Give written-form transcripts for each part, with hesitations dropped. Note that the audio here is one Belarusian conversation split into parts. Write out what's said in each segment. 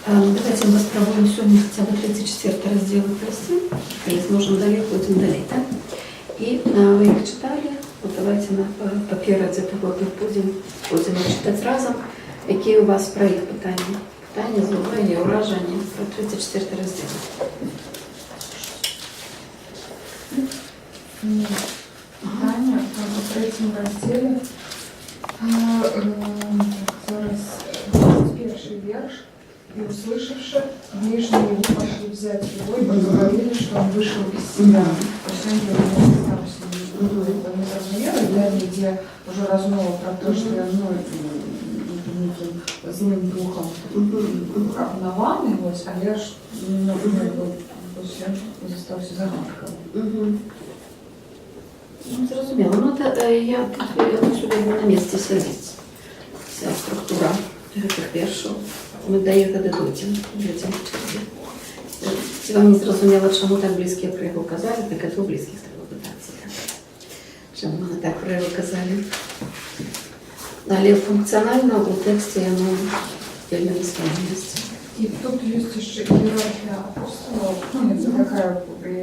Давайте мы спробуем сегодня хотя бы 34 раздел прости. Если можем далее, пойдем далее, да? И вы их читали, вот давайте попереди того, как будем читать разом. Какие у вас про их питания? Питание, зловление, уражение, про 34 раздел. Питання в третьому розділі. Зараз 21 вірш. И услышавши, ближние его пошли взять его и поговорили, что он вышел из себя. То есть они говорили, там с ним не для где уже размова про то, что я неким злым духом обнаваний, а я ж зостався загадкою. Ну, зрозуміло. Ну, я сюди на місці сидить. Вся структура цих віршів. Ми до їх додадуть. Якщо вам не зрозуміло, чому так близькі про його казали, так це у близьких треба питатися. Чому вони так про його казали. Але функціонально у тексті воно вельми на своєму місці. И тут есть еще иерархия апостолов, ну, это такая,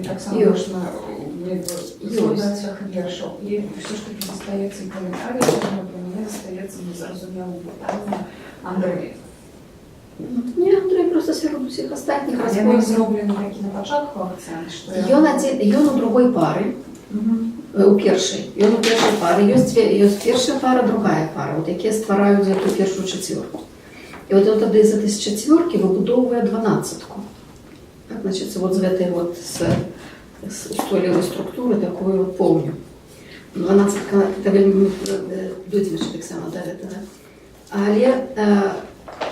так само можно излагать всех вершов. И все, что достается в комментариях, например, мне достается незразумелым питанием Андрея. Ні, Андрей просто серед усіх остальних Я не зроблені такі на початку акцент, що ён у другой пары, у першай. Ён у першай пары, ёсць першая пара, другая пара, вот якія ствараюць эту першую чацвёрку. І вот ён тады з этой чацвёркі выбудоўвае 12-ку. Так, значит, вот з гэтай вот з устойлівай структуры такую вот поўню. 12-ка, это вельмі дойдзем яшчэ таксама да гэтага. Але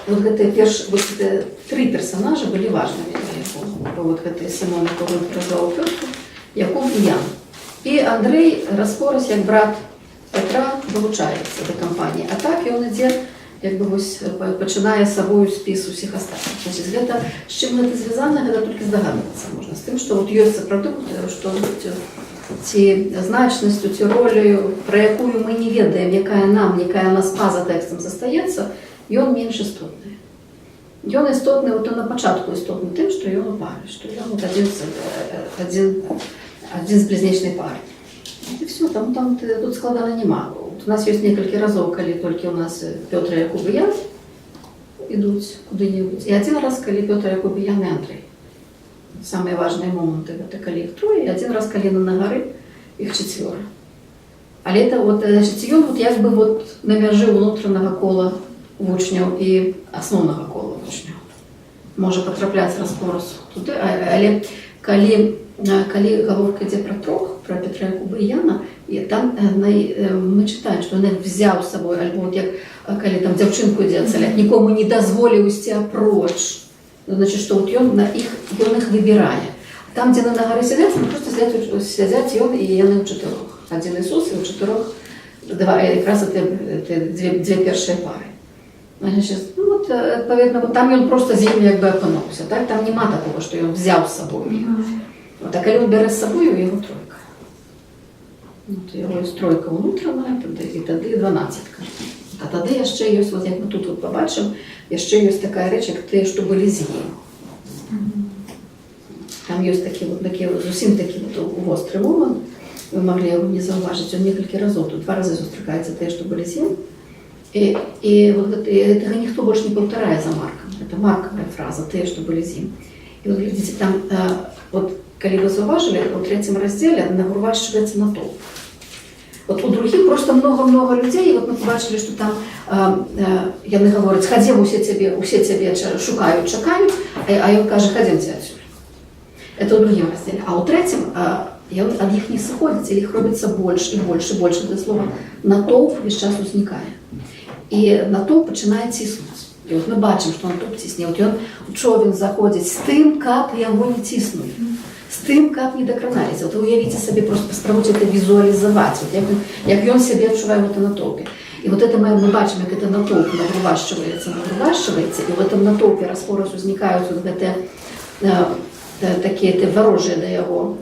вот гэтыя три персонажа были важными для яго. Вот гэты Сімон, якого назваў Пётр, Якуб і Ян. І Андрей распораз, як брат Петра, вылучаецца да кампаніі. А так ён ідзе, як бы вось пачынае сабою спіс усіх астатніх. Значит, гэта, з чым гэта звязана, гэта толькі здагадвацца можна. З тым, што вот ёсць сапраўды, што ці значнасцю, ці ролю, пра якую мы не ведаем, якая нас па-за тэкстам застаецца, ён менш істотны. Ён істотны, вот на пачатку істотны тым, што ён у пары, што ён вот адзін з блізнечнай пары. І все, тут складана нема. У нас ёсць некалькі разоў, калі толькі у нас Пётр, Якуб і Ян ідуць куды-небудзь. І адзін раз, калі Пётр, Якуб і Ян і Андрей. Самыя важныя моманты, гэта калі іх трое, і адзін раз, калі на гары, іх чацвёра. Але это вот, значит, ён вот як бы вот на мяжы ўнутранага кола вучняў і асноўнага кола вучняў. Можа патрапляць распораз туды, але калі гаворка ідзе пра трох, пра Петра, Якуба і Яна, і там мы чытаем, што ён взяў з сабой, альбо вот як калі там дзяўчынку ідзе адсаляць, нікому не дазволіў ісці апроч. Значит, што вот ён іх выбірае. Там, дзе на гары сядзяць, просто сядзяць ён і яны ў чатырох. Адзін Ісус і ў чатырох якраз дзве першыя пары. Значит, ну вот, адпаведна, вот там ён просто з імі як бы апынуўся. Так? Там нема такого, што ён взяў з сабою іх. Вот, а калі ён бярэ з сабою, яго тройка. Вот, яго ёсць тройка ўнутраная, і тады 12-ка. А тады яшчэ ёсць, вот як мы тут вот побачым, яшчэ ёсць такая рэч, як тыя, што былі з ім. Там ёсць зусім такі востры момант, вы маглі яго не заўважыць, он некалькі разоў, тут 2 разы сустракаецца тыя, што былі з ім. І вот гэтага ніхто больш не паўтарае за Маркам. Это маркавая фраза, тыя, што былі з ім. І вот глядзіце, там, вот, калі вы заўважылі, у 3-м раздзеле нагрувашчваецца натоўп. Вот у других просто много-много людей, и вот мы побачили, что там яны говорят, ходим, усе тебе шукают, чакают, а ён каже, ходимте отсюда. Это у другим разделе. А у 3-м от них не сходится, их робится больше и больше, больше. Это слово натоўп весь час узникает. И натоўп начинает тиснуть. И вот мы бачим, что натоўп тисне. Вот он у човен заходит с тым, как его не тиснули. З тым, как не дакранались. Вот уявите себе, просто спробуйте это визуализовать. Вот як ён себе адчувае в этом натоўпе. И вот это мы бачим, как это натоўп нагрувашчваецца. И в этом натоўпе распораз узнікаюць вот такие ворожыя да яго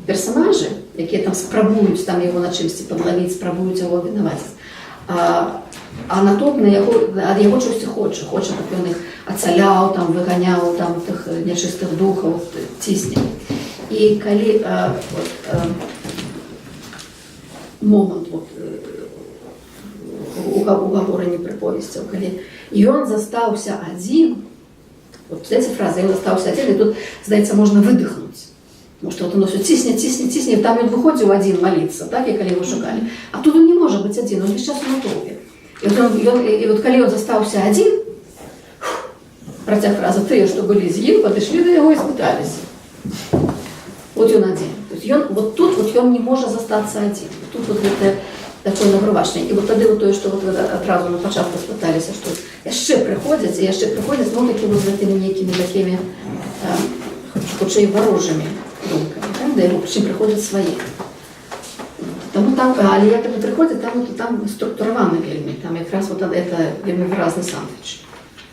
персонажи, якія там спрабуюць там его на чымсьці подловить, спрабуюць его вінаваціць. а натоўп ад яго чогсьці хоча, каб ён іх ацаляў, там, выганяў там, тых нячыстых духаў, цісне. І калі момант угаворання прыповесцяў, калі ён застаўся адзін, вот эти фразы, ён застаўся адзін, і тут, здаецца, можна выдыхнуць. Потому что вот оно все цісне, там ён выходзіў адзін маліцца, так, і калі его шукалі. А тут он не можа быць адзін, он весь час у натоўпе. І вот калі ён застаўся адзін, працяг фразы, тыя, што былі з ім, падышлі да яго і спыталіся. Вот ён адзін. Вот тут вот ён не можа застацца адзін. Тут вот гэта такое нагрувачнае. І вот тады вот тое, што вот адразу на пачатку спыталіся, што яшчэ прыходзяць, ну, такі вот з гэтымі нейкімі такімі, хутчэй варожымі думкамі, так? Да яго прычым прыходзяць свае. Таму там, але як яны прыходзяць, там структураваны вельмі, там якраз вот это вельмі выразны сандвіч,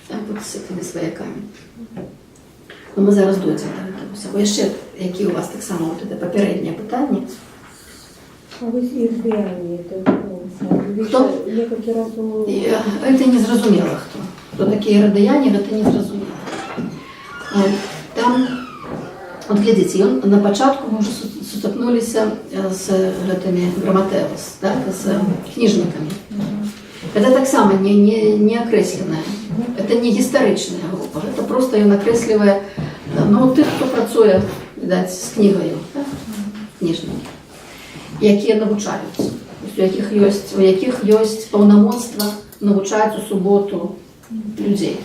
так, вот з гэтымі сваякамі. Ну, мы зараз дойдзем да гэтага ўсяго. Яшчэ, які у вас таксама вот это папярэдняе пытанне? А вы изгнание, это Кто? Некалькі разоў... Это не зразумела хто. Хто такія радыяне, гэта не зразумела. Там, вот глядзіце, ён на пачатку мы ўжо сутыкнуліся з гэтымі граматэвас, так, з кніжнікамі. Это таксама не акрэсленая, это не гістарычная група, это просто ён акрэслівае, ну, тых, хто працуе, відаць, з кнігаю, так, кніжнікі, якія навучаюцца, у якіх ёсць паўнамоцтва навучаць у суботу людзей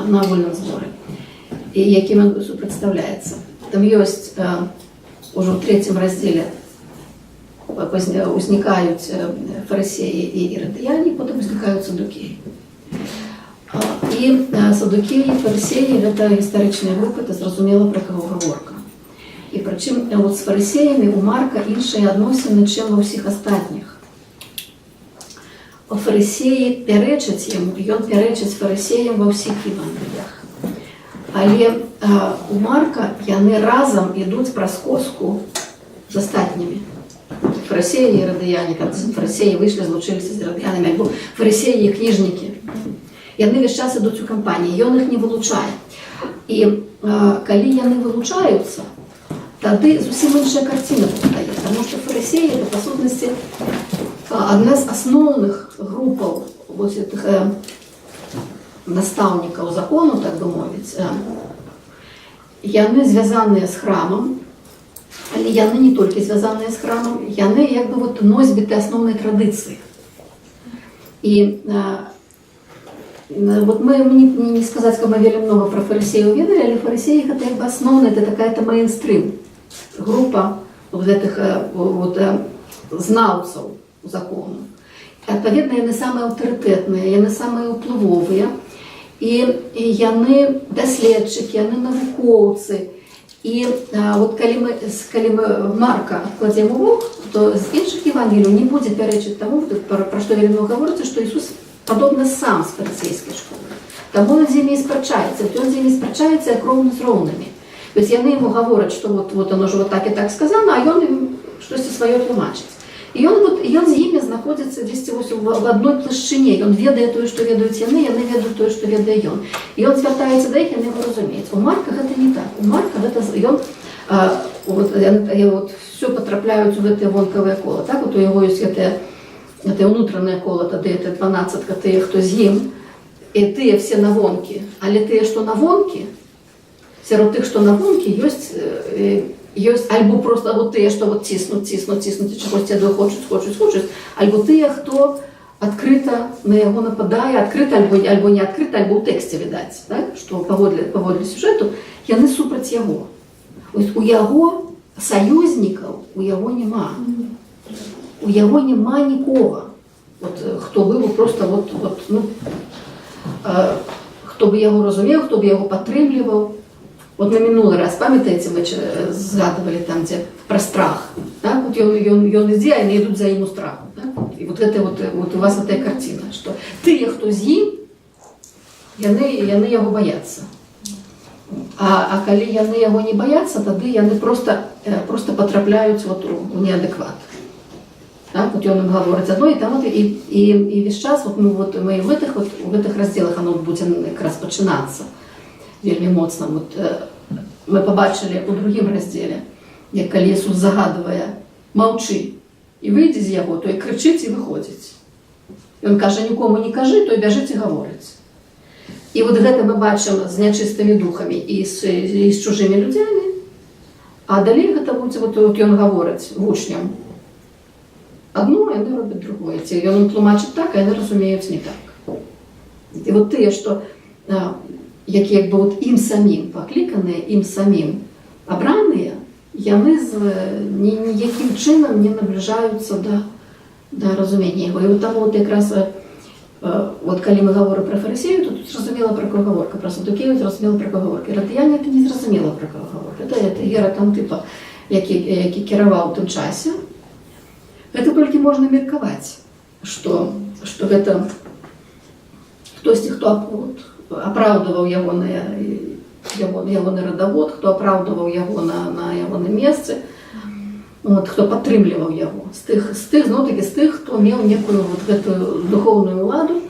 на вольным зборы, і якім ён супрадстаўляецца. Там ёсць ужо ў 3 раздзеле узнікаюць фарысеі і ірадыяне, потым узнікаюць садукеі. І садукеі, фарысеі – гэта гістарычныя групы, это зразумела, пра каго гаворка. І прычым з фарысеямі у Марка іншыя адносіны, чым ва ўсіх астатніх. Фарысеі пярэчаць яму, ён пярэчыць фарысеям ва ўсіх евангеліях. Але у Марка яны разам ідуць праз коску з астатнімі. Фарысеі і ірадыяне, там фарысеі выйшлі, злучыліся з ірадыянамі, альбо фарысеі і кніжнікі. Яны весь час ідуць у кампаніі, ён іх не вылучае. І калі яны вылучаюцца, тады зусім іншая карціна пастае, таму што фарысеі – па сутнасці адна з асноўных групаў гэтых настаўнікаў закону, так бы мовіць. Яны звязаныя з храмам, але яны не толькі звязаныя з храмам, яны як бы вот носьбіты асноўнай традыцыі. І вот мы не сказаць, каб мы вельмі много пра фарысеяў ведалі, але фарысеі гэта як бы асноўная, это такая-то мейнстрим група вот гэтых вот знаўцаў закону. Адпаведна, яны самыя аўтарытэтныя, яны самыя ўплывовыя, і яны даследчыкі, яны навукоўцы. І вот калі мы Марка кладзем у бок, то з іншых евангеліяў не будзе пярэчыць таму, пра што вельмі много гаворыцца, што Ісус падобны сам з фарысейскай школы. Таму ён з імі спрачаецца, ён з імі спрачаецца як роўны з роўнымі. Вось яны яму гавораць, што вот оно ж вот так і так сказано, а ён ім штосьці сваё тлумачыць. І ён з імі знаходзіцца дзесьці в адной плашчыне. Ён ведае тое, што ведаюць яны ведаюць тое, што ведае ён. І ён звяртаецца да іх, яны яго разумеюць. У Марка гэта не так. У Марка гэта ён все патрапляюць у гэтыя вонкавыя кола. Так, у яго ёсць гэтае ўнутранае кола, тады это 12-ка, тыя, хто з ім, і тыя все на вонкі. Але тыя, што на вонкі, сярод тых, што на вонкі, ёсць альбо просто вот тыя, што вот ціснуць, і чагосьці адно хочуць, альбо тыя, хто адкрыта на яго нападае, адкрыта альбо не адкрыта, альбо ў тэксце відаць, так? Што паводле сюжэту яны супраць яго. У яго саюзнікаў у яго няма. У яго няма нікога. Вот, хто бы просто хто бы яго разумеў, хто бы яго падтрымліваў. Вот на минулый раз, памятаете, мы згадывали там, где про страх. Так? Вот ён ідзе, а яны ідуць за ім у страху. Так? І вот у вас такая картина, что тыя, хто з ім, яны яго баяцца. А калі яны яго не баяцца, тады яны просто патрапляюць вот у неадэкват. Так, вот ён ім гаворыць адно, і там вот, і весь час вот мы в гэтых раздзелах оно будзе якраз пачынацца вельмі моцна. Вот, мы побачили у другім раздзеле, як калі Ісус загадывае «маўчы» і выйдзе з яго, той крычыць і выходзіць. Ён кажа «нікому не кажы», той бяжыць і гаворыць. І вот гэта мы бачым з нячыстымі духамі і з чужымі людзямі, а далей гэта будзе, вот ён гаворыць вучням адно, яны робяць другое. Ці ён тлумачыць так, а яны разумеюць не так. І вот тыя, што які як бы вот ім самім пакліканыя, ім самім абраныя, яны ніякім чынам не набліжаюцца да разумення яго. І вот таму вот якраз вот калі мы гаворым пра фарысею, то тут зразумела пра кого гаворка, пра садукею зразумела пра кого гаворка. Ірадыяне это не зразумела пра кого гаворка. Это Герод Антыпа, які кіраваў у тым часе. Гэта толькі можна меркаваць, што гэта хтосьці, хто апраўдываў ягоны радавод, хто апраўдываў яго на ягоным месцы, хто падтрымліваў яго. Зноў-такі з тых, хто меў некую вот гэтую духоўную ўладу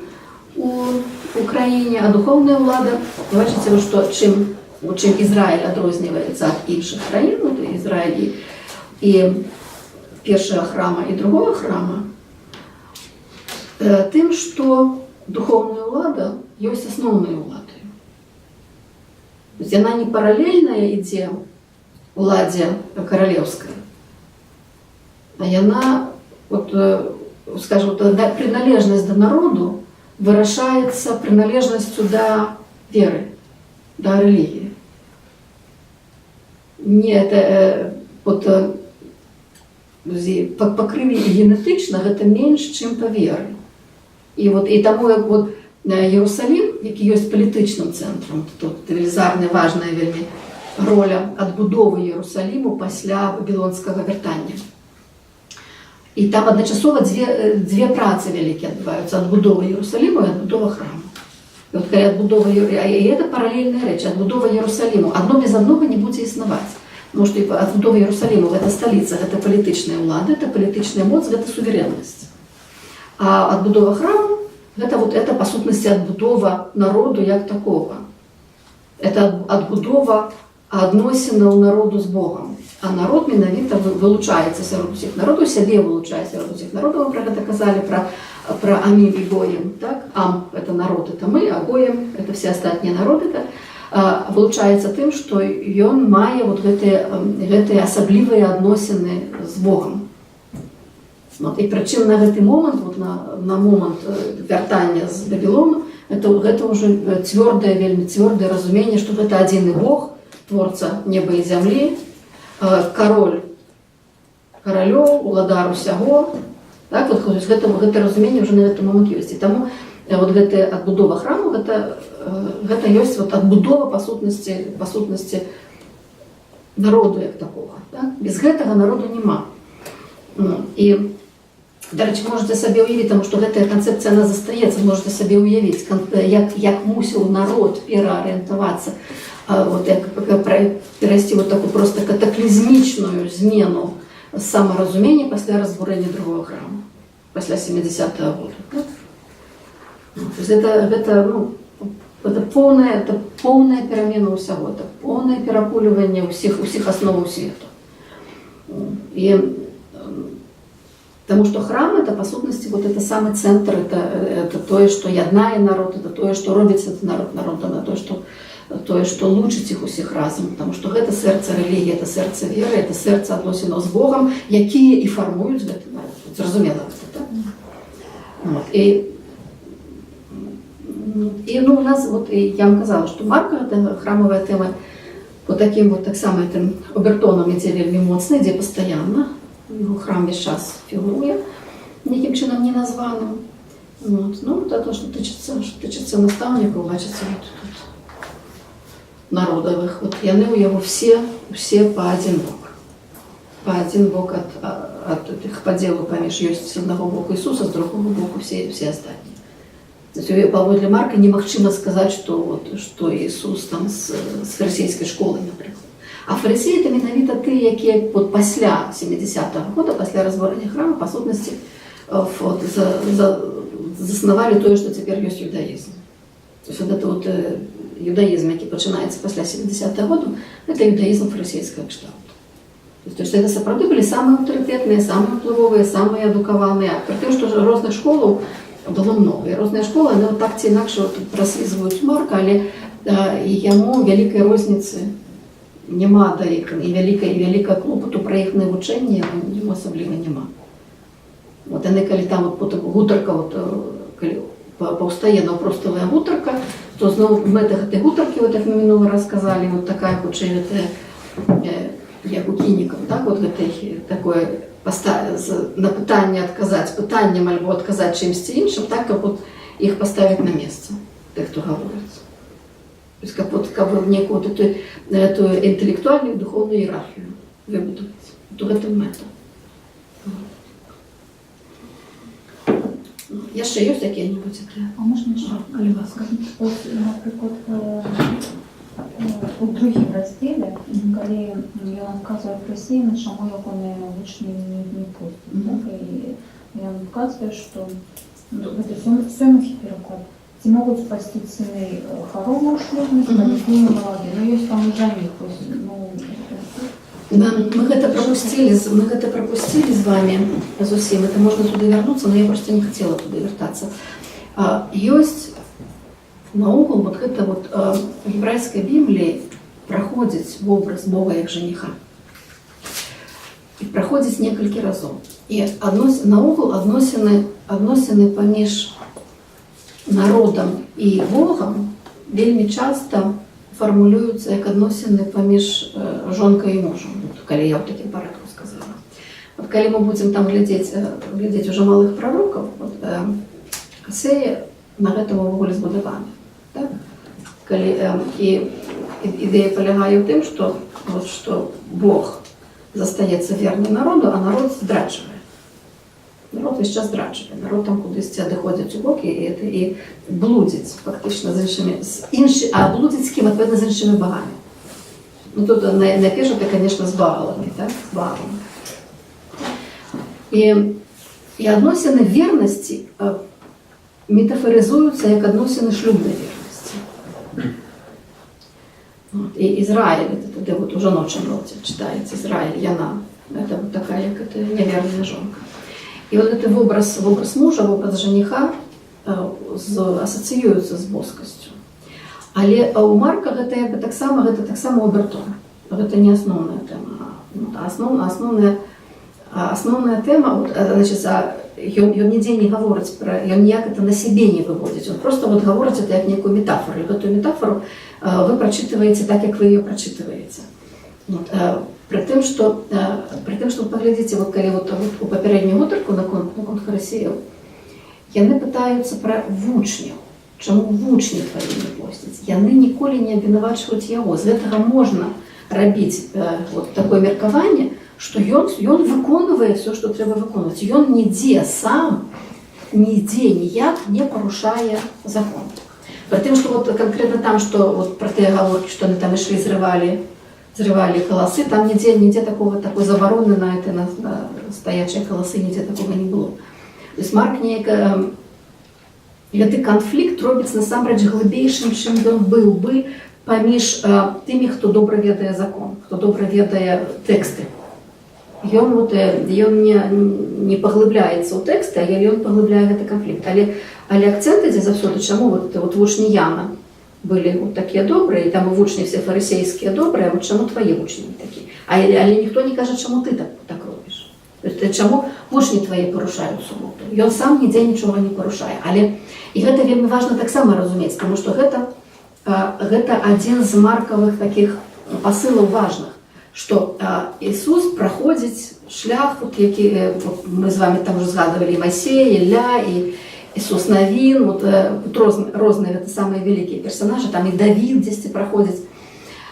у краіне, а духоўная ўлада, бачыце, што чым Ізраіль адрозніваецца ад іншых краін, Ізраіль і першага храма і другого храма, тым, што духоўная ўлада ёсць асноўнай уладай. Яна не паралельная ідзе уладзе каралеўскай, а яна, вот, скажем, приналежнасць да народу вырашаецца приналежнасцю да веры, да рэлігіі. Не это вот па крыві генетычна гэта менш, чым па веры. І таму як вот Иерусалим, які ёсць палітычным цэнтрам, тут велізарная, важная вельмі роля адбудовы Иерусалиму пасля вавілонскага вяртання. І там адначасова дзве працы вялікія адбываюцца: адбудова Иерусалиму і адбудова храму. І вот калі адбудова, і это паралельная рэч, адбудова Иерусалиму адно без аднога не будзе існаваць. Потому что адбудова Иерусалиму — это столица, это палітычная ўлада, это палітычная моц, это сувереннасць. А адбудова храму это по сутнасці адбудова народу як такого. Это адбудова адносінаў народу з Богом. А народ менавіта вылучаецца сярод усіх народаў, сябе вылучае сярод усіх народаў. Мы пра гэта казалі, пра Амім і Гоем. Так? Ам — это народ, это мы, а Гоем — это все астатнія народы. Вылучаецца тым, што ён мае вот гэтыя асаблівыя адносіны з Богом. І прычым на гэты момант, вот на момант вяртання з Вавілона, гэта ўжо вельмі цвёрдае разуменне, што гэта адзіны Бог, творца неба і зямлі, кароль каралёў, уладар усяго. Так, вот, гэта разуменне ўжо на гэты момант ёсць. І таму вот гэтая адбудова храму, гэта ёсць вот адбудова па сутнасці народу як такога. Так? Без гэтага народу няма. І, дарэчы, можете сабе ўявіць, таму што гэтая канцэпцыя, она застаецца, можете сабе ўявіць, як мусіў народ пераарыентавацца, вот, як перайсці вот такую просто катаклізмічную змену самаразумення пасля разбурэння другого храму, пасля 70-го года. То есть это полная перамена ўсяго, это полное перакульванне усіх асноваў свету. Потому что храм — это, по сутности, вот это самый центр, это то, что яднае народ, это то, что робіцца народом, это то, что лучыць іх усіх разом. Потому что это сэрца рэлігіі, это сэрца веры, это сэрца адносінаў з Богом, якія і фармуюць гэты народ. Зразумела гэта, так? Вот. І у нас, вот, я вам казала, что Марка, это храмовая тема, вот таким вот, так само, этим обертоном ідзе вельмі моцна, ідзе пастаянна. Его храм весь час фігурує, ніяким чином не названим. Вот. Ну, это то, что тычыцца наставников, бачыцца вот тут народовых. Вот яны у яго все по один бок. По один бок от их подзелу паміж ёсць с одного боку Иисуса, с другого боку все остальные. Паводле Марка немагчыма сказаць, что Иисус там с фарисейской школы, например. А фарысеі это менавіта тыя, якія вот пасля 70-го года, пасля разбурання храма, па сутнасці, вот, заснавалі тое, што цяпер ёсць юдаізм. То есть вот это вот юдаизм, які пачынаецца пасля 70-го года, это юдаизм фарысейскага кшталту. То есть это сапраўды былі самыя аўтарытэтныя, самыя ўплывовыя, самыя адукаваныя. Пры тым, што розных школаў было много. І розныя школы, яны так ці інакш праслізваюць Марка, але яму вялікай розніцы няма да іх, і вялікай клопату пра іх навучанне яму асабліва няма. Вот яны, калі там вот потым гутарка, вот, калі паўстае наўпроставая гутарка, то зноў мэта гэтай гутаркі, вот як мы мінулы раз сказалі, вот такая хутчэй гэтая, як у кінікаў, так, вот гэтай такое на пытанне адказаць пытаннем альбо адказаць чымсьці іншым, так, каб вот іх паставіць на месца, тых, хто гаворыць. То есть каб некую эту інтэлектуальную духовную іерархію выбудаваць. То гэта мэта. Яшчэ ёсць якія-небудзь такія? А можна ще? Калі ласка. Ось, наприклад, у другім розділі, коли він вказує Фарисеям, чому його учні не пустять. І він вказує, що це сьомий переклад. Ці можуть спасти сини хорову шлюбність, а не молоді. Ну, є там уже Мы гэта пропустили з вами зусім. Это можна туди вернуться, но я просто не хотела туди вертаться. Ёсць наогул вот гэта вот в гебрайскай Бібліі праходзіць вобраз Бога як жаніха. І праходзіць некалькі разоў. І наогул адносіны паміж народам і Богам вельмі часта формулююцца як адносіны паміж жонкай і мужам, калі я ў такім парадку сказала. Вот калі мы будзем там глядзець уже малых пророкаў, вот, Асея на гэтым увогуле збудаваны. Так? І ідэя палягае ў тым, што Бог застаецца верным народу, а народ здрачвае. Народ весь час здрачвае. Народ там кудысьці адыходзіць у бок і блудзіць фактычна з іншымі, а блудзіць з кім? Адпаведна з іншымі багамі. Ну тут найперш это, конечно, з багаламі, так? З багаламі. І адносіны вернасці метафоризуюцца як адносіны шлюбнай вернасці. І Ізраіль, это вот у жаночым роце читаецца Ізраіль, яна, это вот такая, як это неверная жонка. І вот этот вобраз мужа, вобраз жаніха асацыюецца з боскасцю. Але у Марка гэта таксама обертон. Гэта не асноўная тэма. Асноўная тэма, вот, значит, ён нідзе не гаворыць пра, ён ніяк это на сябе не выводзіць. Он просто вот гаворыць это як некую метафору. І гэтую метафору вы прачытваеце так, як вы ее прачытваеце. Вот, при тым, што паглядзіце, вот, калі вот, у папярэднюю гутарку наконт фарысеяў, яны пытаюцца пра вучняў. Чаму вучні твае не посцяць? Яны ніколі не абвінавачваюць яго. З гэтага можна рабіць вот такое меркаванне, што ён выконвае все, што трэба выконваць. Ён нідзе сам, нідзе ніяк не парушае закон. Пры тым, што вот канкрэтна там, што вот пра тыя гаворкі, што яны там ішлі, зрывалі каласы, там нідзе такой забароны на стаячыя каласы, нідзе такога не было. То есть Марк гэты канфлікт робіць насамрэч глыбейшым, чым ён быў бы паміж тымі, хто добра ведае закон, хто добра ведае тэксты. Ён не паглыбляецца ў тэксты, але ён паглыбляе гэты канфлікт. Але акцэнт ідзе заўсёды, чаму вот вучні Яна былі вот такія добрыя, і там і вучні все фарысейскія добрыя, вот чаму твае вучні не такія? Але ніхто не кажа, чаму ты так робіш. Чаму вучні твае парушаюць суботу? Ён сам нідзе нічога не парушае. І гэта вельмі важна таксама разумець, таму што гэта адзін з маркавых такіх пасылаў важных, што Ісус праходзіць шлях, які мы з вами там уже згадывалі, Масея, Ілля, і Ісус Навін, розныя гэта самыя вялікія персонажы, там і Давід дзесьці праходзіць,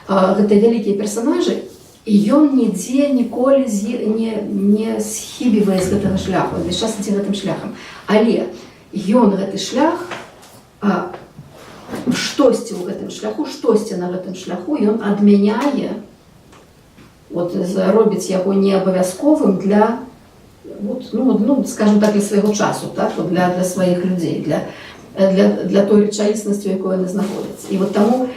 гэта вялікія персонажы, і ён нідзе ніколі не схібівае з гэтага шляху, весь час ідзе гэтым шляхам. Але ён гэты шлях, штосьці ў гэтым шляху, штосьці на гэтым шляху ён адмяняе от, робіць яго неабавязковым для, от, ну, скажем так, для свайго часу, так? От, для сваіх людзей, для той рэчаіснасці, у якой яны знаходзяцца. І вот таму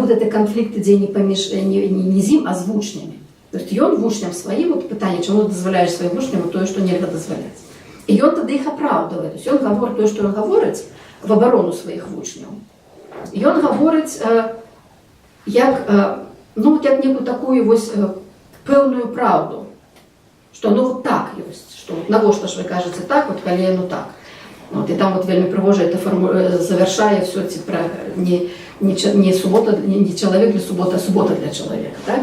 гэты канфлікт ідзе не з ім, а з вучнямі. То есть ён вучням сваім, вот пытанне, чаму дазваляеш сваім вучням тое, што нельга дазваляць. І ён тады іх апраўдвае. То есть ён гаворыць тое, што ён гаворыць в абарону сваіх вучняў. Ён гаворыць як некую такую вось пэўную праўду, што ну вот так ёсць, што навошта ж вы кажаце так, вот калі яно так. Вот, і там вот вельмі прыгожа это завяршае все ці пра не субота, не чалавек для суботы, а субота для чалавека, так?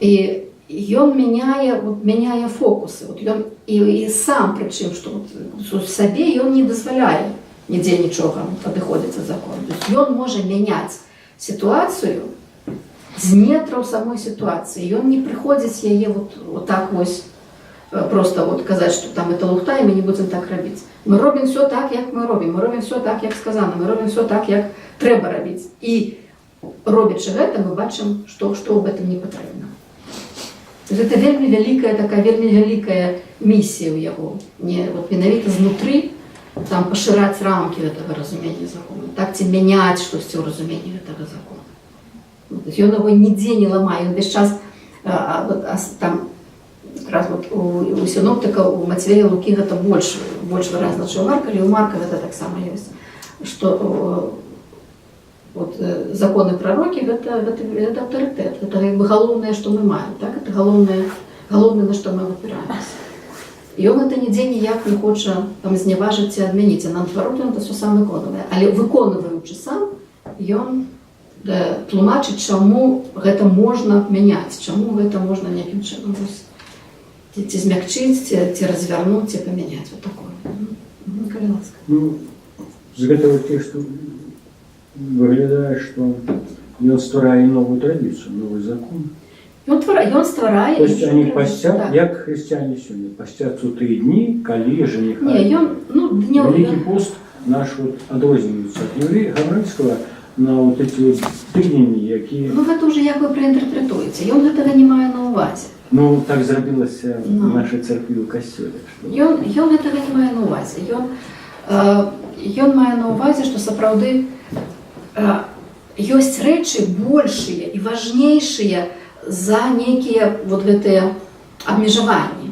І ён мяняе фокусы. Вот ён і сам прычым, што вот, сабе ён не дазваляе нідзе нічога падыходзіць ад закону. То есть ён можа мяняць сітуацыю з нетраў самой сітуацыі. Ён не прыходзіць яе вот так вось просто вот казаць, што там это лухта, і мы не будзем так рабіць. Мы робім все так, як мы робім все так, як сказано, мы робім все так, як трэба рабіць. І робячы гэта, мы бачым, што ў гэтым не патрэбна. Это вельмі вялікая місія ў яго. Вот менавіта знутры там пашыраць рамкі гэтага разумення закону, так ці мяняць штосьці ў разуменні гэтага закону. Ён яго нідзе не ламае, ён весь час там якраз у синоптыка, у Мацвея, Лукі гэта больш выразна, чым у Марка, але у Марка гэта таксама ёсць, што вот законы пророкі гэта аўтарытэт, гэта як бы галоўнае, што мы маем, так? Это галоўнае, на што мы опіраемся. І ён гэта нідзе ніяк не хоча там зневажыць ці адмяніць, а наадварот ён это все сам выконвае. Але выконваючы сам, ён тлумачыць, чаму гэта можна мяняць, чаму гэта можна нейкім чынам ці змякчыць, ці развярнуць, ці памяняць. Вот такое. Калі ласка. Ну, з гэтага тэксту выглядае, што ён стварае новую традыцыю, новый закон. Ён стварае... То есть они пасцяць, як хрысціяне сёння, пасцяцца ў тыя дні, калі жаніха... Великий пост наш вот адрозніваецца ад гаврыльскага на вот эти вот тыдні, якія... Ну, гэта ўжо як вы праінтэрпрэтуеце. Ён гэтага не мае на ўвазе. Ну, так зрабілася наша царкві ў касцёле. Ён гэтага не мае на ўвазе. Ён мае на ўвазе, што сапраўды ёсць рэчы большыя і важнейшыя за нейкія вот гэтыя абмежаванні,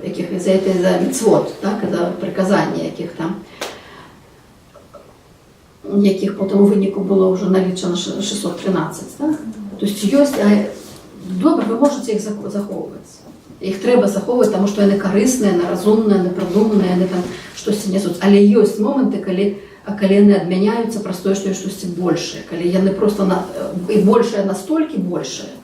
за міцвот, так, за прыказанні, якіх потым у выніку было ўжо налічана 613, так? То есть ёсць, добра, вы можете іх захоўваць. Іх трэба захоўваць, таму што яны карысныя, яны разумныя, яны прадуманыя, яны там штосьці несуць. Але ёсць моманты, калі яны адмяняюцца праз тое, што ёсць штосьці большае, калі яны проста і большае настолькі большае,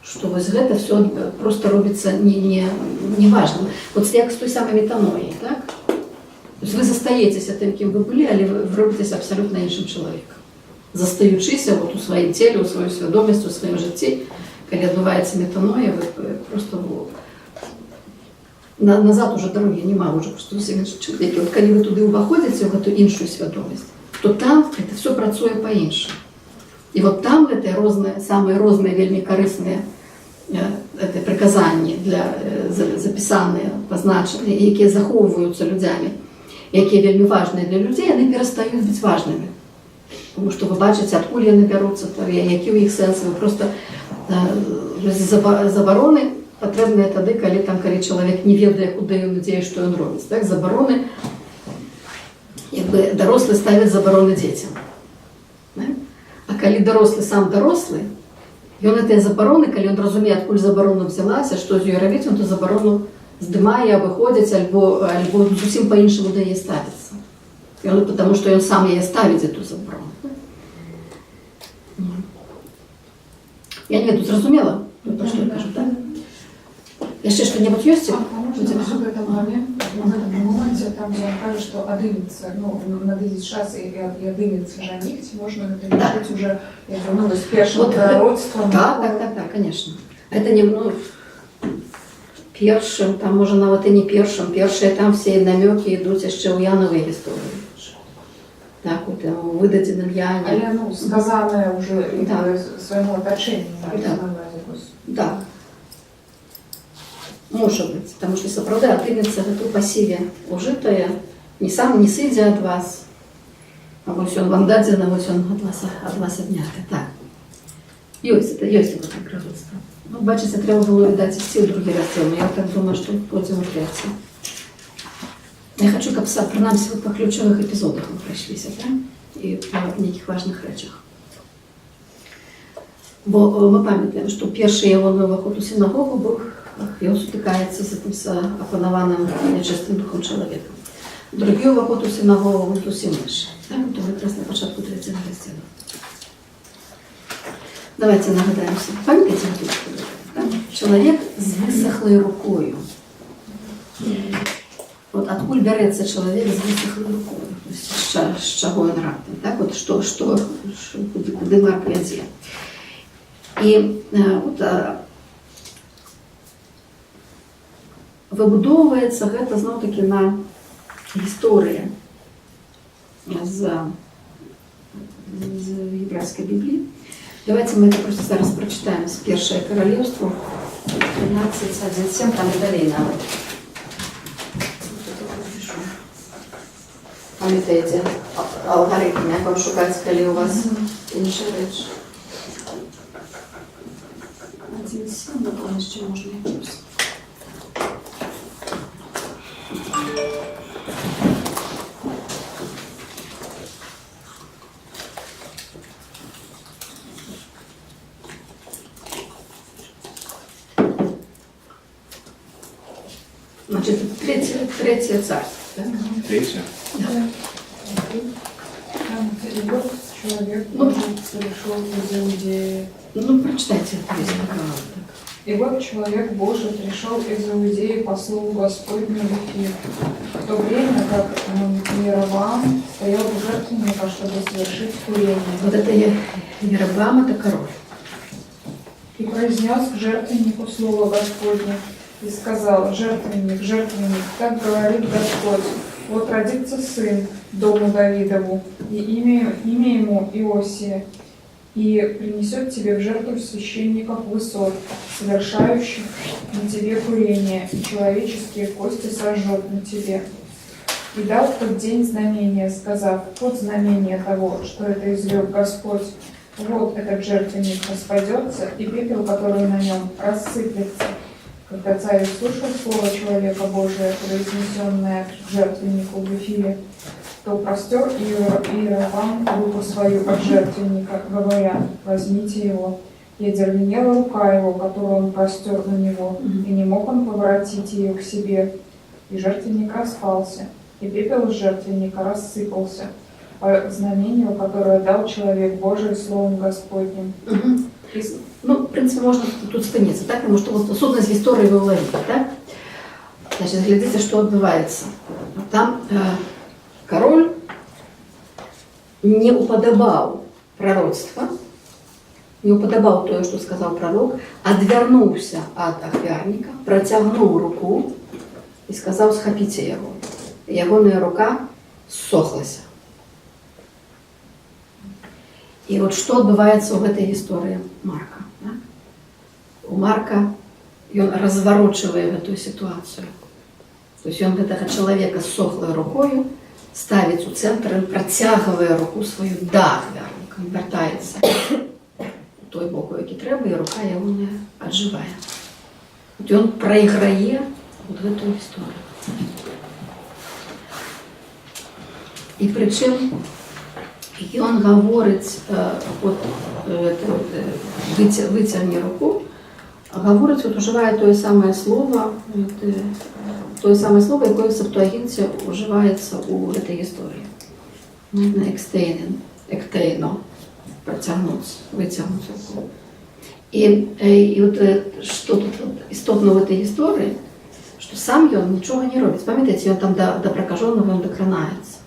што вось гэта все просто робіцца неважным. Вот як з той самай метаноіяй, так? То есть вы застаецеся тым, кім вы былі, але вы робіцеся абсалютна іншым чалавекам. Застаючыся вот у сваім целе, у сваёй свядомасці, у сваім жыцці, калі адбываецца метаноія, вы просто назад уже дарогі няма, уже просто зусім іншы чалавек. Вот калі вы туды ўваходзіце ў гэту іншую свядомасць, то там это все працуе па-іншаму. І вот там гэтыя самыя розныя, вельмі карысныя прыказанні запісаныя, пазначаныя, якія захоўваюцца людзямі, якія вельмі важныя для людзей, яны перастаюць быць важнымі. Тому што вы бачыце, адкуль яны бяруцца, які ў іх сэнсы. Вы просто забароны патрэбныя тады, калі чалавек не ведае, куды ён ідзе, што ён робіць. Так? Забароны, дарослы ставяць забароны дзецям. А калі дарослы сам дарослы, ён гэтыя забароны, калі ён разумее, адкуль забарона взялася, што з ёй рабіць, ён ту забарону здымае, выходзіць, альбо зусім па-іншаму да яе ставіцца. Потому што ён сам яе ставіць, эту забарону. Я не веду, зразумела, пра што я кажу, так? Яшчэ што-небудзь ёсць? Можете в этом моменте, там, где он кажет, что одымется, надыдзіць час и одымется жаних, можно это решить уже, с першим родством. Так, конечно. Это не, першым, там, можа, нават і не першым. Першыя там все намёкі ідуць яшчэ ў Янавай гісторыі. Так, вот, у выдадзеным Яне. Але, сказанное уже своему оточению. Да. Можа быць, таму што сапраўды атымецца гэта ў пасіве ужытае, не сам не сыдзе ад вас, а вось ён вам дадзена, вось ён ад вас адняты. Так. Ёсць гэта прыроцтва. Ну, бачыце, трэба было, відаць, ісці ў другі раздзел, но я так думаю, што пойдзем у трэці. Я хочу, каб прынамсі па ключовых эпізодах мы прайшліся, так? І па нейкіх важных рэчах. Бо мы памятаем, што першы ягоны ўваход у сінагогу быў, ён сутыкаецца з апанаваным нячыстым духом чалавекам. Другі ўваход у сінагогу быў зусім іншы. Так, то якраз на пачатку трэцяга раздзела. Давайте нагадаемся. Памятаеце тут? Чалавек з высохлай рукою. Вот адкуль бярэцца чалавек з высохлай рукою? З чаго ён раптам? Так, вот куды Марк вядзе. І вот выбудоўваецца гэта зноў-такі на гісторыі з гебрайскай Бібліі. Давайте мы это просто зараз прочитаем с Первое Королевство 13:1-7, там и далее нават. Памятаете алгоритм, як вам шукаць, калі у вас іншая рэч. 1:7, да, там яшчэ можна і плюс. Значит, третье царство. Так? Третье? Да. Там идет человек, пришел из Иудеи. Ну, прочитайте это весь пока. И вот человек Божий пришел из Иудеи по слову Господню в Ефир. В то время, как Иеровоам стоял у жертвенника, чтобы совершить курение. Вот это Иеровоам, это король. И произнес к жертвеннику слово Господне. И сказал: жертвенник, жертвенник, так говорит Господь, вот родится сын дому Давидову, и имя ему Иосия, и принесет тебе в жертву священников высот, совершающих на тебе курение, и человеческие кости сожжет на тебе. И дал в тот день знамение, сказав: вот знамение того, что это изрек Господь. Вот этот жертвенник распадется, и пепел, который на нем, рассыплется. Когда царь услышал слово человека Божия, произнесенное к жертвеннику в Вифиле, то простер Иеровоам руку свою от жертвенника, говоря: возьмите его. И одервенела рука его, которую он простер на него, и не мог он поворотить ее к себе. И жертвенник распался, и пепел из жертвенника рассыпался, по знамению, которое дал человек Божий словом Господним. Ну, в принципе, можно тут спыніцца, так? Потому что вот сутнасць гісторыі вы уловілі, так? Значит, глядзіце, што адбываецца. Там король не уподобал пророцтва, не уподобал тое, што сказаў пророк, адвярнуўся ад ахвярніка, працягнуў руку і сказаў: схапіце яго. Ягоная рука ссохлася. І от што адбываецца ў гэтай гісторыі Марка. Так? У Марка ён разварочвае гэтую сітуацыю. То есть ён гэтага чалавека з сохлай рукою ставіць у цэнтр, ён працягвае руку сваю да ахвярніка, вяртаецца у той бок, які трэба, і рука ягоная аджывае. От ён прайграе вот гэтую гісторыю. І прычым ён гаворыць, выцягне руку, гаворыць, ужывае тое самае слово, якое в Септуагінце ужываецца ў гэтай гісторыі. Эктейно, працягнуць, выцягнуць руку. І вот што тут істотна ў гэтай гісторыі, што сам ён нічога не робіць. Памятаеце, ён там да пракажонага ён дакранаецца.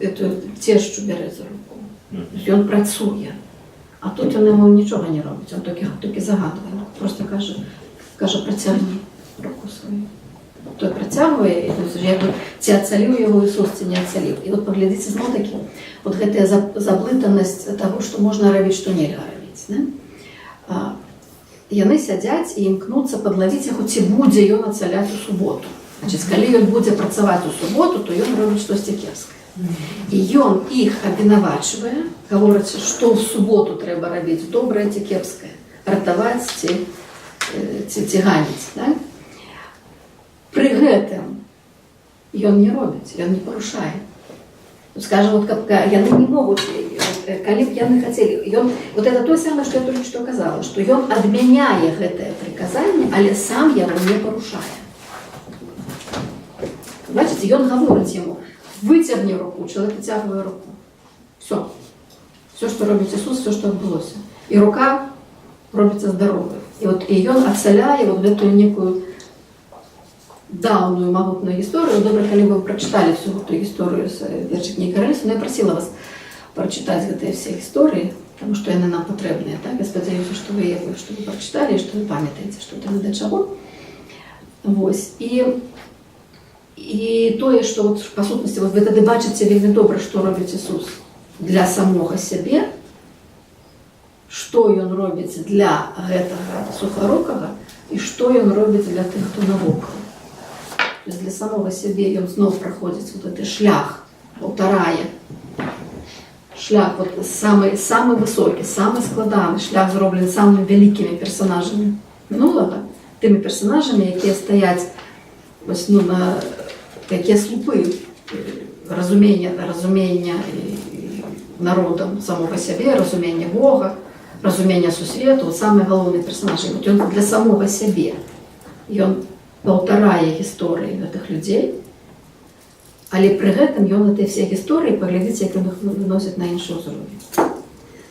Эту цешчу бярэ за руку. Ён працуе. А тут ён яму нічога не робіць, ён толькі загадвае. Просто кажа, працягні руку сваю. Той працягвае, ці ацаліў яго Ісус, ці не ацаліў. І вот паглядзіце зноў такі, вот гэтая заблытанасць таго, што можна рабіць, што нельга рабіць. яны сядзяць і імкнуцца падлавіць яго, ці будзе ён ацаляць у суботу. Значыць, калі ён будзе працаваць у суботу, то ён робіць штосьці кепскае. І ён іх абвінавачвае, гаворыць, што ў суботу трэба рабіць добрае ці кепскае, ратаваць ці ганіць. Так? Пры гэтым ён не робіць, ён не парушае. Скажем, вот яны не могуць, калі б яны хацелі, вот это то самае, што я толькі што казала, што ён адмяняе гэтае прыказанне, але сам яго не парушае. Бачыце, ён гаворыць яму: выцягни руку, человек вытягивает руку. Все. Все, что робит Иисус, все, что отбылось. И рука робится здоровой. И он ацаляе вот эту некую даўную магутную историю. Добре, калі вы прочитали всю эту историю с першай кнігі Каралівства, но я просила вас прочитать гэтыя все истории, потому что яны нам патрэбныя. Так? Я спадзяюся, что вы прочитали, что вы памятаеце, что это да чаго. Вось. І тое, што вот, па сутнасці вот, вы тады бачыце вельмі добра, што робіць Ісус для самога сябе, што ён робіць для гэтага сухарукага і што ён робіць для тых, хто навокал. То есть для самога сябе ён зноў праходзіць вот гэты шлях, паўтарае. Шлях вот, самы высокі, самы складаны, шлях зроблены самымі вялікімі персанажамі мінулага, тымі персанажамі, якія стаяць вось, ну, на якія слупы разумення народам самого сябе, разумення Бога, разумення сусвету, вот самыя галоўныя персанажы. Вот ён для самого сябе. Ён паўтарае гісторыі гэтых людзей, але пры гэтым ён гэтыя все гісторыі, паглядзіце, як ён іх выносіць на іншы ўзровень.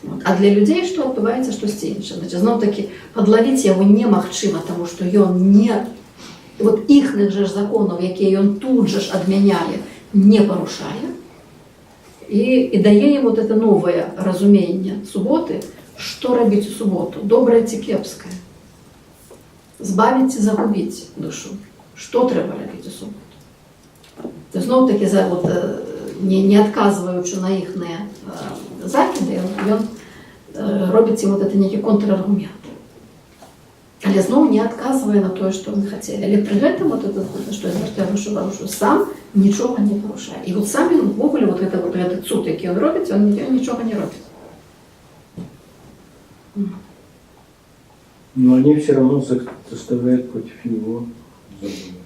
Вот. А для людзей што адбываецца штосьці іншае. Значит, зноў-такі падлавіць яго немагчыма, таму што ён не вот іхных же законаў, якія ён тут же адмяняе, не парушае, і дае ім вот это новае разуменне суботы, што рабіць у суботу, добрае ці кепскае, збавіць ці загубіць душу, што трэба рабіць у суботу. То зноў-такі, вот, не адказваючы на іхныя закіды, ён робіць ім вот это нейкі контраргумент. Але зноў не адказвае на тое, што мы хацелі. Але пры гэтым, вот это, што я звяртаю вашу увагу, сам нічога не парушае. І вот сам ён увогуле вот гэты цуд, які ён робіць, ён нічога не робіць. Но они все равно заставляют против него забывать.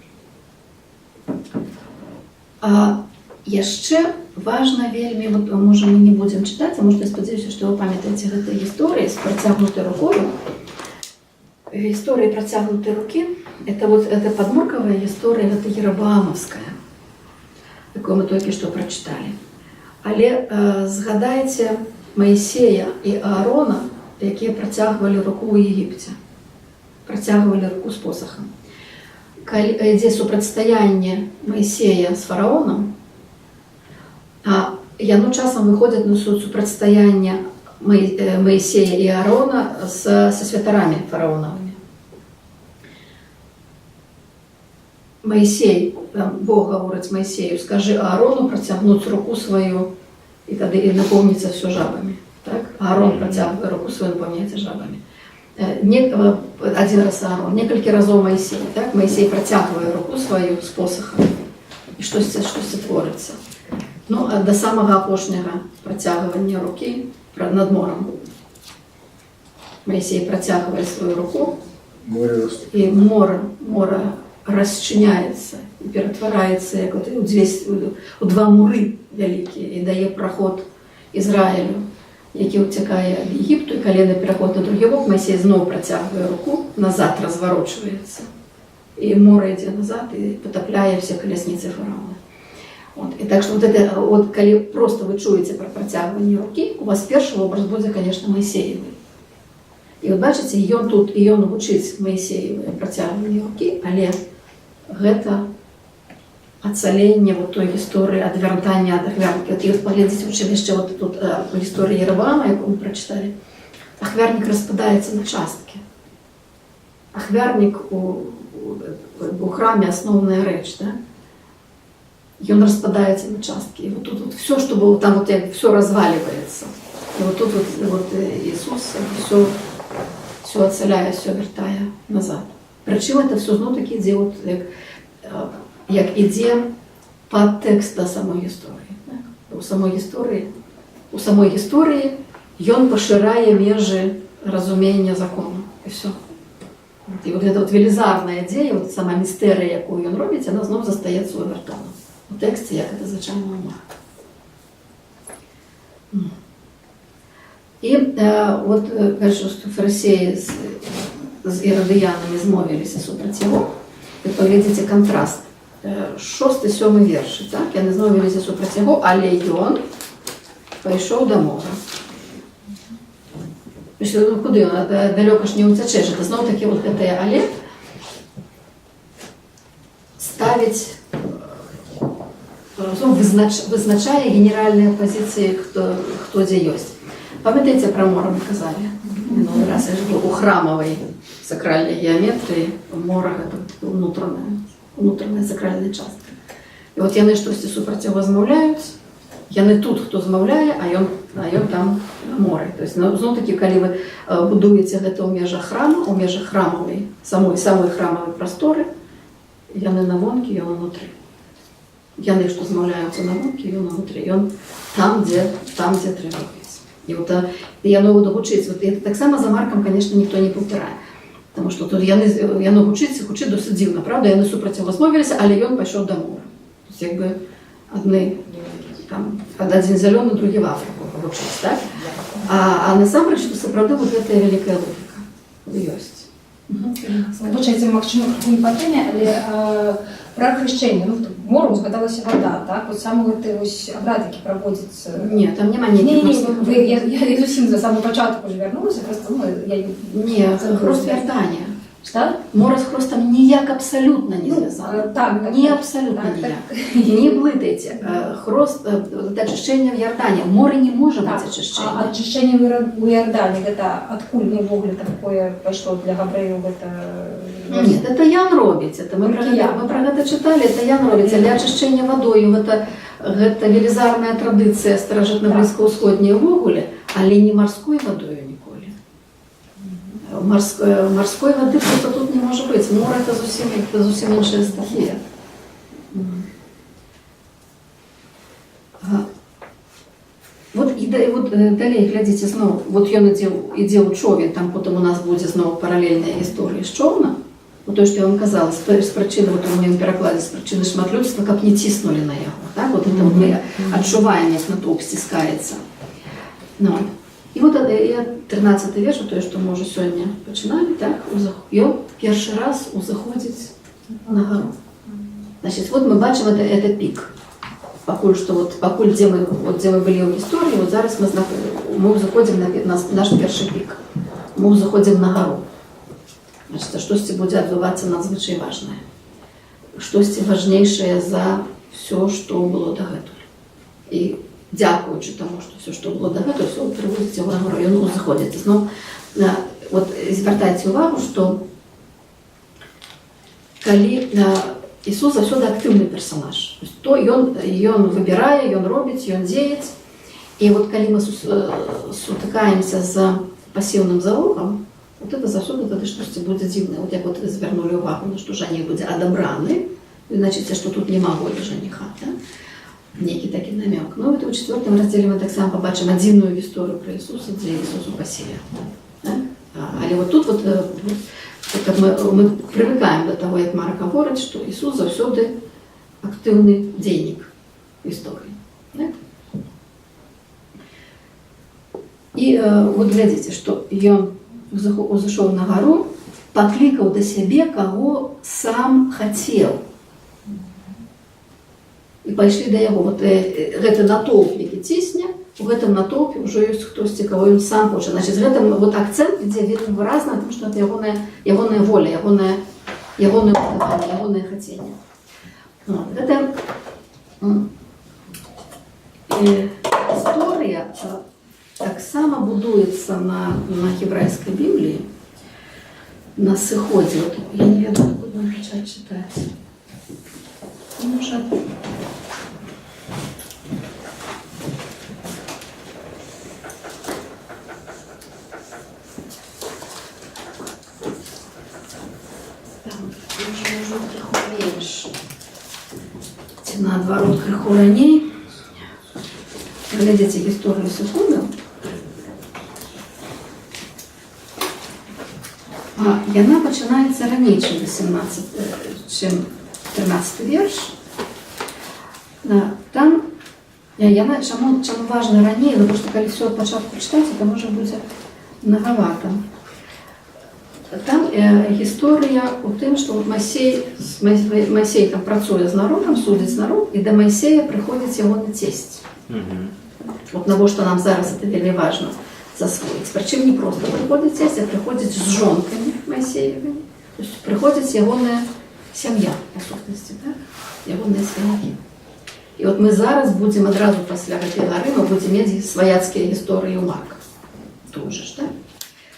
Яшчэ важна вельмі, вот, можа, мы не будзем чытаць, а можа, я спадзяюся, што вы памятаеце гэтыя гісторыі з працягнутай рукою. История протянутой руки – это вот эта подмурковая история, это Єробоамовская, якую мы только что прочитали. Але згадайте Моисея и Аарона, якія протягивали руку у Египте, протягивали руку с посохом. Ідзе супрацьстаянне Моисея с фараоном, а яно часам выходит на супрацьстаянне Моисея и Аарона со святарами фараоновыми. Моисей, Бог говорит Моисею: скажи Аарону протягнуть руку свою, и тогда и наполнится все жабами. Так? Аарон протягивает руку свою, наполняется жабами. Один раз Аарон, несколько разов Моисей. Так? Моисей протягивает руку свою с посохом, и что творится. Ну, а до самого апошняга протягивания руки над морем. Моисей протягивает свою руку, и море расчиняется и ператвараецца як у два муры вялікія і дае праход Ізраілю, які уцякае ад Егіпту, і калі на пераход на другі бок, Моисей зноў працягвае руку, назад разварочваецца, і море ідзе назад і потапляе все калясніцы фараона. Вот. І так што вот это, вот, калі просто вы чуеце пра працягванне рукі, у вас першы вобраз будзе, конечно, Моисеевы. І вы бачыце, ён тут, і ён вучыць Моисеевы працягванне рукі, але гэта ацаленне вот той гісторыі адвяртання ад ахвярніка. І вот паглядзіце, чым яшчэ вот тут у гісторыі Єробоама, якую мы прачыталі, ахвярнік распадаецца на часткі. Ахвярнік у храме асноўная рэч, да? Ён распадаецца на часткі. І вот тут вот все, что было там, вот все разваливается. И вот тут вот Иисус все все отселяє, все вертає назад. Причому це все знову таки йде, от, як іде підтекст до самої історії. У самої історії ён поширає межі розуміння закону. І все. І от ця велізарна ідея, от сама містерія, яку він робить, вона знову застається у Евертона. У тексті, як це звичайно немає. І от, кажу, що фарисеї з іродіянами змовилися супроти його. Ви поглядите контраст. 6-7 вірші, так? Я не змовилися супроти його, але він пішов до моря. Ну, куди? Далеко ж не утечеш. Це знову таки вот це але ставить, визначає генеральні позиції, хто де є. Пам'ятаєте, про море ми казали? Минулий раз я ж у храмовій сакральній геометрії море – це внутрішня сакральна частка. І от яни щось супроти його змовляють, я не тут, хто змовляє, а ён там на морі. Тобто, знову таки, коли ви будуєте це у межах храму, у межах храмової, самої храмової простори, яни на вонки, ён внутрі. Яни, що змовляються на вонки, ён внутрі. Ён там, де треба бути. І от яно учиться. От, так само за Марком, звісно, ніхто не повторяє. Тому що тут яно учить досить дивно, правда? Яни супроти його змовилися, але він пішов до моря. Тобто, якби, один зеленый, другий в Африку вчиться, так? А насамрэч, що сапраўды вот гэта великая логіка ёсць. Вибачайте, Максим, не питання, але про хрещення. Ну, морем згадалася вода, так? От саме ось обряд, який проводиться. Ні, там нема ніяких. Я зовсім за самого початку вже вернулася, просто Ні, хрост вертання. Что? Море с хрустом никак абсолютно не связано. Не абсолютно никак. Не плытайте. Хрост, это очищение в Иордане. Море не может быть очищением. А очищение в Иордане, это откуда не вугле такое пошло для габреев? Нет, это Ян робить. Это мы про это читали, это Ян робить. Для очищения водою это велизарная традиция старожитно-близкоусходней вугле, але не морской водою николи. Морской воды просто тут не может быть. Море – это зовсім інша стихія. Вот далее, глядите, знову, вот ён іде у човен, там потім у нас буде знову паралельна історія з човна. Вот то, що я вам казала, з причини, вот у моєму перекладі, з причини шматлюбства, як не тиснули на його. Так? Вот это вот ми відчуваємо, як натовп стискається. Ну. І от 13-й вірш, то, що ми вже сьогодні починали, так, ён перший раз заходить на гору. Значить, от ми бачимо, це пік. Покуль, де ми були в історії, от зараз ми заходимо на наш перший пік. Ми заходимо на гору. Значить, щось буде відбуватися надзвичай важне. Щось важніше за все, що було до гэтуль. І дякуючи тому, що все, що було до гэтуль, все приводиться в гору, і воно заходить. Знову, от звертайте увагу, що коли Ісус завжди активний персонаж. То ён вибирає, ён робить, ён діє. І от коли ми сутикаємося з пасивним залогом, от це завжди тоді щось буде дивне. От як от звернули увагу, що жених буде одобраний, значить, що тут нема волі жениха. Да? Некий такий намек. Ну, это у 4 розділі ми так само побачимо дивну історію про Ісуса, де Ісусу посіяв. Да? Але вот тут как мы привыкаем до того, як Марк говорить, що Ісус завжди активний дійник в історії. Да? І от глядите, що ён зашел на гору, покликал до себе, кого сам хотел. І пайшлі да яго. Вот гэты натоўп, які цісне, у гэтым натоўпе ўжо ёсць хтосьці, каго ён сам хоча. Значит, гэтым вот акцент ідзе вельмі выразна, тому што это ягоная воля, ягонае пытанне, ягонае хаценне. Гэта історія таксама будуецца на гебрайскай Бібліі, на сыходзе. Я не ведаю, куди нам пачаць чытаць. Може, наадварот крыху раней. Глядзіце гісторыю секунду. Яна пачынаецца раней, чым 13 верш. Там яна, чаму важна раней, потому што калі все ад пачатку чытаць, это можа будзе многовато. Там гісторыя у тым, што Майсей там працуе з народам, судзіць народ, і да Майсея прыходзіць ягоны цесць. Вот навошта нам зараз это вельмі важна засвоіць. Прычым не проста прыходзіць цесць, а прыходзіць з жонкамі Майсеевымі. То есть прыходзіць ягоная сям'я, па сутнасці, так? Ягоныя сваякі. І от мы зараз будзем адразу пасля гэтай гары, мы будзем мець сваяцкія гісторыі ў Марка. Тоже ж, так?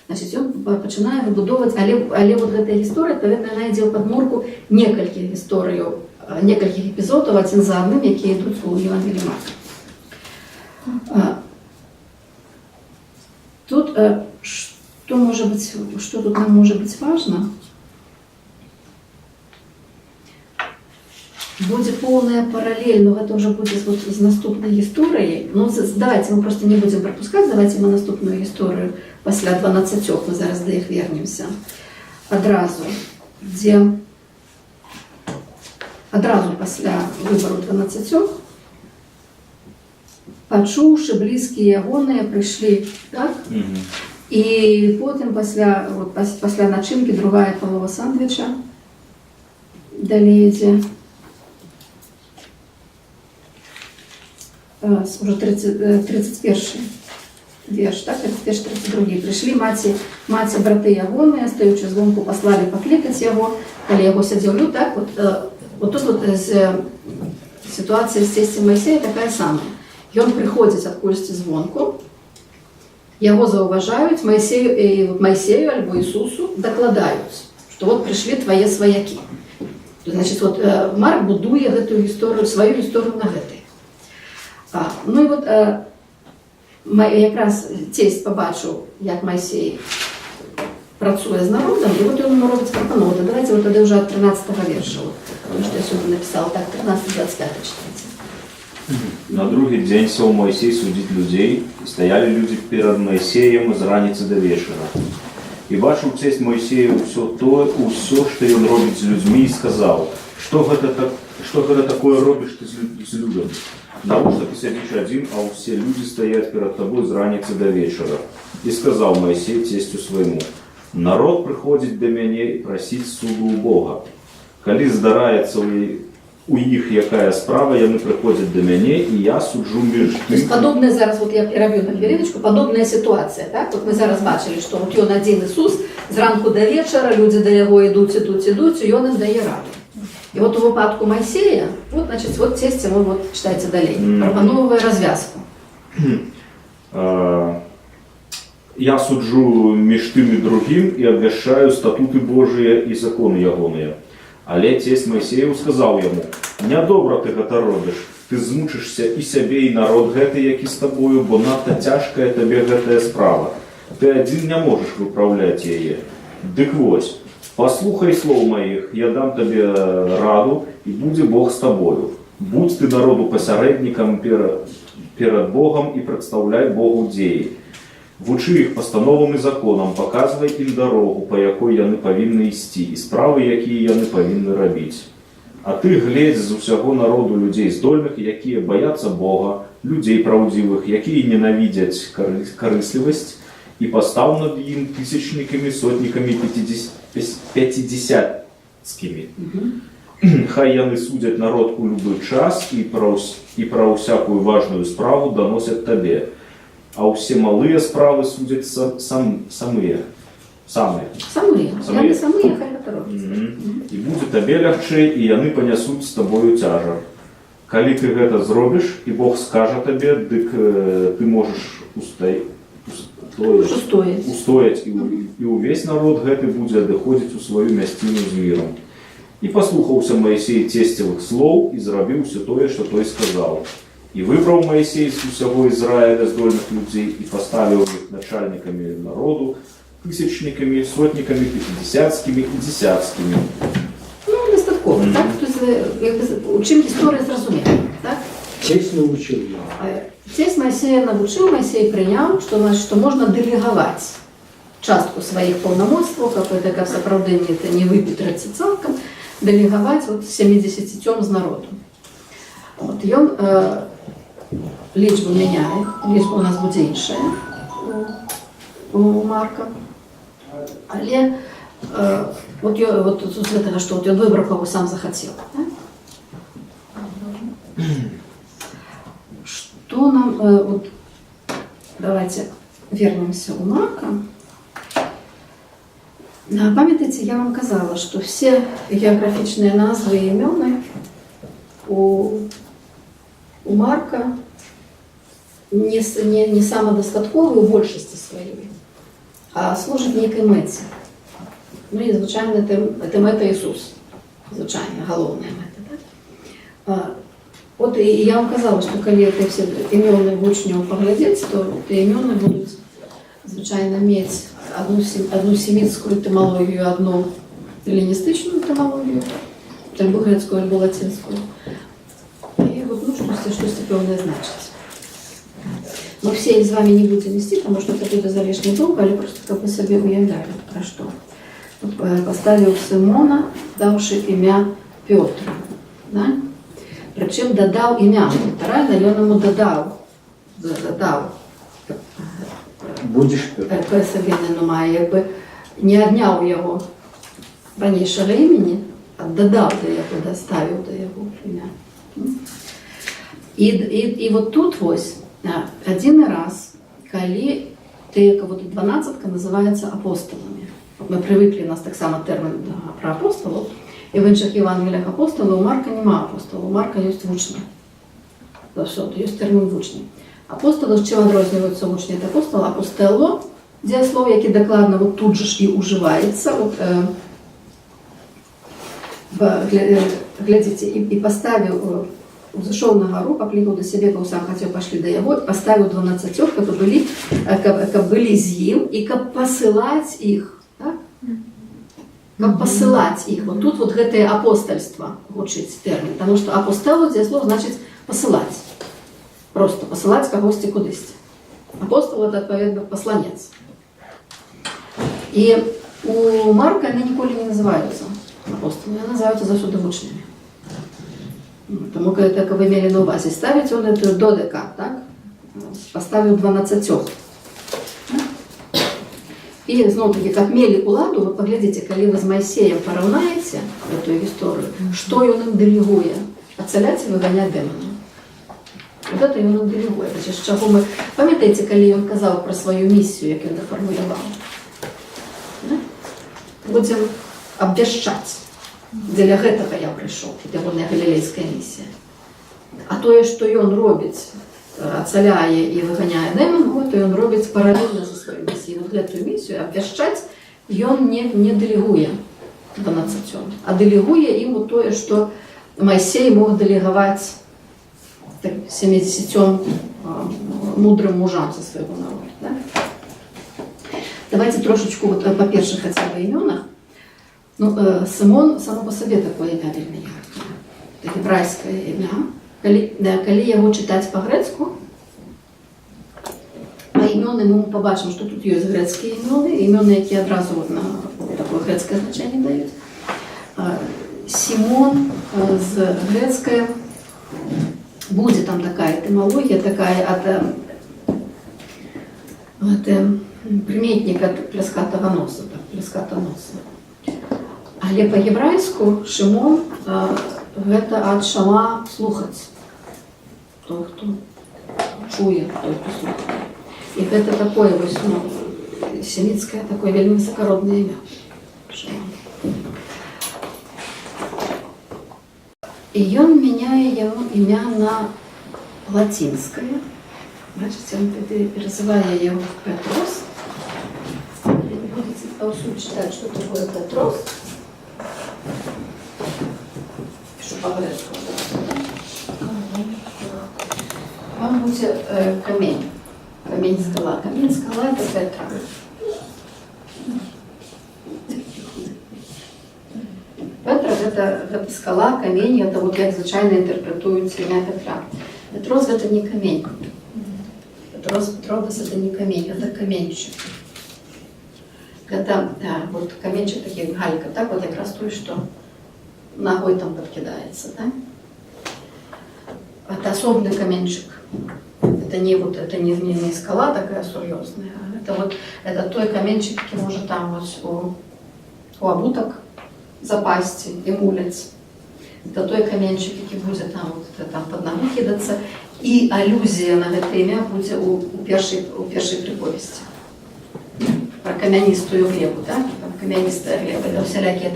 Значит, ён пачынае выбудоўваць, але вот гэтая гісторыя, паведна, яна ідзе ў падмурку некалькіх гісторыяў, некалькіх эпізодаў адзін за адным, якія ідуць у Евангеліі Марка. Тут что тут нам может быть важно? Будет полная параллель, но это уже будет вот с наступной историей. Ну, давайте мы просто не будем пропускать, давайте мы наступную историю после 12, мы зараз до их вернемся. Одразу, где одразу после выбору 12, почувши близкие ягоные, пришли, так? И потом после начинки другая полова сандвича далее уже 31 верш, так, 31-32. Пришли маці браты ягоные, стоячи звонку, послали покликать его, коли его сидел люд, так, вот тут вот ситуация с тестем Моисея такая самая. И он приходит откольсти звонку, его зауважают, Моисею альбо Иисусу докладают, что вот пришли твои свояки. Значит, вот Марк будує эту историю, свою историю на этой. Ну и вот якраз тесть побачив, як Моисей працює з народом, і от він йому робить пропанову. Давайте вот тоді вже від 13-го вірша, тому що я сьогодні написала так, 13-25 читайте. На другий день сел Моисей судить людей, и стояли люди перед Моисеем из раницы до вечера. И бачив тесть Моисею все, что он робит с людьми, и сказал, что это такое робишь ты с людьми? Навошта ты сядешь один, а все люди стоят перед тобой с раницы до вечера. И сказал Моисей тестю своему, народ приходит до меня и просить суду у Бога. Коли здарається у них якая справа, яны приходят до меня, и я суджу между То есть подобная зараз, вот я роблю на хвилиночку, подобная ситуация, так? Вот мы зараз бачили, что вот он один Иисус, зранку до вечера, люди до его идут, и он им дає раду. И вот у випадку Моисея, вот, значит, вот тесть ему, вот, читайте далее, пропановывая развязку. Я суджу меж тым и другим и обвящаю статуты Божие и законы ягоные. Але тесть Моисею сказал ему, «Нядобра ты гэта робиш, ты змучишься и себе, и народ гэты, які з тобою, бо надто тяжкая тебе гэтая справа. Ты один не можешь выправлять ее. Дык вось, послухай слов моих, я дам тебе раду, и буде Бог с тобою. Будь ты народу посередником перед Богом и представляй Богу деи. Вучи их постановам и законам, показывай им дорогу, по якой яны повинны ісці, и справы, якія яны повинны робить. А ты глядь з усяго народу людей здольных, якія боятся Бога, людей правдивых, якія ненавидят корысливость, и постав над им тысячниками, сотниками, пятидесятскими. Хай яны судят народ у любой час, и про всякую важную справу доносят тебе. А все малые справы судят самые. Яны самые, хай гэта робяць. И будет тебе легче, и яны понесут с тобою тяжар. Коли ты гэта зробишь, и Бог скажет тебе, дык ты можешь устоять, и увесь народ гэты будет доходить у свою мясцину з миром. И послухался Моисей тестевых слов, и зробил все то, что той сказал. И выбрал Моисей из усяго Израиля здольных людей, и поставил их начальниками народу, тысячниками, сотниками, пятидесятскими и десятскими. Ну, достатково, так? То есть у чым гісторыя зразумела, так? Тесть научил его. Тесть Майсея навучыў, Майсей прыняў, што значит, што можна дэлегаваць частку сваіх паўнамоцтваў, каб сапраўды не выпетрыцца цалкам, дэлегаваць 73 з народу. Ён лічбу мяняе, лічба у нас будзе іншая у Марка. Але з гэтага, што ён выбраў, каго сам захацеў. Что нам... Давайте вернемся у Марка. Памятаете, я вам казала, что все географичные назвы и имена у Марка не самодостатковые у большасці своей, а служать некой мэце. Ну и, звичайно, это мэта Ісус. Звичайно, головная мэта. Так? Вот и я вам казала, что калі это все імёны вучняў паглядзець, то імёны будут, звичайно, мець одну семітскую этимологию, одну эллинистичную этимологию, альбо грецкую, альбо латинскую. И вот, что-то певное значит. Мы все с вами не будем вести, потому что это будет залишне долго, але просто как бы себе уявляли, про что. Вот, поставил Симона, давши имя Петр. Да? Причем додал имя Петра, и он ему додал. Будешь Петр. Якби не отнял его ранейшего имени, а додал до его, доставил до его имя. И вот тут вось один раз, коли те, кого 12 называется апостолами. Мы привыкли, у нас так само термин про апостолов, и в інших Євангеліях апостолів у Марка нема апостолів, у Марка є вучні. Є термін вучні. Апостоли, чим відрізняються вучні від апостола? Апостело, дієслово, яке докладно вот тут же ж і уживається. Глядите, и поставил, зашел на гору, покликал до себе, кого сам хотел, пошли до его, поставил 12, как были с ним, и как посылать их. Как посылать их. Вот тут вот это апостольство учить термин, потому что апостолу здесь слово значит посылать. Просто посылать кого-то кудись. Апостол это, отповедно, посланец. И у Марка они николи не называются апостолами, они называются засуды учными. Тому как вы имели на увазе ставить, он это додека, так? Поставил 12. И, знову-таки, как мели уладу, вы поглядите, когда вы с Моисеем поравнаете эту историю, что он им делегует? Отцелять и выгонять демонов. Вот это он им делегует. Мы... Пам'ятаєте, коли он сказал про свою миссию, як він формулював? Будем обвещать. Для этого я пришел, это моя галилейская миссия. А то, что он робит, отцеляя и выгоняя демонов, то он робит параллельно со своей миссией. Вот эту миссию обвещать он не делегует 12, а делегует им вот то, что Моисей мог делеговать 70 мудрым мужам со своего народа. Да? Давайте трошечку вот по первых хотя бы именах. Ну, Симон само по себе такое имя вельми яркое. Это гебрайское имя. Коли його читати по-грецьку, а ім'яни ми побачимо, що тут є грецькі ім'яни, які одразу на таке грецьке значення дають. Симон з грецької, буде там така етимологія, така от приметник от плескатого носа, плескатого носа. Але по-єврейську Шимон это от шама слухать. Той, хто чує, той, хто слухає. І це таке ось, семітське, таке вельми високородне ім'я. Шаман. І він міняє йому ім'я на латинське. Бачите, він перезиває його в Петрос. Будете читати, що таке Петрос. По-грецку. Вам будет камень. Камень-скала. Камень-скала – это Петра. Петра – это гэта скала, камень, это вот як звычайна інтэрпрэтуюць імя Петра. Петрос гэта не камень. Петрос это не камень, это каменьчик. Это вот каменчик такие галька, так вот якраз той, что ногой там подкидается, да? Это особенный каменчик. Это не скала такая серьезная, это той каменчик, який може там ось у обуток запасти і мулець. Це той каменчик, який буде там під ногу кидатися. І алюзія на це ім'я буде у першій приповісті. Про кам'янисту глебу, так? Там кам'яниста глеба, всякі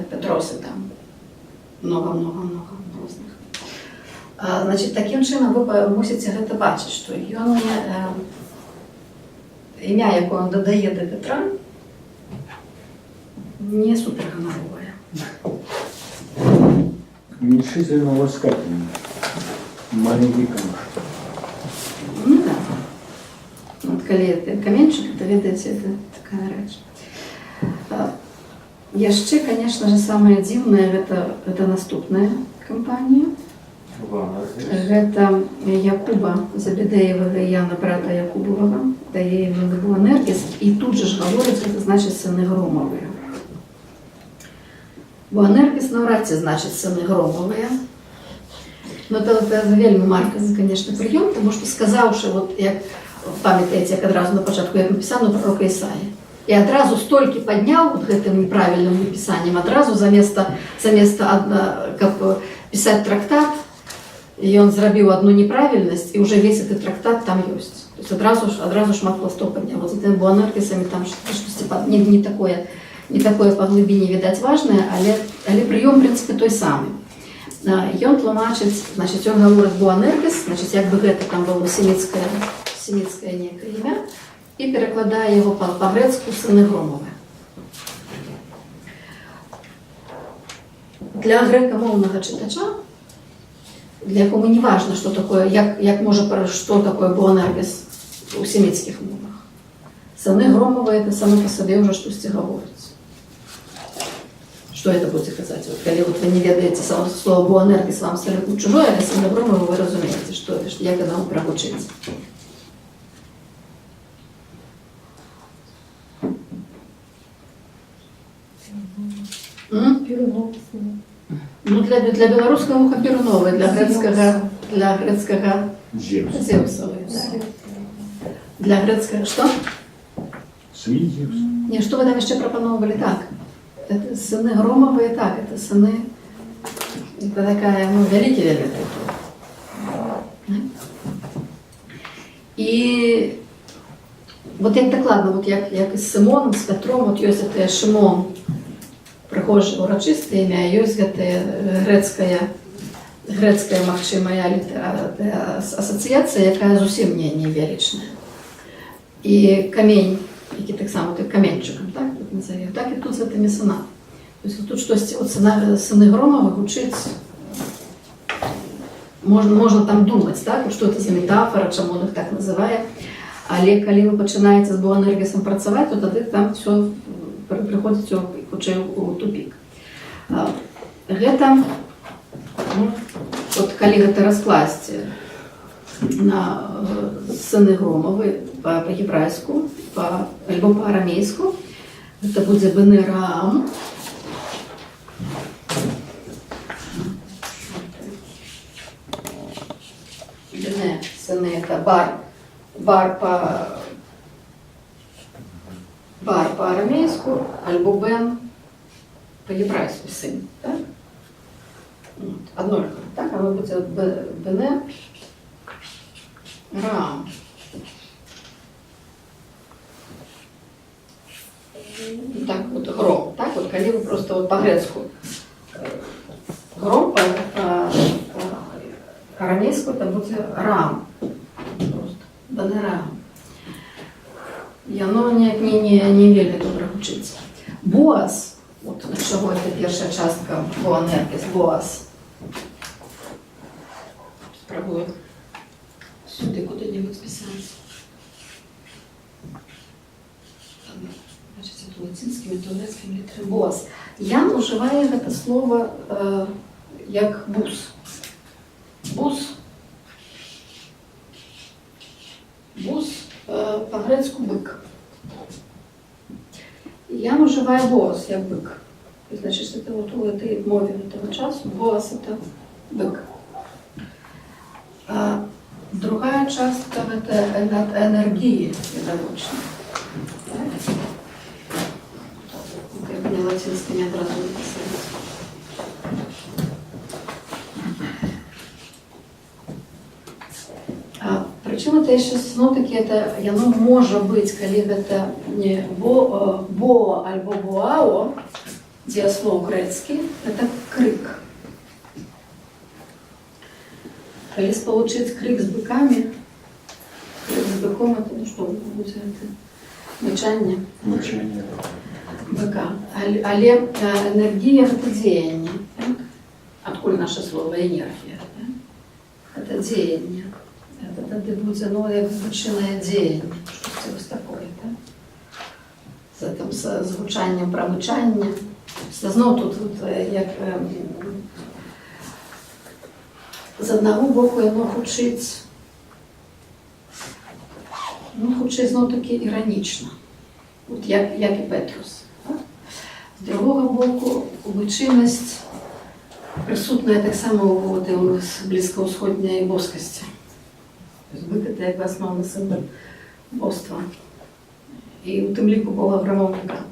Петроси там. Много різних. Значить, таким чином ви мусите це бачити, що ім'я, яке він додає до Петра, не супергоноровое. Уменьшительно ласкательно. Маленький камушек. Ну да. Вот коли каменчик, это, видите, это такая речь. Яшчэ, конечно же, самое дивное, это наступная компания. Это Якуба Забедеевого и Яна, брата Якубового, дає їм Буанеркіс, і тут же ж говорить, це значить сини Громові. Буанеркіс навряд чи значить сини Громові. Но це вельми маркий, конечно, прийом, тому що сказавши, от як пам'ятаєте, як одразу на початку, як написано пророка Ісаї, і одразу стільки підняв от гэтым неправильним написанням, одразу заместо писать трактат, и он зробив одну неправильность, и уже весь этот трактат там есть. То есть одразу шмат пластов поднял. Вот с этими буанеркисами там что-то не такое по глубине, видать, важное, але прием, в принципе, той самый. И он тлумачит, значит, он говорит буанеркис, значит, як бы это там было семитское некое имя, и перекладая его по-грецку сыны Громовы. Для грекомовного читача, для якого не важно, що таке, що таке буанеркис у семитських мовах. Сини Громові – це саме по собі вже щось говорить. Що це буде казати? От, коли ви не ведаєте слово буанеркис, вам абсолютно чужое, а сини Громові ви розумієте, що це, як воно проучиться. Ну, для белорусского муха Перунова, для грецкого Зевсова. Для грецкого что? Свидетельств. Не, что вы там еще пропоновали? Так, это сыны Громовые, так, это сыны, это такая, великий. И вот як докладно, вот як із Симоном, з Петром, от есть это Шимон, прихожее урочисте ім'я, є грецька магчимая асоціація, яка зовсім не велична. І камінь, який так само, камінчиком, так, тут назовем, так і тут з цими синами. Тобто тут щось, от сини Громових учить, можна там думати, так, що це за метафора, чому він їх так називає. Але коли ви починаєте з буанеркісом працювати, то тоді там все приходить у тупик. Гэта, от коли гэта раскласти на сыны Громовы по-єврайську, або по-арамейську, это буде Бенерам. Бене, сыны, это бар по-арамейську, або Бен по-єврайську син, так? Одно, так, оно буде Бене Рам. Так, вот гром, так, вот, коли вы просто вот по-грецку гром по-арамейську, это будет Рам, просто, Бене Рам. І воно не вельми добре вчиться. Боаз, от чого це перша частка буанеркис, Боаз. Спробую сюди куди-небудь списати. Значить, це латинськими, то грецькими літерами. Боаз. Я уживаю это слово як бус. Бус. Бус по-грецьку бик. Я уживаю голос як бик. Значит, это вот у этой мове этого часу голос это бык. А другая частка это энергии педагогичной. Это мне латинское не одразу написали. Причем это еще таки это, яно может быть, когда это не бо альбо боао, дієслов грецький, это крик. Если получить крик с быками, крик с быком, это ну что будет это? Мычание. Мучение. Быка. Але энергия это деяние. Так? Откуда наше слово энергия? Да? Это деяние. Это будет оно як звучное деяние. Что це ось такое, так? З этим звучанням, промычанням. Знову тут як з одного боку воно хочуть знову таки іронічно, от як і Петрус. З другого боку, личинність присутня так само у близькоусходній боскості. Тобто це як основний символ божества. І у тим ліку Бога громовника.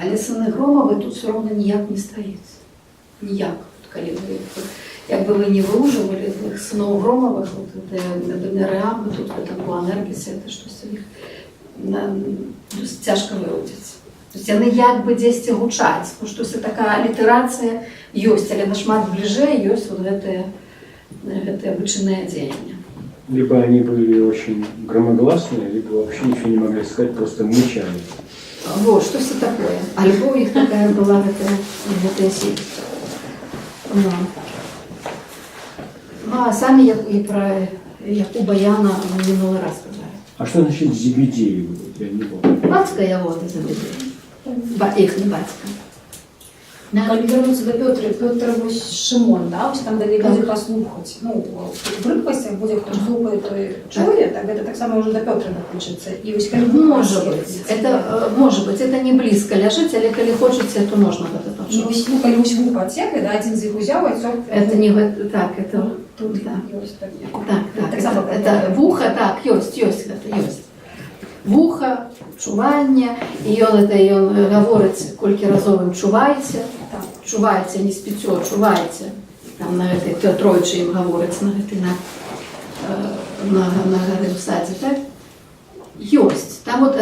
Але сини Громові тут все одно ніяк не стоїть. Ніяк. Якби ви не виужували синов Громових, не реами, тут в этом Енергісі, це щось їх тяжко виводиться. Тобто вони якби десь гучать, тому що це така алітерація є, але нашмат ближе є вот это вичинне діяння. Либо они были очень громогласные, либо вообще ничего не могли сказать, просто мычали. Вот, что это такое. А любовь их такая была в этой силе. Ну, а сами и про Якуба Яна минулый раз сказали. А что значит Зебедеев? Я не помню. Батька его вот Зебедеев. Их не батька. Калі вернуться до Петра, Петр ось Шимон, да, ось там, де не буде послухати. Ну, в приписах буде, хто слухає, той чує, так це так само вже до Петра допишеться. І ось коли может быть, это не близко лежить, але коли хочеться, то можна в это почути. І ось, ну, коли ось вуха отсекли, да, один з їх взяв, а цього... Это не так, это... Тут, да. ось так. Так, это вуха, так, есть, это есть. Вуха, чування, і он говорить, кілька разів їм чувайте, чувайте, не спіться, чувайте. Там на этой тройче їм говорить, на горе в саді, так? Есть. Там вот,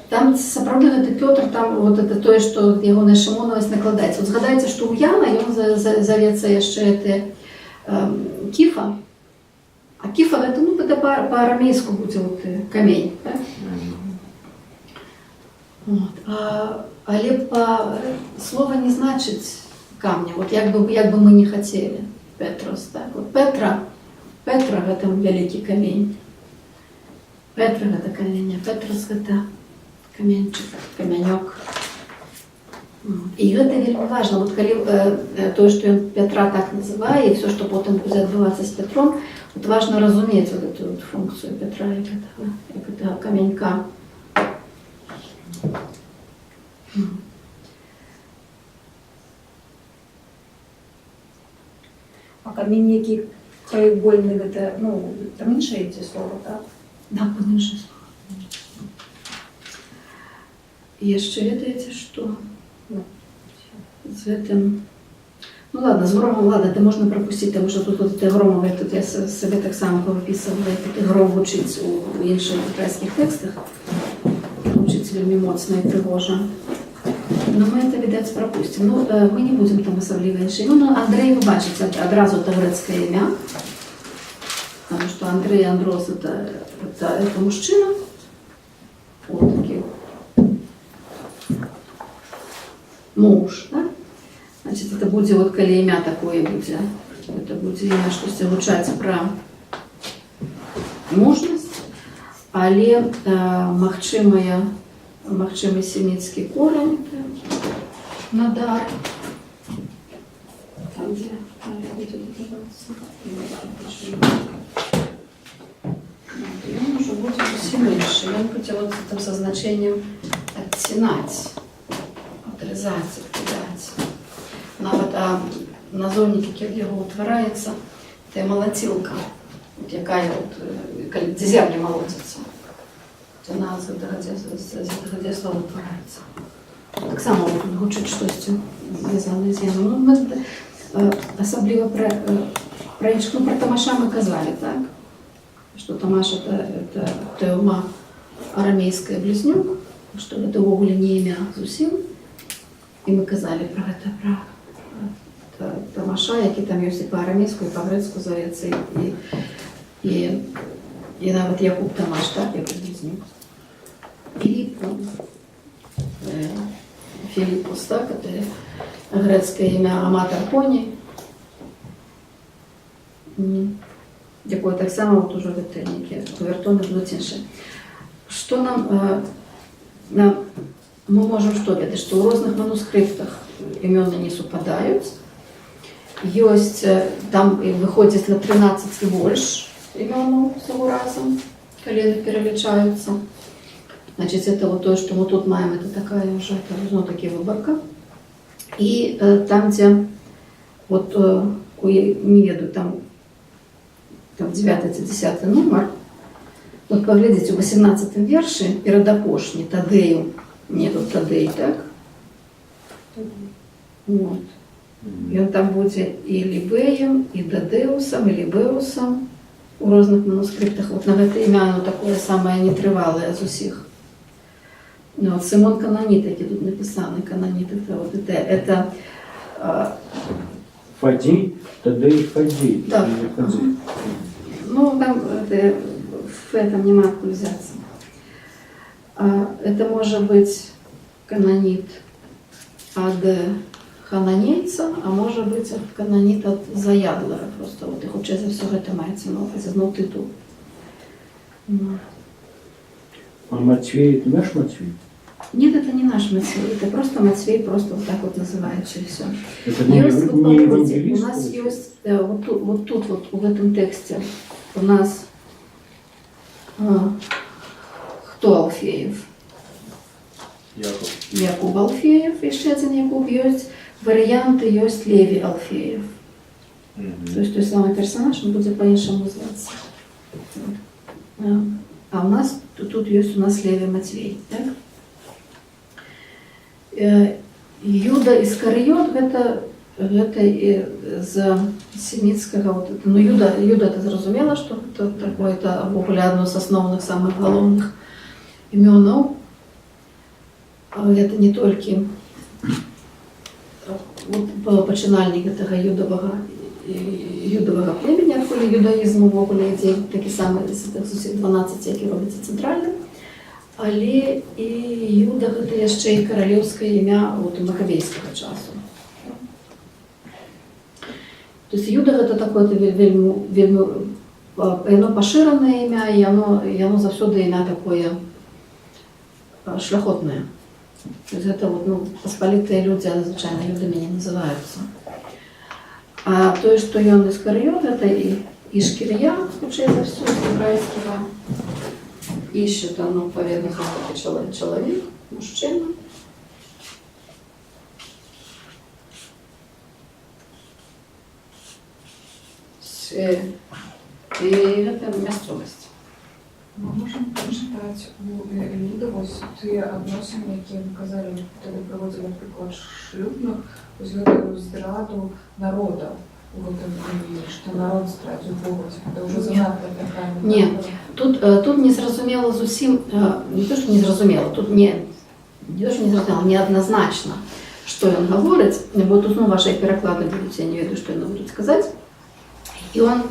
там сапраўды гэты Петр, там вот это тое, што ягоная Шимоновасць накладаецца. Вот згадайце, што ў Яна ён завецца яшчэ это Кіфа. А Кіфа гэта, ну, гэта по-арамейску будзе вот камень, так? Вот. Але по слово не значить камня, вот як бы мы не хотели. Петрос, так? Вот Петра гэта вялікі камень. Петра гэта камень, а Петрос гэта каменчик, камянёк. І гэта вельмі важна. Вот калі тое, што ён Петра так называе, і все, што потым будзе адбывацца з Петром, вот важно разумець вот эту вот функцию Петра, як гэтага каменька. А камінь, які краєугольний, це, ну, там інше ці слова, так? Да, інше слово. І ще ведаєте, що з этим... Ну ладно, з громом, ладно, це можна пропустити, тому що тут громове, тут я себе так само повиписувала, тут гром вчить у інших українських текстах. Вчить вельми моцно і пригожа. Но мы это, видать, пропустим. Ну, мы не будем там особливо іншими. Ну, Андрей, вы бачите, одразу это грецкое имя. Потому что Андрей Андрос это мужчина. Вот такой. Муж, да? Значит, это будет вот коли имя такое будет. Это будет имя, что звучать про мужность, але магчымы семіцкі корень. Надар. Там, где будет называться. И он уже будет совсем меньше. И он хотел вот этим со значением оттенать, отрезать, откидать. Навіть назовник, який його утворається, це молотилка, яка де зерня молотяться. Вона де слово утворається. Так само гучить щось зв'язане з єном. Ми особливо про Тамаша ми казали, так? Що Тамаш это Теома арамейская близнюк, що це в ogóle не ім'я зовсім. І ми казали про це, про Тамаша, який там є і по-арамейську, і по-грецьку зветься, і навіть Якуб Тамаш, так, Якуб близнюк. Філіппос, так, це грецьке ім'я Аматор Поні, якого так само от уже в Етельнике, Кувертони будуть інші. Що нам мы можем что видеть, что в разных манускриптах имена не совпадают. Есть, там выходит на 13 и больше имен всего разом, колено переличаются. Значит, это вот то, что мы тут маем, это такая уже, ну, такие выборка. И там, где, вот, не веду, там 9-10 номер, вот поглядите, в 18 верше передопошні Тадею, нету Тадей, так? Вот. И он там будет и Либеем, и Дадеусом, и Либеусом у разных манускриптах. Вот на это имя оно такое самое нетривалое из усіх. Ну, вот Симон Канонит, які тут написаны, Канонит, это Фадей, Тадей, Фадей. Да. Ну, там в этом нема откуда взяться. Это может быть канонит от хананейца, а может быть канонит от заядлера. Просто вот их учить за все это мається на увазі, ну титул. А Матвей, это наш Матвей? Нет, это не наш Матвей, это просто Матвей, просто вот так вот называется и все. Это не Есть, вот, не посмотрите, у евангелист? нас есть вот тут вот в этом тексте у нас кто Алфеев? Яков. Якуб Алфеев, еще один Якуб, есть варианты, есть Леви Алфеев. То есть той самый персонаж, он будет по-іншому зваться. А у нас тут есть у нас Леви Матвей, так? Юда Искариот, это з семітського, вот, ну Юда это зрозуміло, що це такое, это в ogóle одно з основних, самых головних имен. Это не только вот, починальник этого юдового племени, откуда юдаизм в ogóle йде, такі самі з усіх 12, які робляться центральним. Але і Юда – це ще й королівське ім'я Макабейського часу. Тобто Юда – це таке вельми поширене ім'я, і воно завжди ім'я таке шляхотне. Тобто це посполитые люди, звичайно, юдами не називаються. А то, що він Іскаріот, це Ишкирья, скучай за все, з єврейського. Ищет оно, поведно, человек, мужчина. И это местность. Ми можемо прочитати у Люда ось ті відносини, які ми казали, коли проводили приклад шлюбних, ось цю зраду народу. Вот он, что народ зрадив Бога, это уже занадто такая. Ні, тут не зрозуміло зовсім, не то, що не зрозуміло, тут не то, що не зрозуміло, неоднозначно, що він говорить, бо тут ваші переклади будуть, я не веду, що він буде сказати. І він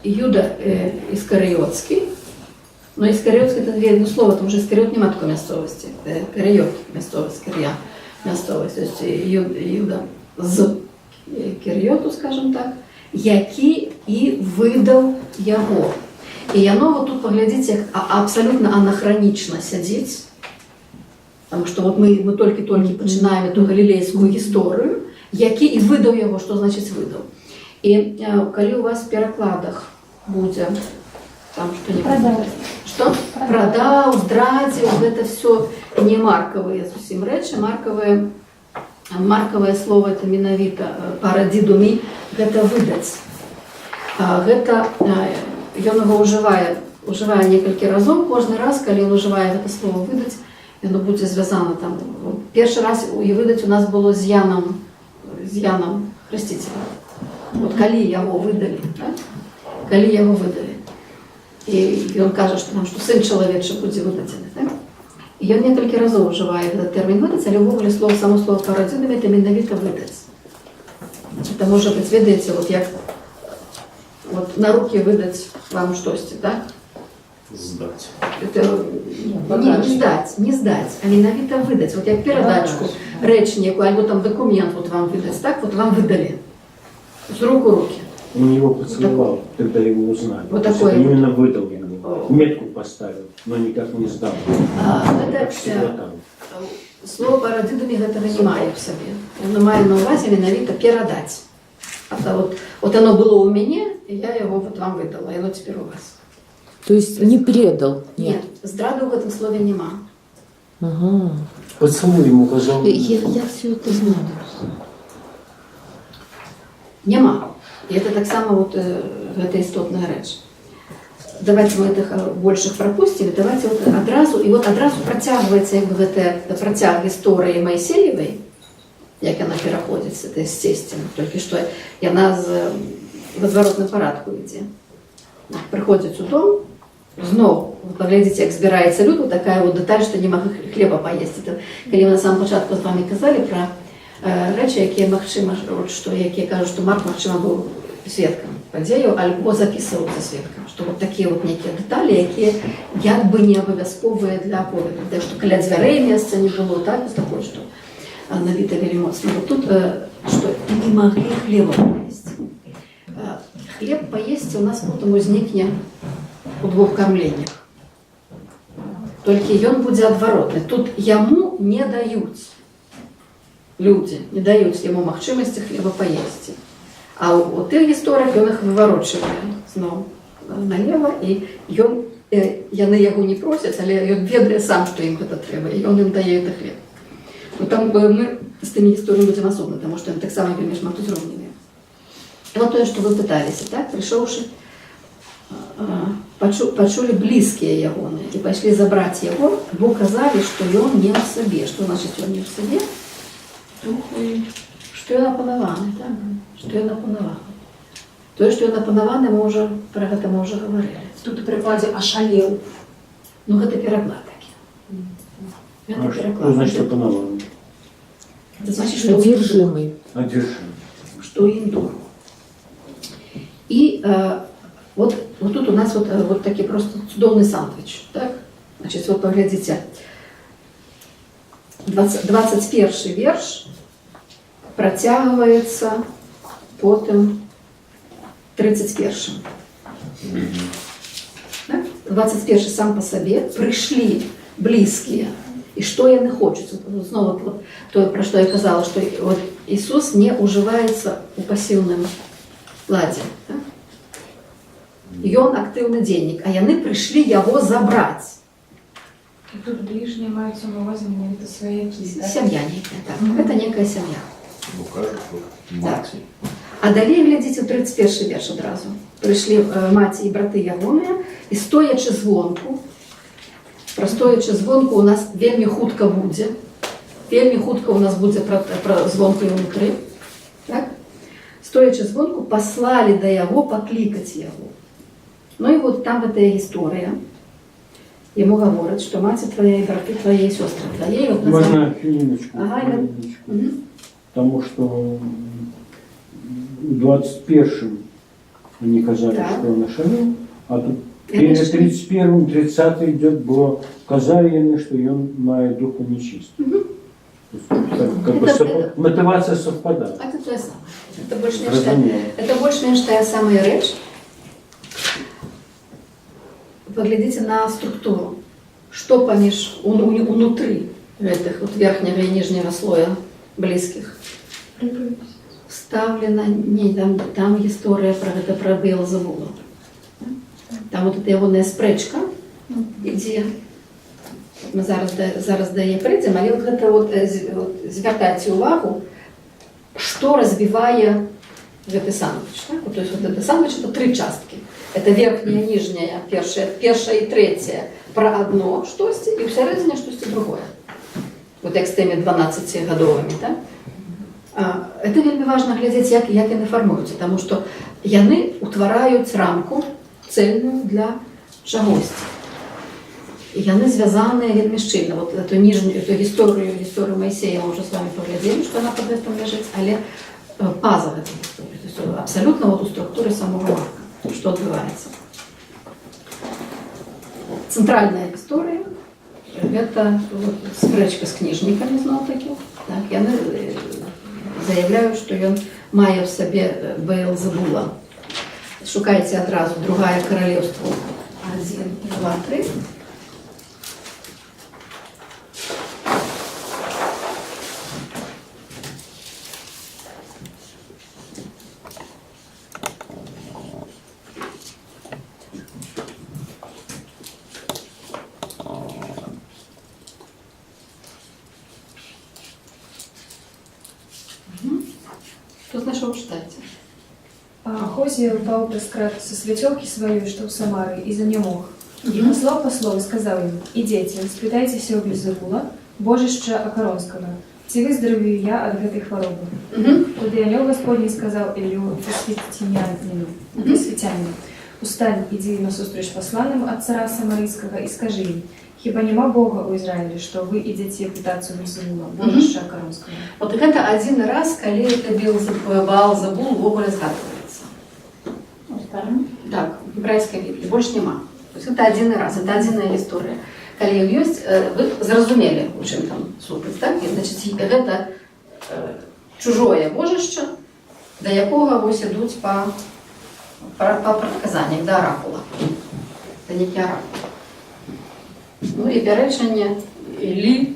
Юда Іскаріотський, но Іскаріотський це дві слова, тому що Іскаріот немає такої місцевості, Каріот місцевість, Карія місцевість, тобто Юда з Кірйоту, скажімо так, який і видав його. І воно тут, поглядіть, як абсолютно анахронічно сидить. Тому що от ми тільки починаємо ту галілейську історію, який і видав його, що значить видав. І коли у вас в перекладах буде там что-нибудь, что? Продал, здрадил, вот это все не марковые совсем речи, марковое слово это миновито парадидуми, это выдать. Это, ён его уживає некілька разів, кожен раз, коли він уживає це слово видать, воно буде зв'язано там. Перший раз і видать у нас було з Яном Хрестителем. От коли його видали, так? Коли його видали. І він каже, що син чоловічий буде видатий, так? І він кілька разів вживає термін видать, але ввогуле само слово парадидуми – це миновито видать. Це може бути, видаєте, от як вот на руки выдать вам что-то, так? Сдать. Это, не сдать, а миновито выдать. Вот як передачку, речь некую, або там документ вот вам выдать, так вот вам выдали. С рук в руки. Он его поцеловал, тогда его узнали. Вот То есть такое. это именно выдал ему. Метку поставил, но никак не сдал. Слово парадидуми это немає в собі. Воно має на увазі миновито передати. Вот оно было у меня, и я его вот вам выдала, и оно теперь у вас. То есть не предал? Нет, здрады в этом слове нема. Ага. Поцелуй ему, пожалуйста. Я все это знаю. Нема. І це так само вот, гэта істотна реч. Давайте ми тих більших пропустимо, давайте от одразу протягується якби гэта протяг історії Моїсеєвої, як вона переходить, це естественно, тільки що вона в розворотному порядку йде. Приходить у дом, знову, поглядите, як збирається люд, вот така вот деталь, що не могли хліба поїсти. Це, коли ми на самому початку з вами казали про речі, які Махчима, які кажуть, що Марк Махчима був свідком подію, або записувався свідком. Що от такі от некі деталі, які якби не обов'язкові для оповіді. Те, що коли дверей місця не було, так, ось таке, що набито велимоцно. Вот тут, что не могли хлеба поесть. Хлеб поесть у нас потом возникне у двух кормлениях. Только он будет отворотный. Тут ему не дают. Люди не дают ему махчимости хлеба поесть. А у тих істориях він їх виворочує знову наліво, і вони його не просять, але він ведає сам, що їм це треба, і він їм дає цей хліб. Ну, там ми з тими історіями будемо особливо, тому що він так само вельми шматозромними. І от те, що ви питалися, так, прийшовши, почули близькі його, і пішли забрати його, бо казали, що він не в собі. Що значить він не в собі? Що він опанований, так? Що він опанований. То, що він опанований, ми вже про це ми вже говорили. Тут у перекладі «ошалел». Ну, це переклад такий. Це Что переклад. значит опанован? Це значить, що Одержимый. Одержим. что им дух. И вот тут у нас вот такой просто чудовный сандвич. Так? Значит, вот поглядите. 21 верш протягивается потом 31. Так? 21 сам по себе. Пришли близкие. І що я не хочу. Знову вот, то, про що я казала, що от Ісус не уживається у пасивному ладі. Так? Ён активний денник, а вони прийшли його забрати. І тут ближнє мається на увазі менавіта сваяки. Сім'я некая, так. Це некая сім'я. Ну, кажуть, маті. А далі, глядите, 31 вірш одразу. Прийшли маті і брати Ягония, і стоячи звонку, про стоячи звонку у нас вельми хутка буде. Вельми хутка у нас буде про звонку внутрі. Так? Стоячи звонку, послали до його покликати його. Ну і от там эта історія. Ему говорят, что мать твоя и браты твои, и сестры твои. Вот Можно хвилиночку. Ага, хвилиночку. Угу. Потому что в 21-м они казали, Так. что он ошалел, а тут Это перед что? 31-м, 30-й идет, было казали, что он має духу нечистый. Угу. Как бы Это- мотивация совпадает. А это то же самое. Это больше-меньш Разумею. это больше-меньш та самая речь. Поглядите на структуру. Что поміж внутри. этих вот верхнего и нижнего слоя близких вставлена, не, там история про это про Беелзебула. Там от эта ягоная спречка, ідзе. Ми зараз до її прийдемо, але от гэта от звертайте увагу, что разбивая гэты сандвич. Так? То есть вот этот сандвич это 3 частки. Это верхняя, нижняя, першая и третья про одно штосьці, и всередине штосьці другое. Вот як з тими 12-гадовыми, так? Это вельмі важно глядзець, як яны фармуюцца, тому што яны утвараюць рамку цельную для чагосьці. І яны звязаныя вельмі шчыльна. Вот эту нижнюю, эту гісторыю Моисея мы уже с вами поглядзелі, што она под гэтым ляжыць, але паза гэтай гісторыі. То есть абсолютно вот у структуры самого марка, што адбываецца. Цэнтральная гісторыя гэта вот спрэчка з кніжнікамі зноў-такі. Так, яны заявляюць, што ён мае ў сабе Беелзебула. Шукайце адразу другое каралевство 1, 2, 3. Что значит читайте? Хозия упал прескрат со светелки своей, что в Самары, и занемог. И послал послов и сказал им: «Идите, спитайтеся у Бельзебула, божища Акаронского, ці выздоровею я от этой хворобы». Куды анёл Господний сказал Илью Фисфитянину: «Устань, иди насустреч посланным от цара Самарийского и скажи им: хіба нема Бога у Израиле, что вы идете пытаться у Бельзебула, божища Акаронского». Вот это один раз, калі это Беелзебул в ogóle згадывается. Так, в еврейской Библии больше нема. То есть это один раз, это отдельная история. Калі ёсць, вы зразумелі, у чым там супраць, так? І, значит, гэта чужое божышча, до якога вось ідуць по прадказаннях, да оракула. Это некі оракул. Ну і пярэчанне Іллі,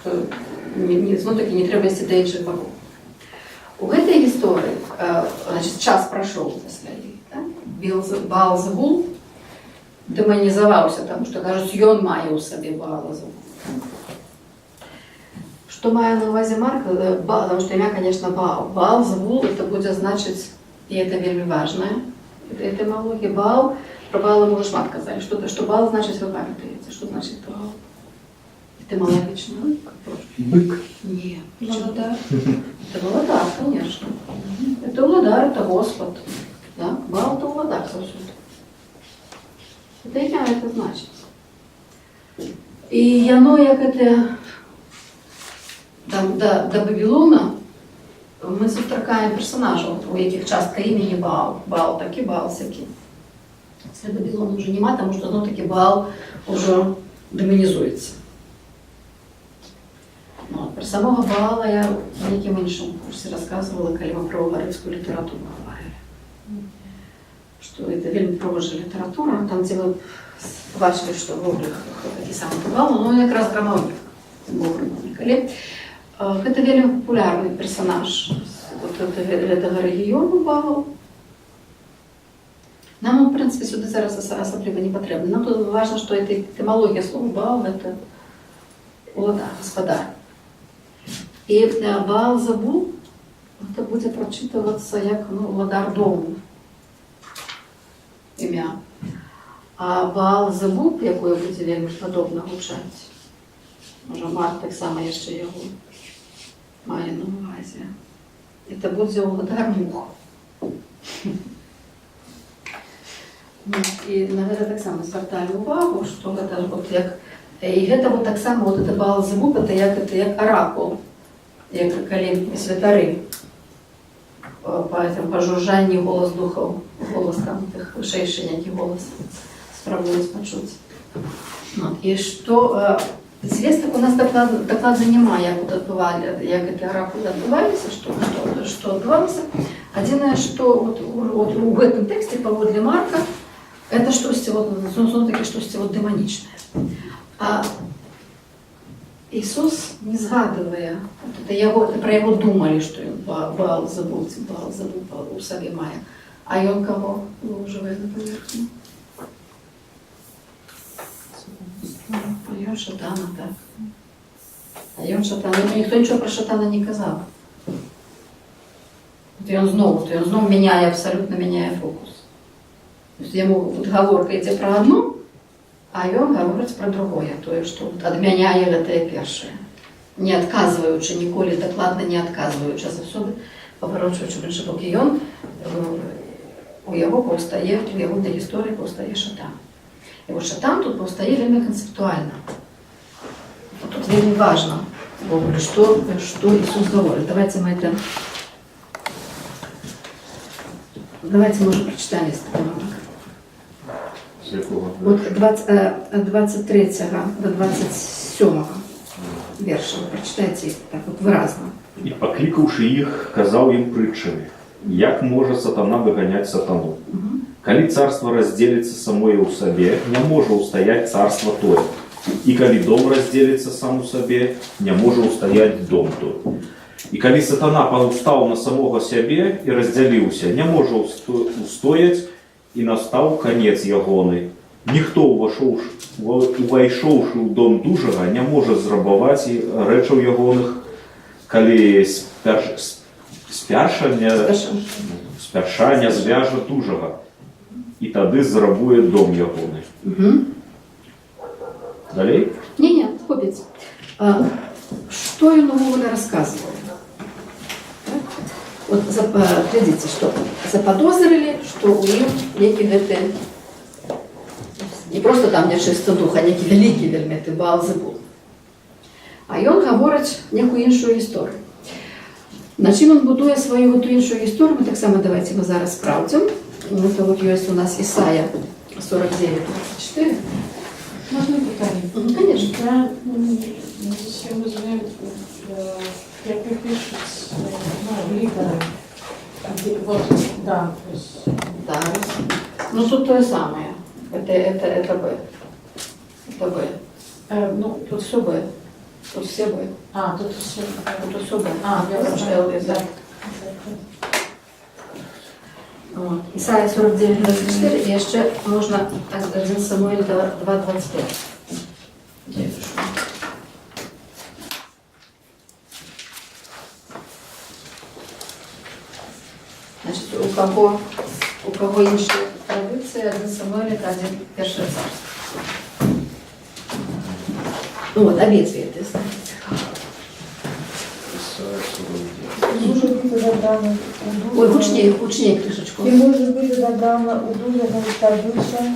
што зноў-такі не трэба ісці да іншых богоў. У гэтай гісторыі, значит, час прайшоў пасля Іллі, так? Беелзебул дэманізаваўся, таму што кажуць, ён мае ў сабе Беелзебул. Што мае на ўвазе Марк? Потому што імя, конечно, Баал. Беелзебул это будзе значыць, і это вельмі важная этымалогія. Баал, про Баала мы уже шмат казалі, што Баал значыць, вы памятаеце, што значыць Баал? Этымалагічна. Бык. Нет. Владар. Это Владар, конечно. Это Владар, это Господь. Да? Баал это Владар заўсёды. Это імя это значит. І яно, як это до Вавилона, ми сустракаємо персонажів, у яких частка імені Баал. Баал такі, Баал сякі. Це Вавилона вже нема, тому що таки Баал вже демонізується. Ну, про самого Баала я в яким іншому курсі розказувала, коли ми про угорську літературу говорили. Що це вельми пригожа література, там, де ви бачили, що в Гоблях такий самий Баал, ну якраз громовник. Гэта вельмі популярны персонаж гэтага рэгіёну Баал. Нам, в принципе, сюда зараз асабліва не патрэбна. Нам тут важна, што этымалогія слова Баал — гэта уладар, гаспадар. І Беелзебул это будзе прачытвацца як уладар дому. Імя. А Беелзебул, якое будзе вельмі падобна гучаць, можа, Марк таксама яшчэ яго мае на ўвазе. Это будзе уладар мух. І на гэта таксама звярталі ўвагу, што гэта вот як... І гэта вот таксама, вот это Беелзебул, это як оракул, як калі святары па жужжанні голас духаў, голас там тых вышэйшы які голас спрабуюць пачуць. І што звестак у нас дакладна няма, як гэты оракулы адбываліся, што адбывалася. Адзінае, што у гэтым тэксце паводле Марка это штосьці, такі штосьці дэманічнае. Ісус не згадує, про його думали, що він Баал-Зебул у собі має. А він кого вложиває на поверхню? А він шатана, так. А він шатана. Ніхто нічого про шатана не казав. От він знову міняє, абсолютно міняє фокус. Тобто йому говорка йде про одну, а він говорить про другое, то, що відміняє те перше. Не відказуючи, ніколи докладно не відказуючи, а завжди поворочуючи в інший бок. І він, у його історії повстає шатан. І от шатан тут повстає вельми концептуально. Тут вельми важно, що Ісус говорить. Давайте, може, прочитаємо з такого. З якого? От 23 до 27 вірша. Прочитайте їх так от виразно. І покликавши їх, казав їм притчами, як може сатана виганяти сатану. Коли царство разделится самое у себе, не може устоять царство тое. И коли дом разделится сам у себе, не може устоять дом той. И коли сатана повстав на самого себе и разделился, не може устоять, и настав конец ягоны. Ніхто, увайшовши у дом дужого, не може зрабовать речаў ягоних, коли сперша не звяже дужого, і тады зрабує дом ягоны. Далей? Ні, хлопець. Що він умовно розказував? От, глядите, що заподозрили, що у них некий не просто там нечисто дух, а некий великий вельмети Баал-Зебул. А він говорить неку іншу історію. На чим він будує свою ту іншу історію, ми так само давайте його зараз справдимо. Це от є у нас Ісая 49:24. Можно питание? Конечно. Я зачем знаю, як ви пишете, літери. Вот, да, то есть... Да. Ну тут то же самое. Это Б. Это Б. Ну, Тут все Б. Тут все Б. тут все. Тут все Б. Я прочитала. Ісая 49:24, і ще можна так сказати, Самуїл 2:25. Я пишу. Значить, у кого інша традиція, 1 Самуїл, 1 Перше царство. Ну от, обидві, ти знаєте. Може бути забрано у Ой, дуже. гучніше кришечку. Чи може бути забрано у дуже старбиша,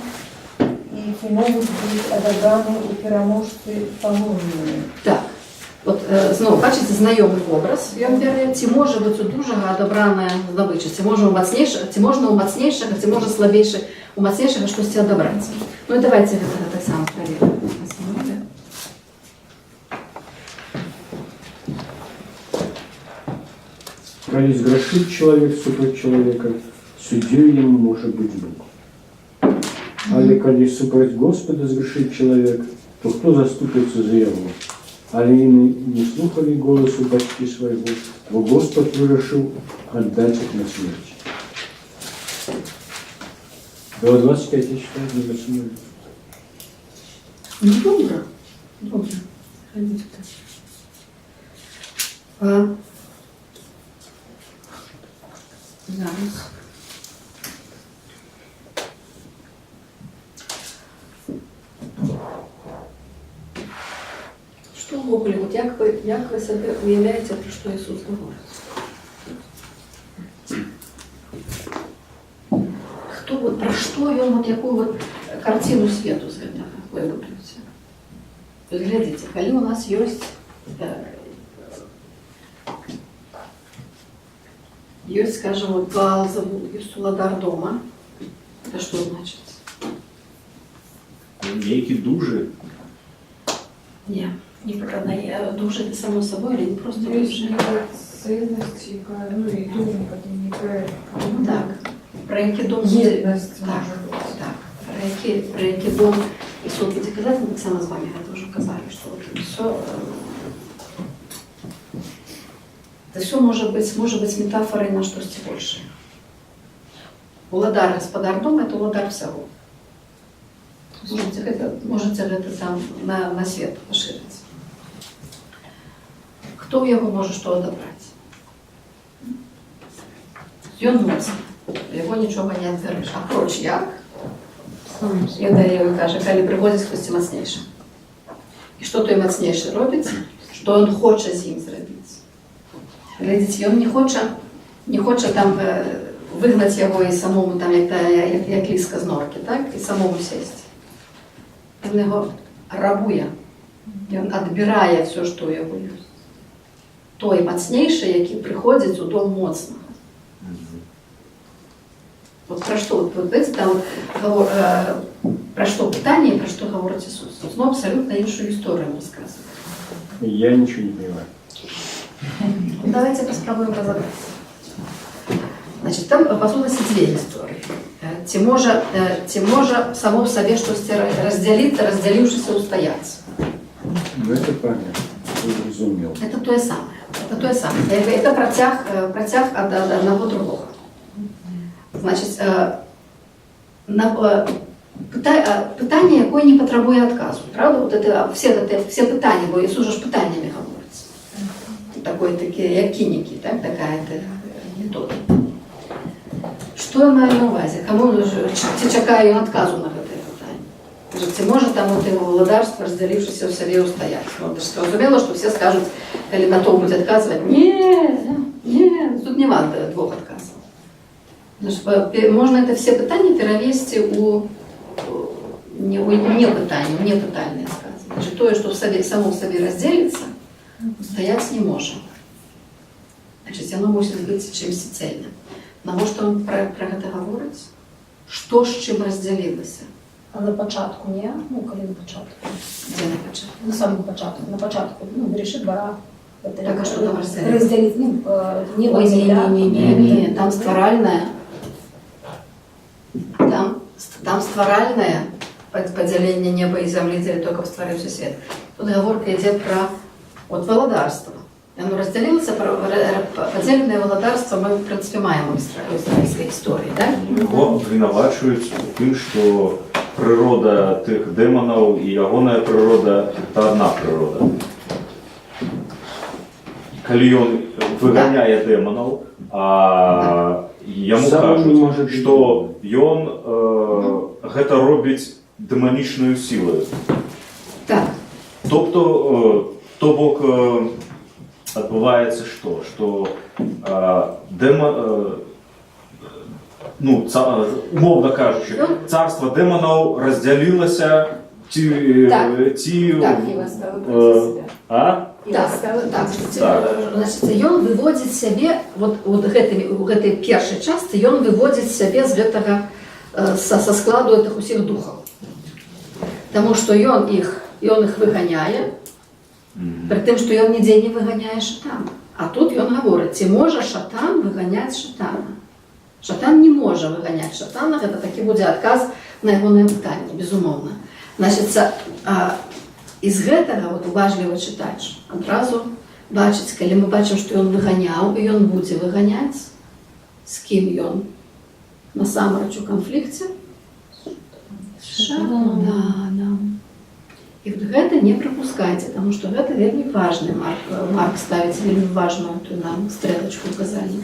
і чи можуть бути одобрані у переможці поможені. Так, от знову, бачите, знайомий образ він бере, ці може бути дуже одобрана здобича, ці можна у мацнішого, ці може слабіше, у мацнішого щось одобрати. Ну і давайте так само перевіримо. Коли сгрешит человек супротив человека, судьей ему может быть Бог. Але коли супротив Господа сгрешит человек, то кто заступится за его? Але они не слухали голосу батьки своего, то Господь вирішив отдать их на смерть. До 25 читать не засунули. Ну, добре. Добре. Ходіть так. Зараз. Що Гоголь, от як ви себе уявляєте, про що Ісус говорить? Про що він, от яку от картину світу з цього вибудується? Тобто, глядите, коли у нас є есть, скажем, вот Баал-Зебул, есть уладар дома. Это что значит? Некий дуже. Не про дуже это само собой, или не просто Есть дуже. некая ценность, яка, ну и дом, это некая... Так, про який дом Єдність, так, може бути. так, про який дом суд доказательно, так само с вами это уже казали, что это все может быть метафорой на что-то большее. Уладар господар дома – это уладар всего. Можете это там на свет поширить. Кто его может что одобрать? Ён моцны, его нічого не адвярнеш. Апроч як? Ідэя каже, калі прыходзіць хтосьці мацнейшы. І што той мацнейшы робіць? Што ён хоча з ім зрабіць. Глядзіце, ён не хоча там выгнаць яго і самому там, як ліска з норкі, так? І самому сесці. Ён яго рабуе. Ён адбірае все, што ў яго ёсць. Той мацнейшы, які прыходзіць у дом моцнага. Вот про что, вот видите, там про что питание, про что говорит Иисус. Но абсолютно іншую историю рассказывает. Я ничего не понимаю. Давайте попробуем разобраться. Значит, там, по сути, две истории. Ці може само в себе щось розділити, розділившися устояться. Ну, это понятно. Разумел. Это то самое. Это протяг от одного другого. Значить, питання, яке не потребує відказу. Правда? Вот это, все питання, бо Ісус ж питаннями говорить. Такі, як кініки, так? Така метода. Що я маю на увазі? Кому чекаю відказу на це питання? Чи може там його владарство, розділившися в собі, устояти? Зрозуміло, що всі скажуть, коли на то будуть відказувати, ні, тут нема двох відказів. Можно это все питания перевести у непытальные сказы. Значит, то, что само в себе разделится, устоять не может. Значит, оно может быть чимось цельным. Но может он про это говорить? Что с чем разделилось? А на початку ні? Ну, коли на початку. Где на початку? На самому початку. На початку, береши двора. Так, а что там разделилось? Разделить, небо и земля. Не, там створальное. Там створальное поделение неба и земли, где только створивший свет. Тут говорка идет про владарство. Оно разделилось, поделенное владарство мы, в принципе, маем в израильской истории, да? Його обвинувачують у тим, що природа тих демонів і ягоная природа – це одна природа. Коли він виганяє демонів, а йому кажуть, що він це робить демонічною силою. Так. Тобто, відбувається що? Що умовно кажучи, царство демонів розділилося Значит, он выводит себе, в этой первой части, он выводит себе с этого, со складу этих усіх духов. Потому что он их выгоняет, при том, что он нигде не выгоняет шатана. А тут он говорит, ці може шатан виганяти шатана. Шатан не може виганяти шатана, це таки буде відказ на його питання, безумовно. Значить, із гэтага уважливо читач одразу бачить, коли ми бачимо, що він виганяв, і він буде виганяти, з ким він насамрэч у конфлікті? Шатаном. І гэта не пропускайте, потому что это вельмі важно. Марк ставит вельмі важную нам стрелочку указания.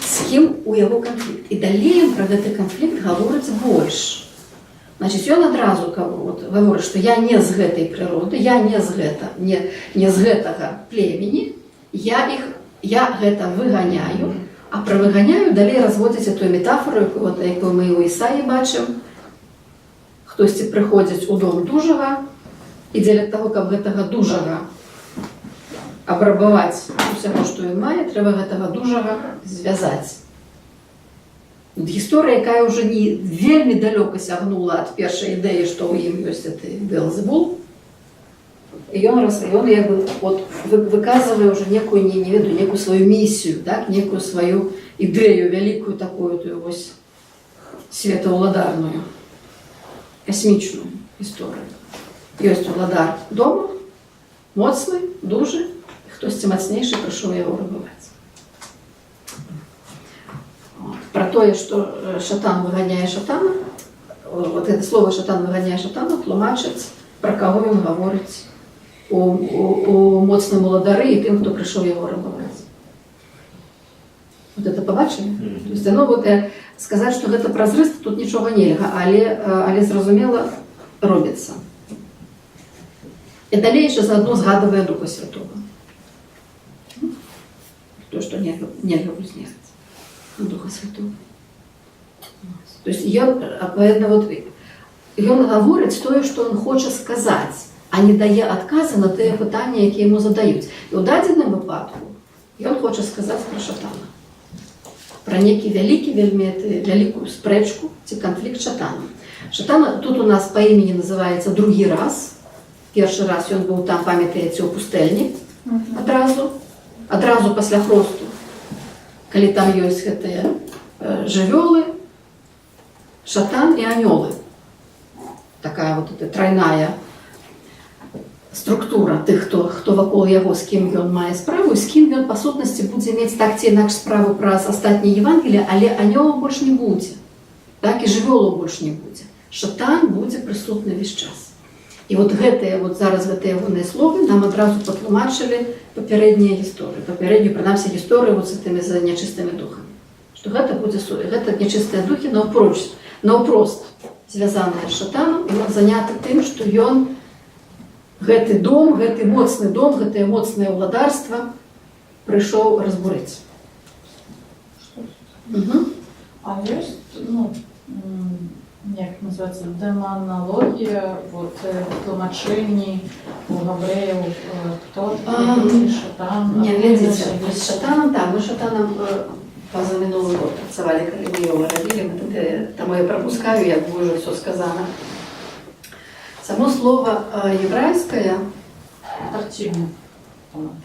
С кем у его конфликт. И далее про этот конфликт говорится больше. Значит, он одразу говорит, что я не з гэтай природы, я не з гэтага племени, я гэта выганяю, а про выганяю далее разводится ту метафору, яку мы у Ісаї бачим. Хтось приходить у дом дужага, і дзеля того, каб гэтага дужага абрабаваць усяго, што ён мае, трэба гэтага дужага звязаць. Гісторыя, якая ўжо не вельмі далёка сягнула ад першай ідэі, што ў ім ёсць гэты Белзебул, і ён выказвае ўжо некую сваю місію, некую сваю ідэю, вялікую такую светаўладарную, касмічную. гісторыю. Ёсць уладар дома, моцны, дужы, і хтосьці мацнейшы прыйшоў яго рабаваць. Про тое, што шатан выганяе шатана, вот это слово «шатан выганяе шатана» тлумачыць, про каго ён гаворыць у моцным уладары і тым, хто прыйшоў яго рабаваць. Вот это побачили? То есть, ну, вот, сказаць, што гэта празрыста, тут нічога нельга, але зразумела робіцца. І далей яшчэ заадно згадвае Духа Святого. То, што нельга узнехаць Духа Святого. То есть ён гаворыць тое, што ён хоча сказаць, а не дае адказы на тыя пытанні, якія яму задаюць. І ў дадзеным выпадку ён хоча сказаць пра шатана. Пра некі вялікую спрэчку ці канфлікт шатана. Шатан тут у нас па імені называецца другі раз. Першы раз ён быў там, памятаеце, у пустэльні адразу пасля хросту, калі там ёсць гэтыя жывёлы, шатан і анёлы. Такая вот эта тройная структура тых, хто вакол яго, з кім ён мае справу, з кім ён, па сутнасці, будзе мець так ці інакш справу праз астатнія Евангелія, але анёлаў больш не будзе. Так, і жывёлаў больш не будзе. Шатан будзе прысутны ўвесь час. І вот зараз гэтыя ягоныя словы нам адразу патлумачылі папярэднія гісторыі. Папярэднюю, прынамсі, гісторыю з тымі нячыстымі духамі. Што гэта нячыстыя духі наўпрост звязаныя з шатанам, і ён заняты тым, што ён гэты дом, гэты моцны дом, гэтае моцнае ўладарства прыйшоў разбурыць. А ёсць, ну, як называецца, дэманологія, вот, тлумачэнні у габрэяў, хто такі шатан? Не, глядзіце, з шатанам, так, мы шатанам па-за мінулы год працавалі, калі мы його рабілі, таму я прапускаю, як будзе ўсё сказана. Само слово еврейское, Активно.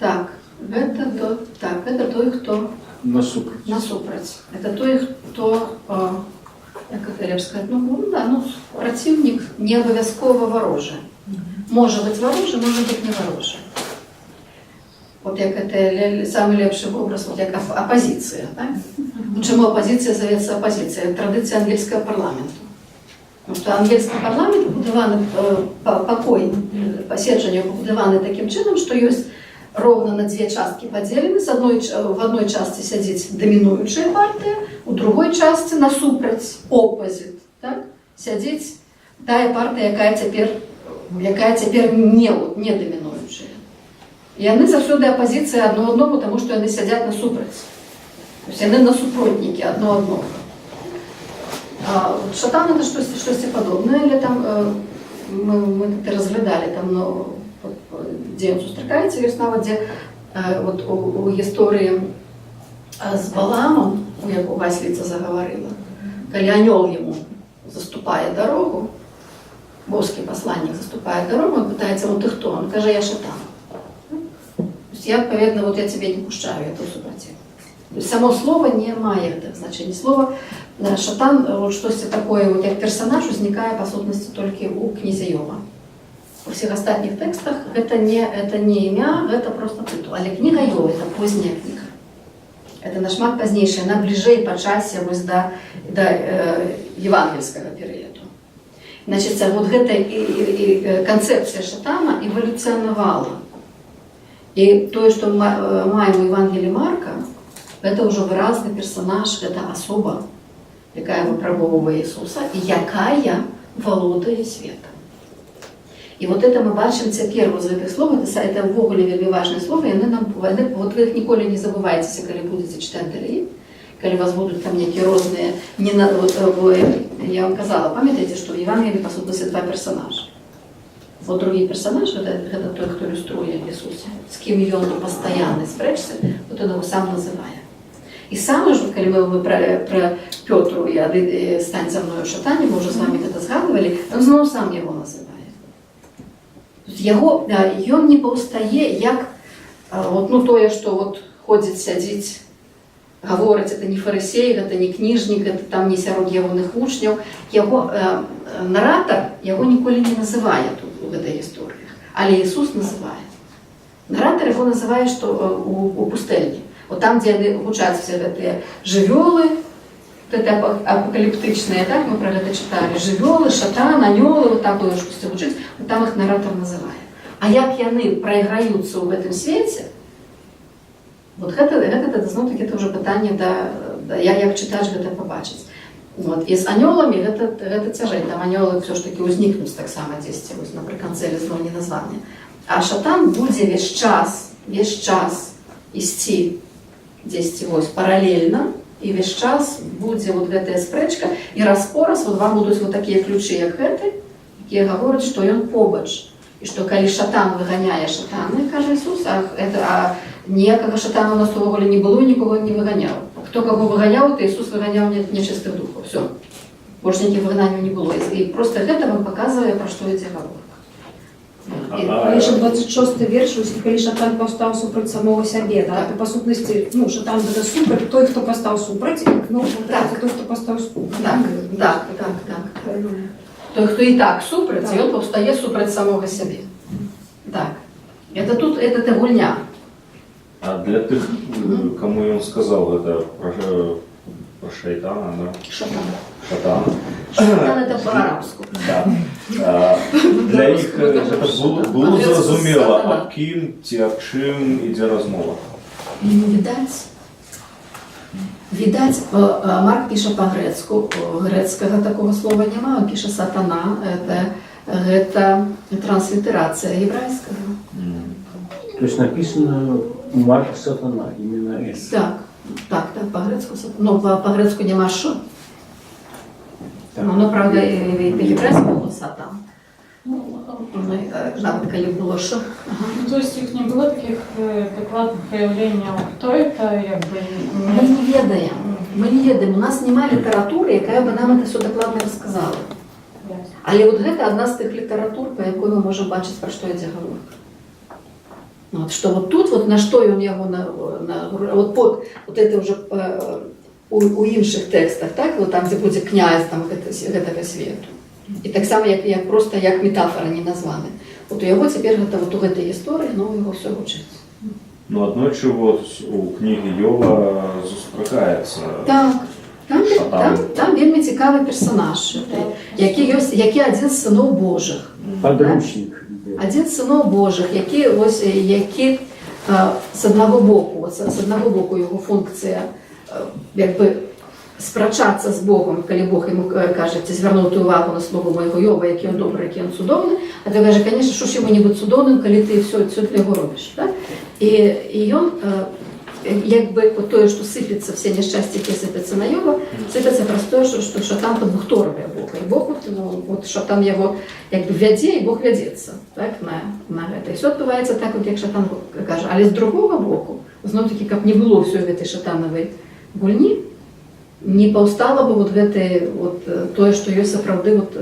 так, это той, хто насупраць. Это той, хто, як это лепш сказать, противник не абавязкова варожы. Можа быць варожы, можа быць не варожы. Вот як это самый лепшы образ, вот як оппозиция, так? Чому оппозиция зовецца оппозиция? Традыцыя ангельского парламенту. Потому что ангельский парламент побудованы, покой, паседжанне побудованы таким чынам, что есть ровно на две частки поделены. В одной части сядзіць доминующая партия, у другой части насупраць, оппозит, так? Сядзіць тая партия, якая цяпер не доминующая. И яны заўсёды оппозиция одно одному, потому что яны сядзяць насупраць. То есть яны насупротнікі одно одного. Шатан это что-то подобное, или там мы это разглядали, там, где он сустракаецца, ёсць нават, дзе вот у гісторыі з Баламом, у яго Васліца загаварыла, калі анёл ему заступае дорогу, божский посланник заступае дорогу, он пытаецца, вот ты хто? Он кажа, я шатан. То есть я, адпаведна, вот я тебе не пушчаю, я тут супротив. То есть само слово не мае гэтага значення. Слово шатан, вот штосьці такое, вот як персонаж, узнікае па сутнасці толькі у кнізе Йова. У всех остальных текстах это не имя, это просто титул. Але книга Йова, это поздняя книга. Это нашмат позднейшая, она ближе по часе до евангельского периода. Значит, вот эта концепция шатана эволюционовала. И то, что мы маем в Евангелии Марка, это уже выразный персонаж, это особа, якая выпробовывает Иисуса, и якая володае светом. И вот это мы бачим цяпер з гэтых слов, это ввогуле вельмі важное слово, и вот вы их ніколі не забывайцеся, калі будете читать далей, калі вас будут там некие розные, я вам казала, памятаете, что в Евангелии по сути два персонажа. Вот другий персонаж, это той, кто иллюструет Иисуса, с кем он постоянно спрячься, вот он его сам называет. И сам же, когда мы про Петру и «Стань за мною, шатане», мы уже с вами это згадывали, он снова сам его называет. Ён не паўстае, як тое, што ходзіць, сядзіць гаворыць, это не фарысей, гэта не кніжнік, гэта там не сярод ягоных вучняў. Яго наратар яго ніколі не называе тут у гэтай гісторыях, але Ісус называе. Наратар яго называе, што у пустэльні. Вот там, дзе яны гучаць все гэтыя жывёлы, это апокаліптычныя, так, мы про гэта чыталі, жывёлы, шатан, анёлы, вот так было ж гучыць, вот там іх наратар называе. А як яны прайграюцца ў гэтым свеце, вот гэта зноў-такі это ўжо пытанне як чытач гэта пабачыць. Вот. І з анёламі гэта цяжэй, там анёлы ўсё ж такі ўзнікнуць таксама дзесьці, вось напрыканцы зноў не названыя. А шатан будзе весь час ісці дзесьці вось паралельна, і весь час будзе вот гэтая спрэчка, і раз-пораз вот вам будуць вот такія ключы, як гэты, якія гавораць, што ён побач. І што калі шатан выганяе шатаны, кажа Ісус, а ніякага шатана у нас увогуле не было, нікого не выганяў. Хто каго выганяў, то Ісус выганяў нечыстых духаў. Все. Больш ніякіх выгананняў не было. І просто гэта вам паказвае, пра што ідзе гаворка. Але ж 26 верш, калі шатан паўстаў супраць самого сябе, да? То, па сутнасці, ну, шатан гэта супраць, той, хто пастаў супраць, ну, так. Той, хто пастаў супраць. Так. Той, хто і так супраць, і ён паўстае супраць самого сябе. Так. Это тут, это гульня. А для тых, кому ён сказал, это про шайтана, да? Шатана. Шатан это по-арабску. Да. Для іх гэта было зразумела, аб кім ці аб чым ідзе размова. Відаць, Марк піша па-грэцку, грэцкага такого слова няма, он піша сатана, гэта транслітерацыя гебрайскага. То есть написано Марк сатана, именно это. Так, по-грэцку сатана. Но по-грэцку няма шо. Ну, правда, і по-гебрайску було сатан. Навіть коли було шо. То есть их не было таких докладных проявлений, кто это, якби... Ми не ведаємо. У нас нема літератури, яка б нам це все докладно розказала. Але от гэта одна з тих літератур, по якій ми можемо бачити, про що йде говорка. Вот, что вот тут, вот на что он его вот под вот это уже у інших текстах, так, вот там, где буде князь там гэтага свету. І так само, як просто як метафора не названа. Вот у його тепер вот у гэтай історії, ну, його все вчиться. Ну, аднойчы вот у кнігі Йова зустракаецца. Так. Там вельмі цікавий персонаж, який один з синов Божих. Подручник. Один з синов Божих, які з одного боку його функція якби спрачатися з Богом, коли Бог йому каже, звернути увагу на слугу моєго Йова, який він добрий, який він судовний, а той каже, звісно, що ж йому не бути судовним, коли ти все для його робиш. Так? І він, якби то, що сипеться, всі нещастя, які сипляться на Йова, сипляться просто, що шатан подбухторує Бога. І Бог, от шатан його якби веде, і Бог ведеться так, на це. І все відбувається так, от, як шатан каже. Але з другого боку, знов-таки, як не було всього цієї шатанової гульні, не паўстала бы вот гэта вот тое, што ёсць сапраўды вот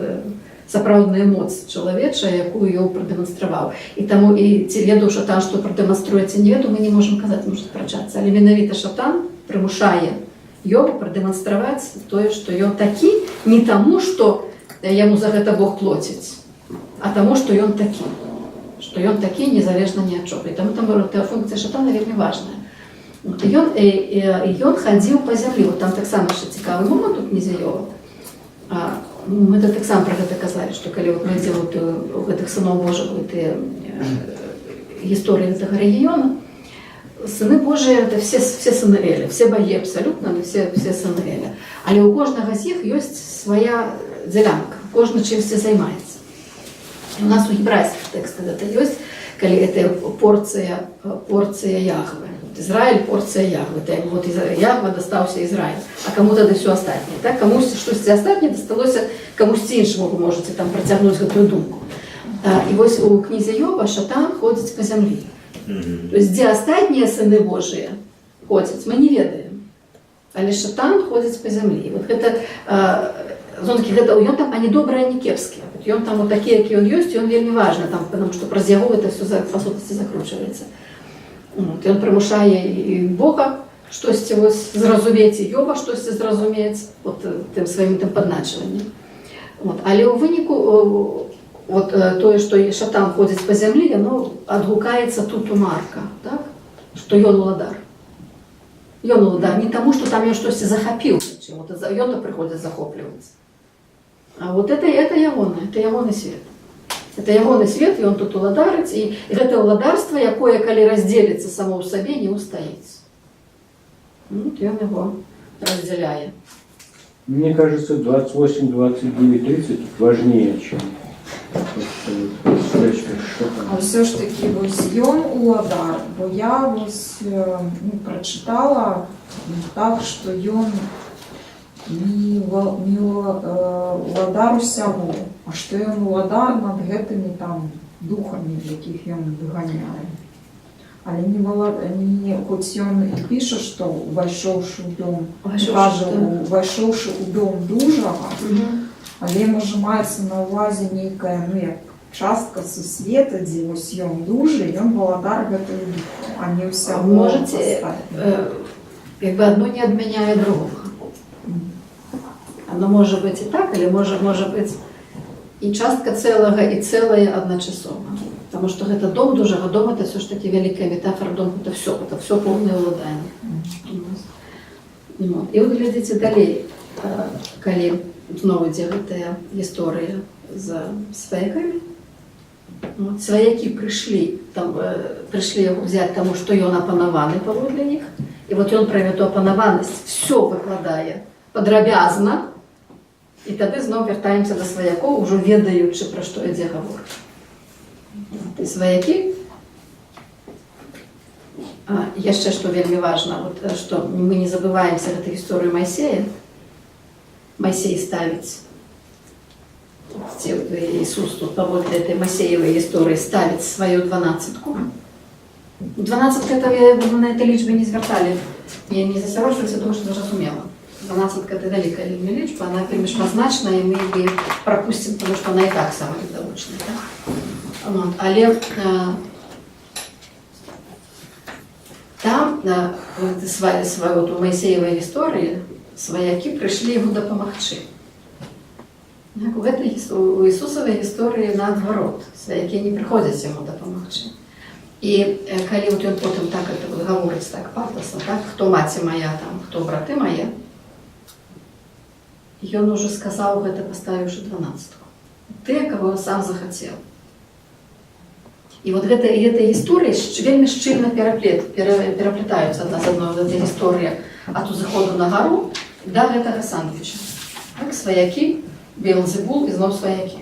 сапраўдная моц чалавечая, якую Йов прадэманстраваў. І таму і ці ведаў шатан, што прадэманструе, ці не ведаў, мы не можам казаць, можа спрачацца. Але менавіта шатан прымушае Йова прадэманстраваць тое, што ён такі не таму, што яму за гэта Бог плоціць, а таму, што ён такі. Што ён такі незалежна ні ад чого. І таму функція шатана вельмі важная. Ён хадзіў па зямлі. Вот там таксама яшчэ цікавы момант у кнізе Йова. Мы таксама пра гэта казалі, што калі мы ідзем у гэтых сыноў Божых, у тыя гісторыі гэтага рэгіёна, сыны Божыя это все сыны Эля, все боги абсалютна, все сыны Эля. Але у кожнага з іх ёсць свая дзялянка, кожны чымсьці займаецца. У нас у гебрайскіх тэкстах гэта ёсць, калі это порцыя Яхве. Израиль, порция Яхве. Вот Яхве достался Израиль, а кому тогда все остальное. Так? Комусь что-то остальное досталось, комусь іншому вы можете там протягнуть эту думку. И вот у князя Йова шатан ходит по земле. То есть где остальные сыны Божии ходят, мы не ведаем. Але шатан ходит по земле. И вот это, он там, они добрые, они кепские. И он там вот такие, какие он есть, и он вельми важно, там, потому что праз яго это все по сутности закручивается. І він примушає і Бога штосьці вось зразумець і Ёба штосьці зразумець от тым сваім тым падначваннем. Вот. Але ў выніку вот тое, што шатан ходзіць па зямлі, яно адгукаецца тут у Марка, так? Што ён уладар. Ён уладар не таму, што там ён штосьці захапіў, чым ён прыходзіць захоплівацца. А вот это ягоны свет. Это ягоны свет, і ён тут уладарыць, і гэта уладарства, якое, калі раздзеліцца само ў сабе, не устаіць. Вот ён яго раздзяляе. Мне кажется, 28, 29, 30 важнее, чем А все ж таки вось ён уладар, бо я вось прочитала так, что ён не уладар усяго, а што ён уладар над гэтымі там духамі, якіх ён выганяе. Але не хоць ён і піша, што увайшоўшы ў дом, кажа, увайшоўшы ў дом дужага, але можа маецца на ўвазе нейкая, ну як частка сусвета, дзе вось ён дужы, ён валадар гэтага духу, а не ўсяго. Можете, как бы одно не отменяет другого. Оно может быть и так, или может быть и частка целого, и целое одночасово. Потому что это дом дужага, дом это все ж таки великая метафора, дом это все полное уладание. И вот глядите далее, коли знову ідзе гэтая гісторыя з сваякамі. Сваякі прыйшлі яго взять таму, што ён апанаваны паводле іх. І вот ён пра эту апанаванасць все выкладае падрабязна. І тады зноў вяртаемся да сваякоў, ужо ведаючы, пра што ідзе гаворка. І сваякі, яшчэ што вельмі важна, вот, што мы не забываемся гэтай гісторыі Майсея. Майсей ставіць, Иисус тут паводле этой Масеевой истории ставит свою 12-ку. 12-ка это на этой лічбе не звяртали. Я не засярошваюся, тому що зразумела. 12-ка это великая лічба, она вельмі шматзначная, и мы її пропустим, потому что она и так самая відавочная. Так? Але там, у Майсеевой истории, сваякі прыйшлі яму дапамагчы. У Ісусавай гісторыі наадварот, сваякі не прыходзяць яму дапамагчы. І калі вот ён потым так это гаворыць так пафасна, так, хто маці моя, там, хто браты мае, ён уже сказаў гэта, паставіўшы 12-ку. Тыя, каго сам захацеў. І вот гэтая гісторыя вельмі шчыльна пераплетаюцца адна з адной, гэта гісторыя ад узыходу на гару да гэтага сандвіча. Так, сваякі, Беэлзебул і зноў сваякі.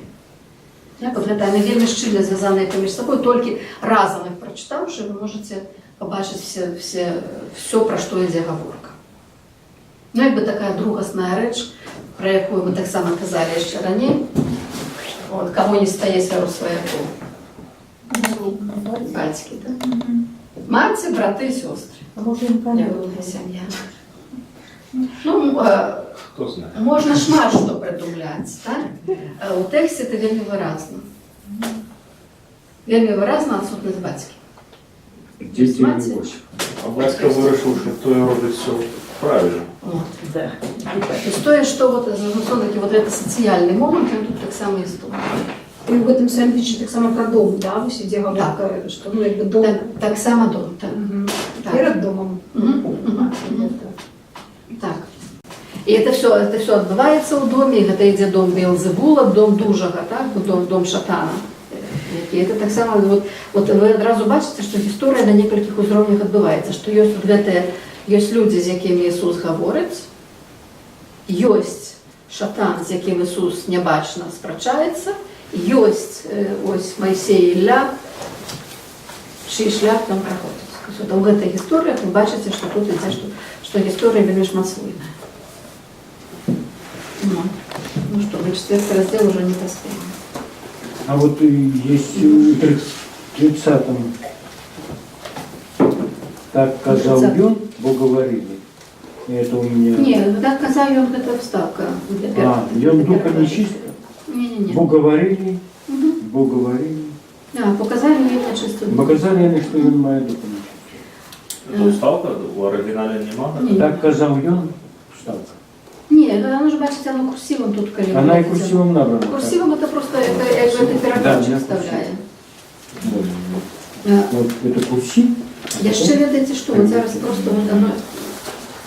Так, вот гэта яны вельмі шчыльна звязаныя паміж сабой, толькі разам іх прачытаўшы, вы можаце пабачыць все, пра што ідзе гаворка. Ну, як бы такая другасная рэч, пра якую мы таксама казалі яшчэ раней, вот, каго не стае сярод сваякоў. Бацькі, так? Маці, браты і сёстры. Няўная сям'я. Ну, Хто знає? можна шмат што прыдумляць, так? У тэксце это вельмі выразна. Вельмі выразна адсутнасць бацькі. Дзеці не восьь. А бацька вырашыў, што той робіць все правильно. Вот, да. То есть тое, што вот, вот это сацыяльны момант, ён тут таксама істотны. І в этом сэндвиче так само про дом, да? Ось ідзе гаворка, што ну якби дом. Так само дом, так. Перед домом. Так. І это все адбываецца ў доме, і гэта ідзе дом Беэлзебула, дом дужага, так? Дом шатана. І это таксама, вот вы адразу бачыце, што гісторыя на некалькіх узроўнях адбываецца, што ёсць тут гэтыя, ёсць людзі, з якімі Ісус гаворыць, ёсць шатан, з якім Ісус нябачна спрачаецца, ёсць ось Майсей і Ілля, чый шлях там праходзіць. Вот у гэтай гісторыі вы бачыце, што тут ідзе, што гісторыя вельмі шматслойная. Ну что, мы 4-й раздел уже не поспеем. А вот есть в 30-м так казал ён, бо говорили. Это у меня... Не, так казал ён, это вставка. Ён духа не чист? Не. Бо говорили, бо говорили. Показали мне это чисто. Показали, что ён мае духа не чист. Це уставка? У оригіналі немає? Ні. Так казав ён, вставка. Ні, воно ж бачите, воно курсивом тут коли. Вона і курсивом набрана. Курсивом это просто это переводчик Да, вставляє. Вот. Е, Вот это курсив. Я ще ведаєте, що от зараз просто воно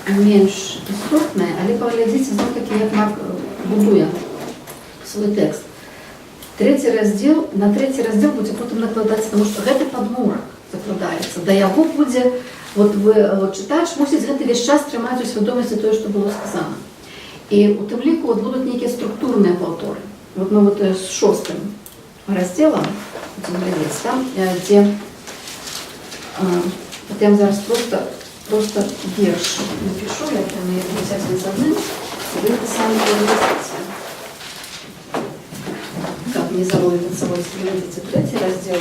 менш істотне, але поглядіться знов таки, як Марк будує свій текст. На третій розділ буде потім накладатися, тому що гэта падмурак закладається. Да яго буде, читач мусить гэта весь час тримати у свідомості того, що було сказано. І у тим ліку будуть некие структурні повтори. От ми з 6 розділом, там, де я вам зараз просто вірш напишу, я прямо їх взяти з одним, і ви самі повідомляєте. Как не заводит собой следите третий раздел,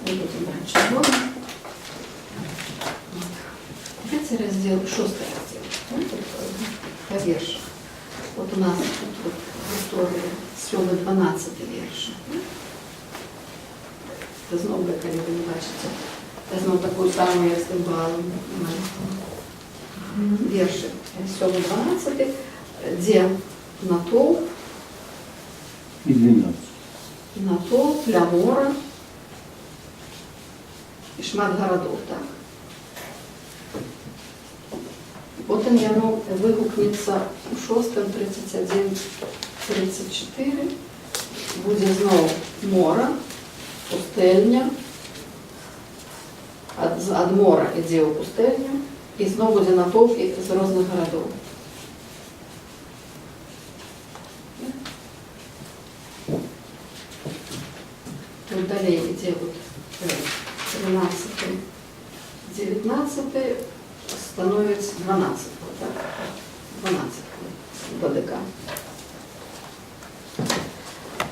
не будем брать червоно. Третий раздел, 6 раздел, по вершам. Вот у нас тут вот в истории 7-12 верш. Це знову, коли ви не бачите, це знову таку саму, як символу. Верши 7-12, де натовп, И 12. натовп, Лямора і шмат городов, так. Потім яно вигукнеться у 6, 31, 34, буде знову мора, пустельня, від мора йде у пустельню, і знову буде натовп з різних городов. Тут далее где вот 13, 19 становится 12, вот так, 12 БДК.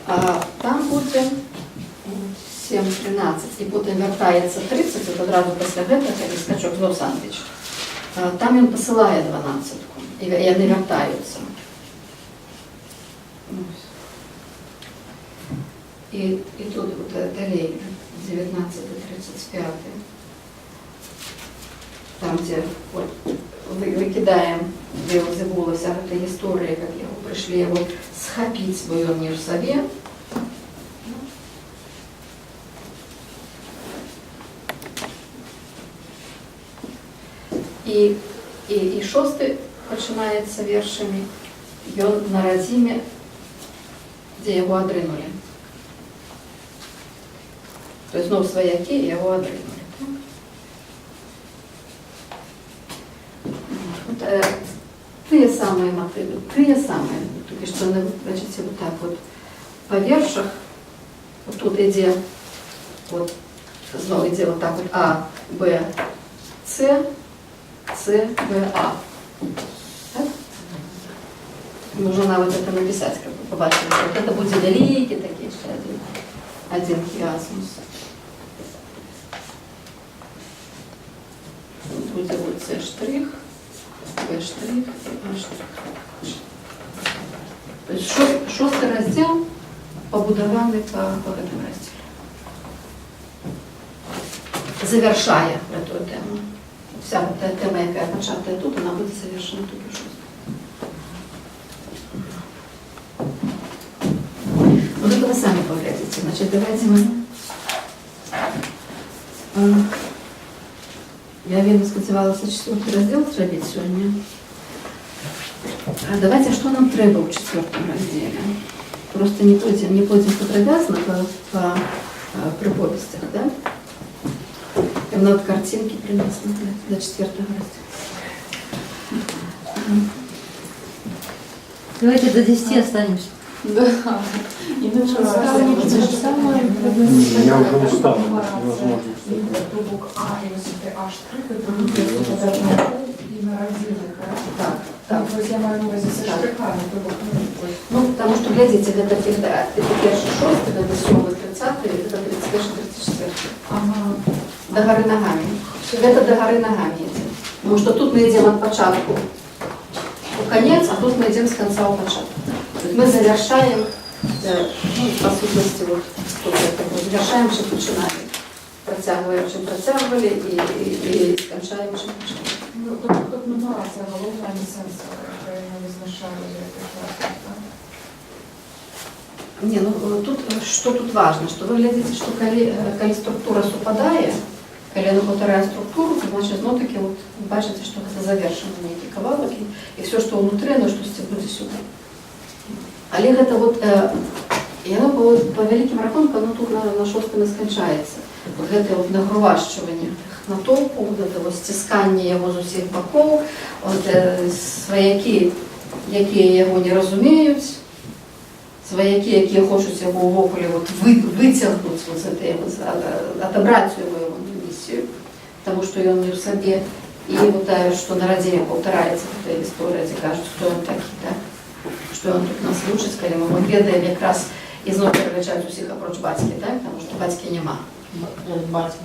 А там будет 7, 13, и потом вертается 30, это одразу після гэтага, і скачок знов сандвіч. Там він посилає 12-ку, і вони вертаються. И тут вот далее 19-35, там, где вот, выкидаем Веозебула, вся эта история, как его пришли его схопить в своем мир сове. И 6 починается вершами, и он на Радиме, где его отрынули. То есть, ну, свояки его отрынули. Вот, те самые мотивы, те самые, только что, значит, вот так вот по вершах, вот тут идет, вот, снова идет вот так вот А, Б, С, Б, А. Так? Нужно нам вот это написать, как бы побачить. Вот это будут линейки такие, что один хиасмус. Тут будет вот С штрих, Б штрих и А штрих. То есть 6 раздел побудованный по этому разделу. Завершая эту тему. Вся вот эта тема, яка почата тут, она будет завершена тут у 6. Вот это вы сами поглядите. Значит, давайте мы... Я вельми сподівалася 4 розділ зробити сьогодні. А давайте, що нам треба у 4 розділі? Просто не пойдем подробязно по приповестях, да? Я вам надо картинки принесла для 4 раздела. Давайте до 10 останемся. Да. Иначе Я уже устал, невозможно. Трубок А, и если ты А штрих, это будет и на родинах, да? Так. То есть я маю на увазі со штрихами, трубок. Ну, потому что, глядите, это первый 6, это 7, 30, это 31, 34. Ага. До горы ногами. Это до горы ногами идем. Потому что тут мы идем от початку в конец, а тут мы идем с конца в початку. Мы завершаем, ну, по сущности, вот, завершаем, что начинаем. Протягиваем, чим протягивали, і скончаємо, чим почали. Ну, тут нумерація головна, а не сенсова, яка не визначає прекрасно, так? Не, ну тут что тут важно, что вы глядите, что коли структура совпадает, коли она повторяет структуру, то значит, ну таки вот бачите, что это завершено некие кавалки, и все, что внутри, оно что стягнути сюда. Але это вот, и оно по великим рахункам, оно тут на шостому скончається. Вот это вот нагроващування натовпу, вот это вот стискання його з усіх боків, от свояки, які його не розуміють, свояки, які хочуть його ввогуле вот витягнути, вот отобрати його миссию, потому что он не в себе. И вот что на родине повторяется эта история, где кажут, кто он такий, да? Что он тут нас лучше, скажімо, ми ведаємо якраз і знову перевечають усіх опроч батьки, так? Тому що батьки нема.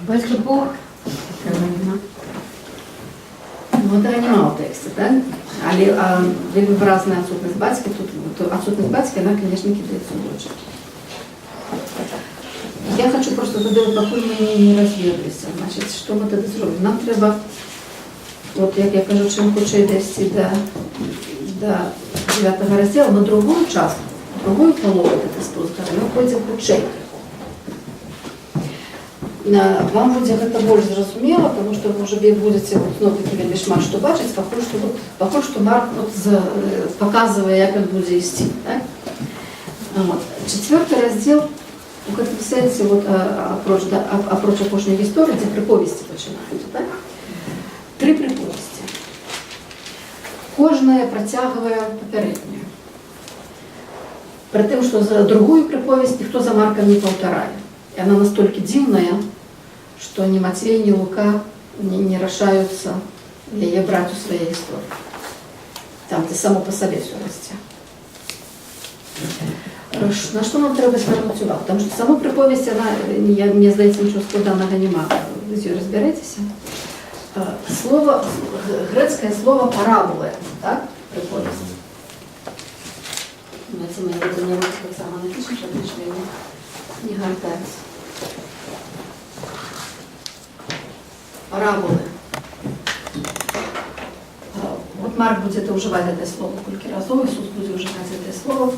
Батько Бог. Ну, это нема в тексті, так? Але вельми виразна відсутність батьки, тут відсутність батьки, вона, звісно, кидається в очі. Я хочу просто задати, поки ми не розвідалися, значить, що ми тоді зробимо? Нам треба, от як я кажу, чим хоче дійти до 9 розділу, на другую частку, другую половину тексту, ми пойдемо по чеку. Вам буде гэта больш зразумела, тому що ви вже будете такі вельмі шмат што бачыць, пакуль што Марк показывае, як ён будзе ісці. Так? Вот. 4 раздзел у гэтым сэнсе апроч апошняй гісторыі, дзе прыповесці пачынаюцца. Так? 3 прыповесці. Кожная працягвае папярэднюю. Пры тым, што за другую прыповесць ніхто за Маркам не паўтарае. И она настолько дивная, что ни Матвей, ни Лука не решаются ее брать у своей истории. Там ты само по себе все растет. На что нам треба звернути увагу? Потому что сама приповесть, она, мне здається, нічого складаного нема. Ви з нею розберетеся. Слово, грецкое слово парабола, так? Приповесть. Давайте мы его за него так само напишем, чтобы не гортаться. Параболы. Вот Марк будет уживать это слово сколько разов, Иисус будет уживать это слово.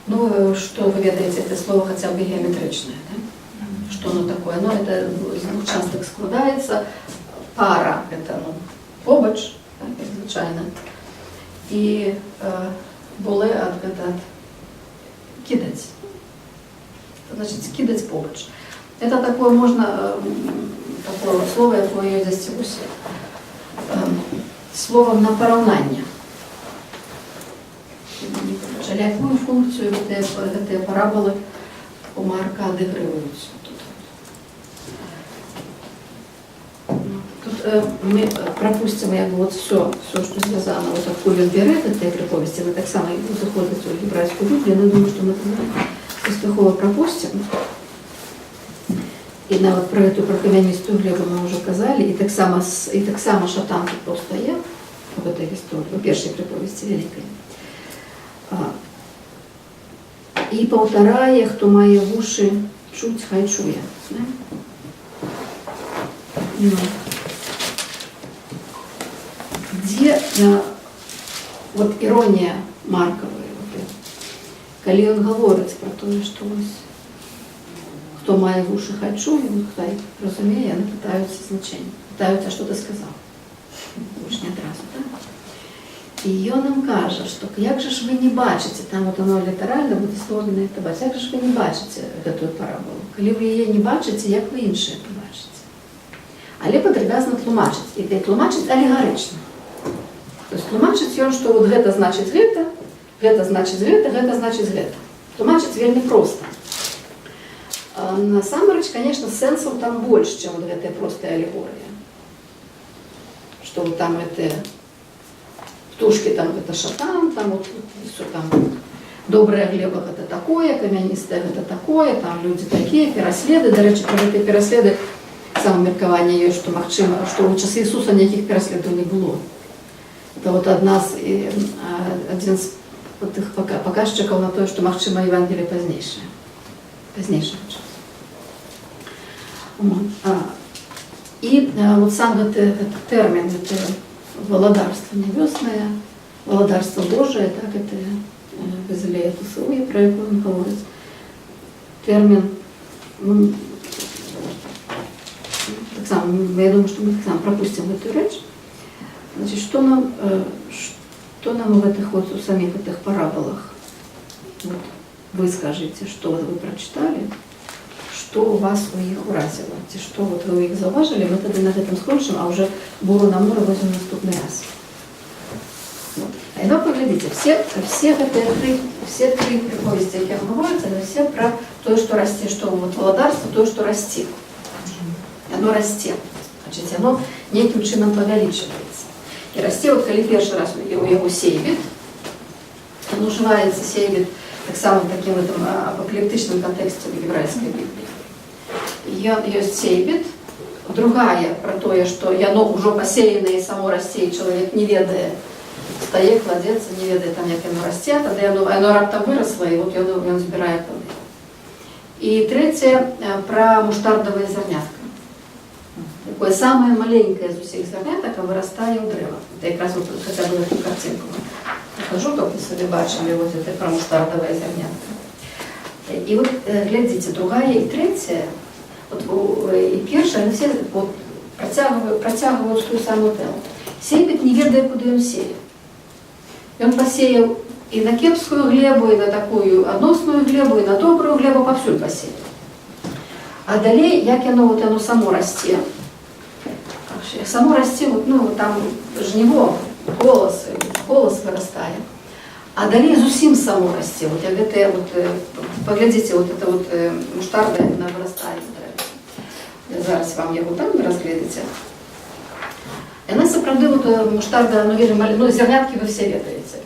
Ну, что вы ведаете, это слово хотя бы геометричное, да? Что оно такое? Ну, это из двух часток складывается. Пара – это, ну, побач, так, звичайно. И боле – это кидать. Значит, кидать побач. Это такое можно, такое слово, якое я здесь словом на поравнание. Але якую функцію ці параболи у Марка відіграють тут? Тут ми пропустимо вот все, що зв'язано, откуда він бере цієї приповісті. Ми так само заходимо в єврейську Біблію, я думаю, що ми це успіхово пропустимо. І навіть про эту прокляністу Глеба ми вже казали, і так само Шатан тут просто є в этой історії, у першій приповісті великій. І повторяє, хто має вуші чуть, хай чує. Ну. Где вот ирония Марковая, коли он говорит про то, что хто має вуші, хай чує, хай розуміє, вони питаються значення, питаються, що ти сказав. Уж не одразу, так? І він нам каже, що як же ж ви не бачите, там от воно літерально буде слово на це бачити, як же ж ви не бачите цю параболу? Коли ви її не бачите, як ви інше побачите? Але потрібно тлумачити, і це тлумачить алегорично. Тобто тлумачить він, що от гэта значить гэта, гэта значить гэта, гэта значить гэта. Тлумачить вельми просто. Насамрэч, конечно, сенсов там больше, чем вот эта простая аллегория. Что вот там это птушки, там это Шатан, там вот все там добрая Глеба это такое, камянистая это такое, там люди такие, переследы. До речі, про эти переследы саме міркування є, що магчимо, що у часи Ісуса ніяких переслідів не було. Це от один з тих показчиків на те, що магчимо Євангеліє пізнішого часу. І от сам термін володарство небесне, володарство Божие, так, це Безилея Тусує, про яку він говорить. Термін, ну, так само, я думаю, що ми так само пропустимо цю річ. Значить, що нам в этих вот, у самих этих параболах, вот, вы скажите, что вы прочитали, что у вас у них уразило, что вот вы их зауважили, мы тогда над этим скончим, а уже буру на море возьмем наступный раз. Вот. А ну, поглядите, все три приповести, які говоряться, они все про то, что расти, что вот володарство, то, что расти. Оно расте. Значит, оно неким чином повеличивается. И расти, вот коли перший раз у его сейбит, он уживается сейбит так само таким этом апокалиптичном контексте в еврейской Библии. Есть сейбит, другая про то, что яно уже посеянное и само расте, и человек не ведая, стає, кладеться, не ведає там, як воно росте, тоді воно раптом виросло, і от він збирає плоди. І третє, про муштардове зернятко. Такое самое маленькое из всех зерняток вырастає у дерева. Это якраз вот, хотя бы эту картинку покажу, как вы себе бачили, вот это про муштардовое зернятко. И вот, глядите, другая и третья, вот, и першая, они все вот, протягивают ту самую тему. Сейбит не ведая, куда он сеял. И он посеял и на кепскую глебу, и на такую односную глебу, и на добрую глебу, повсюду посеял. А далее, як оно само расте. Само расте, вот, ну, там жниво, колос вырастает. А далее зусім само расте. Вот, это, вот, поглядите, вот это вот муштарда, она вырастает. Зараз вам його там розглядите. И она сопроводы вот муштарда, ну, вижу, ну, зернятки вы все ведаете.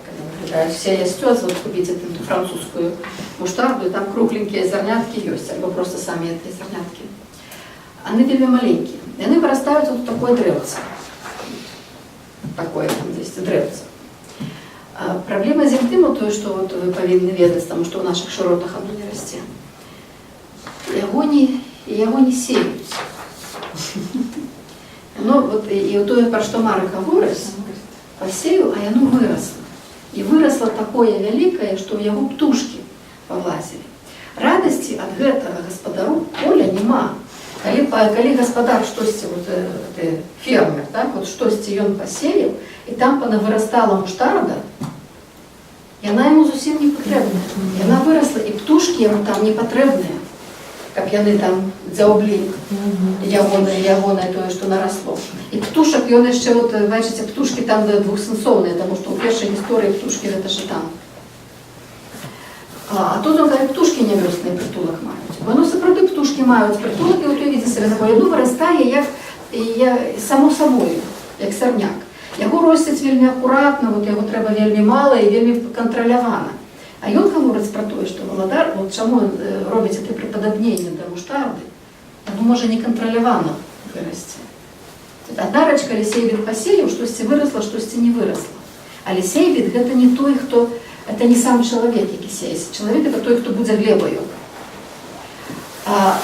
Все растет, вот купите эту французскую муштарду, и там кругленькие зернятки есть, либо просто сами эти зернятки. Они вельми маленькие. И они вырастают вот в такое древце. Такое там здесь древце. А проблема земли, то, что вот вы повинны ведать, потому что в наших широтах оно не растет. Его не сеют. Ну, вот, и вот то, про что Марк говорит, посеял, а оно выросло. И выросло такое великое, что в его птушки повлазили. Радости от этого господару поля нема. Коли господар штось, вот, фермер, так, вот штось он посеял, и там понавырастала муштарда, и она ему совсем не потребная. И она выросла, и птушки ему там не потребные, как яны там дзяоблі, ягоне, то, что наросло. И птушек, и он еще, вот, бачите, птушки там двухсенсовные, потому что у первой истории птушки это же там. А тут он говорит, птушки небесні притулок мають. Воно справді птушки мають притулок, і от я видите себе такое, ну, виростає як само собою, як сорняк. Його ростять вельми акуратно, от його треба вельми мало і вельми контрольовано. А він говорить про те, що володар, от чому робить це приподобнення до муштарди, воно може неконтрольовано вирости. Одна речка лісейбід посеяв, щось виросло, щось не виросло. А лісейбід – це не той, хто это не сам человек, який сеє. Человек это той, кто будет глебою. А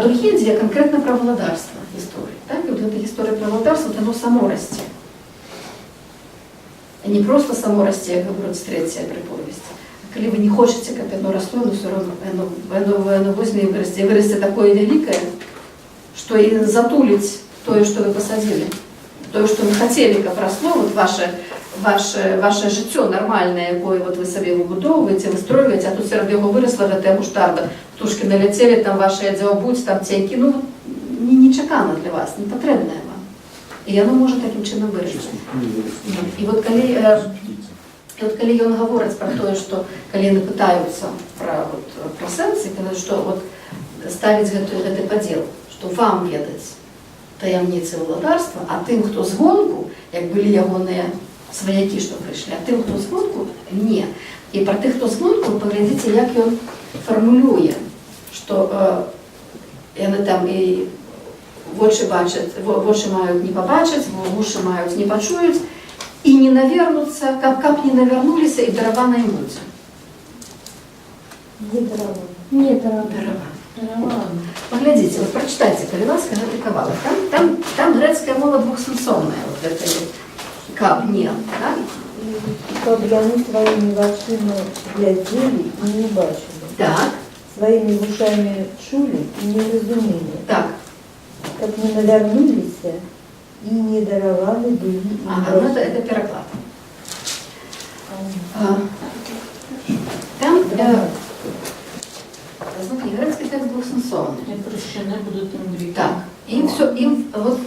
другие две конкретно про володарство истории. Так? И вот эта история про володарство, оно само расте. И не просто само расте, как говорит третья приповесть. А коли вы не хотите, как оно росло, но все равно оно возьме и вырасте. И вырасте такое великое, что и затулить то, что вы посадили. То, что вы хотели, как росло, вот ваше життя нормальне, якое вот ви собі вибудовуєте, вистроюєте, а тут все одно його виросло, де муштарда, птушки налетіли, там ваші дзяобуть, там теньки, ну, не чекано для вас, не потрібне вам. І воно може таким чином вирости. І от коли він говорить про те, що коли вони питаються про сенс, що от ставить це поділ, що вам ведать таємниці володарства, а тим, хто згонку, як були ягоні свояки, что пришли, а тим, хто звонку, ні. І про тих, хто звонку, поглядите, як він формулює, що вони там і в очі мають не побачити, в уші мають не почують, і не навернуться, як не навернулися, і дрова наймуть. Где дрова? Нет, дрова. Паглядзіце, вот прачытайце, калі ласка, гэты кавалак. Там грэцкая мова двухсэнсоўная, вот гэта каб, не, так? Каб яны сваімі вачыма глядзелі і не бачылі, Так, сваімі вушамі чулі і не разумелі, так. каб не навярнуліся і не даравалі былі ім Ага, ну это пераклад. Там, смотри, грецкий текст двухсэнсоўны. Не прощены будут им грехи. Так, им все, им вот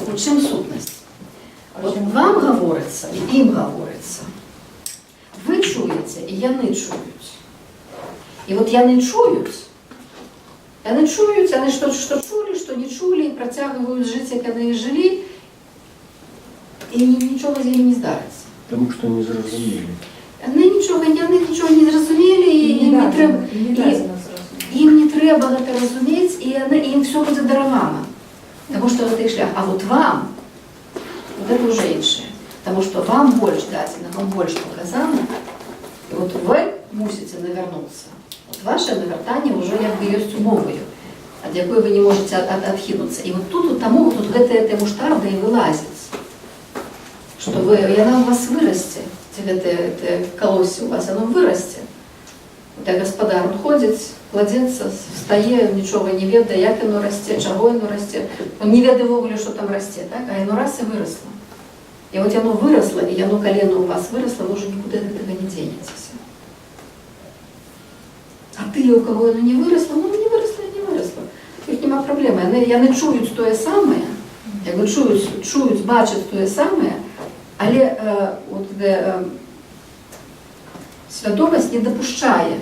у чым сутнасць? Вот вам говорится, и им говорится. Вы чуете, и яны чують. И вот яны чують, яны что чули, что не чули, и протягивают жить, як яны и жили, и ничего з ними не здарится. Тому що не зрозуміли. Яны нічого не зрозуміли, і їм не треба гэта разумець, і ім все будзе даравана. Тому що гэта іх шлях. А вот вам, вот это уже іншае. Тому что вам больш дадзена, вам больш показано, і вот вы мусите навярнуцца. Вот ваше навяртанне уже як бы ёсць умовою, ад якой вы не можете адхінуцца. І вот тут таму тут гэта муштарда і вылазіць. Что яна у вас вырасце. Это колосье у вас, оно вырастет. Вот господар, он ходит, кладется, встає, нічого не ведає, як оно росте, чого оно росте. Он не ведає вовлю, що там росте, так? А оно раз і виросло. І от оно виросло, і оно колено у вас виросло, ви вже нікуди від этого не денетесь. А ти, у кого оно не виросло, ну не виросло і не виросло. Тут нема проблеми. Вони чують те саме, якби чують, бачать те саме, але свядомасць не дапушчае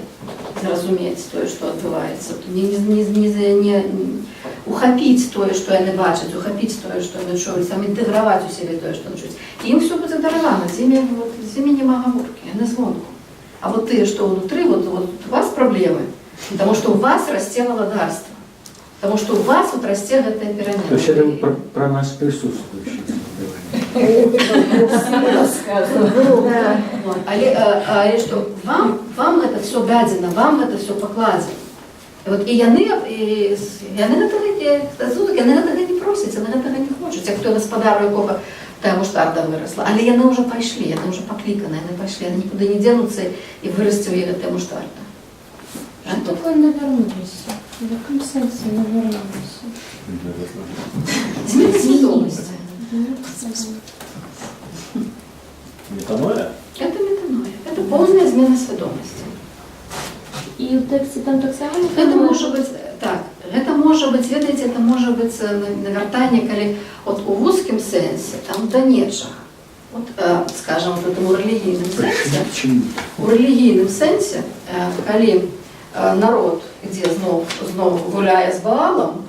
зразумець тое, што адбываецца, не ухапіць тое, што яны бачаць, ухапіць тое, што яны чуюць, сам інтэграваць у сябе тое, што яны чуюць. І ім ўсё будзе даравана, з імі няма гаворкі, яны звонку. А вот тыя, што ўнутры, вот у вас праблемы, потому што у вас расце валадарства, потому што у вас вот расце гэтая перамена. То есть это про нас присутствующих. Але што вам гэта все дадзена, вам гэта все пакладзена. І яны гэтага не просяць, яны гэтага не хочуць, як той гаспадар, у якога тая муштарда вырасла. Але яны ўжо пайшлі, яны ўжо пакліканы, яны пайшлі, яны нікуды не дзенуцца і вырасце ў іх гэтая муштарда. Что такое навернулись? В каком сенсе навернулись? Змена свядомости. Метаноя? Это метаноя. Это полная змена свядомости. И в тексте там так само? Это может быть, так, это может быть, ведаеце, это может быть навяртанне, калі от у вузкім сенсе, там да нечага. Вот, скажем, в этом у релігійным сенсе, калі народ, ідзе зноў гуляе з Баалам,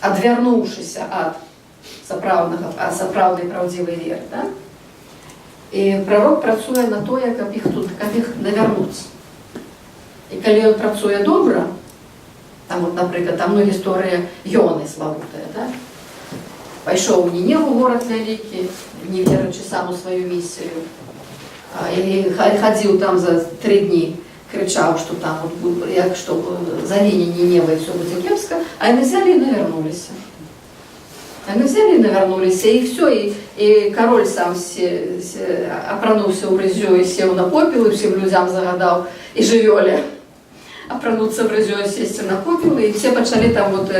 адвярнуўшыся ад сапраўднай праўдзівай веры, да? І прарок працуе на тое, каб іх навярнуць. І калі ён працуе добра, там, вот, напрыклад, там гісторыя Йоны славутая, да? Пайшоў у Ніневу, горад вялікі, не верачы сам у сваю місію, і хадзіў там за 3 дні, кричаў, што там, як што загіне Нінева і все будзе кепска, а яны взяли і навярнуліся. Яны взяли і навярнуліся, і все, і кароль сам апрануўся ў рызё і сеў на попел, і ўсім людзям загадаў, і жывёле апрануцца в рызё, сесці на попел, і все пачалі там вот,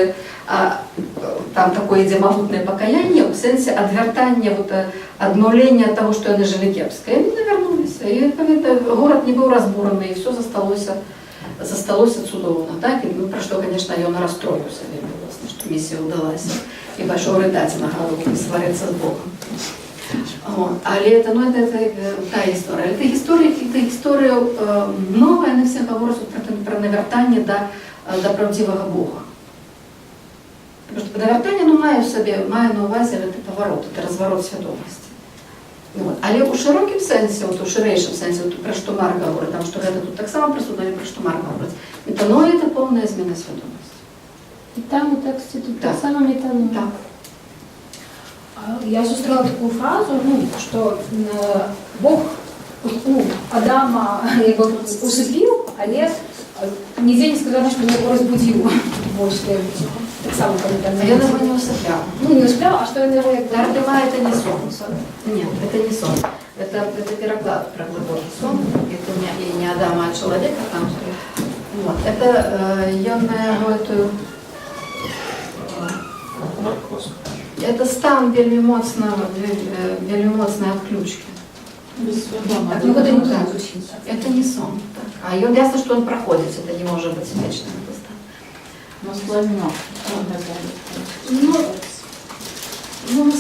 там такое ідзе магутнае пакаянне, у сэнсе адвяртання, вот, адмаўлення ад таго, што яны жылі кепска. І яны навярнуліся, і горад не быў разбураны, і все засталося цудоўна, так? І пра што, конечно, ён расстроіўся вельмі моцна, што місія ўдалася, і пайшоў рыдаць на галоўку, і сварыцца з Богом. Але это та гісторыя. Это гісторыя новая, яны все гавораць пра навяртанне да правдзівага Бога. Потому что навяртанне мае на увазе гэты паварот, это разварот свядомасці. Але ў шырокім сэнсе, у шырэйшым сэнсе, пра што Марк гаворыць, там што гэта тут таксама прысутна, пра што Марк гаворыць. Метаноя – это полная змена свядомасці. И там у тексте тут так само метаноя. Так. Я зустріла таку фразу, що Бог Адама усипів, але Нигде не сказано, что меня его разбудило. Вот что я так само А я его не усыпляла. Ну, не успела, а что я его як Тардема это не сон. Нет, это не сон. Это переклад про глубокий сон. Это не Адама, а человека там. Вот. Это я эту это стан вельми моцной отключки. Так, ну, вот это не так звучит. Это не сон. Так. А он ясно, что он проходит, это не может быть вечным. Но славно. Ну,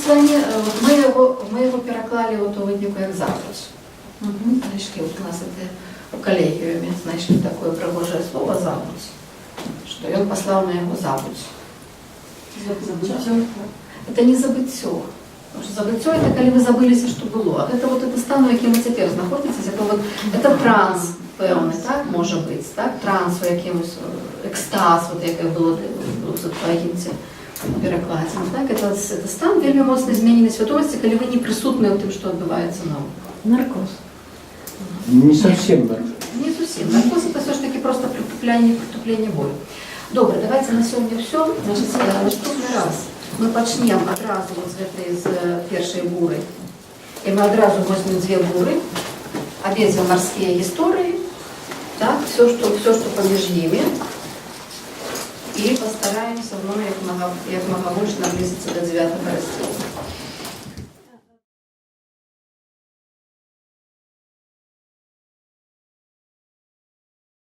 мы его переклали вот у выднику як запуск. Знайшли, вот у нас это в коллегиуме знайшли такое пригожее слово «забудь», что и он послал на его «забудь». Это не забыццё. Потому что забыццё это когда вы забылись, что было. А это вот это стан, в яким ви тепер знаходитесь, это транс певний, так, може бути, так? Транс, якимось екстаз, от яке було в Септуагінті перекладі. Так? Це стан вельми моцно змінений свідомості, коли ви не присутні в тим, що відбувається на Наркоз. Не совсем наркоз. Не совсем. Наркоз это все-таки просто притупление боли. Добре, давайте на сьогодні все. Значить, наступний раз ми почнемо одразу з першої бури. І ми одразу візьмемо дві бури, обидві морські історії, так, все, что поміж ними. І постараємося як мога більше наблизитися до 9 розділу.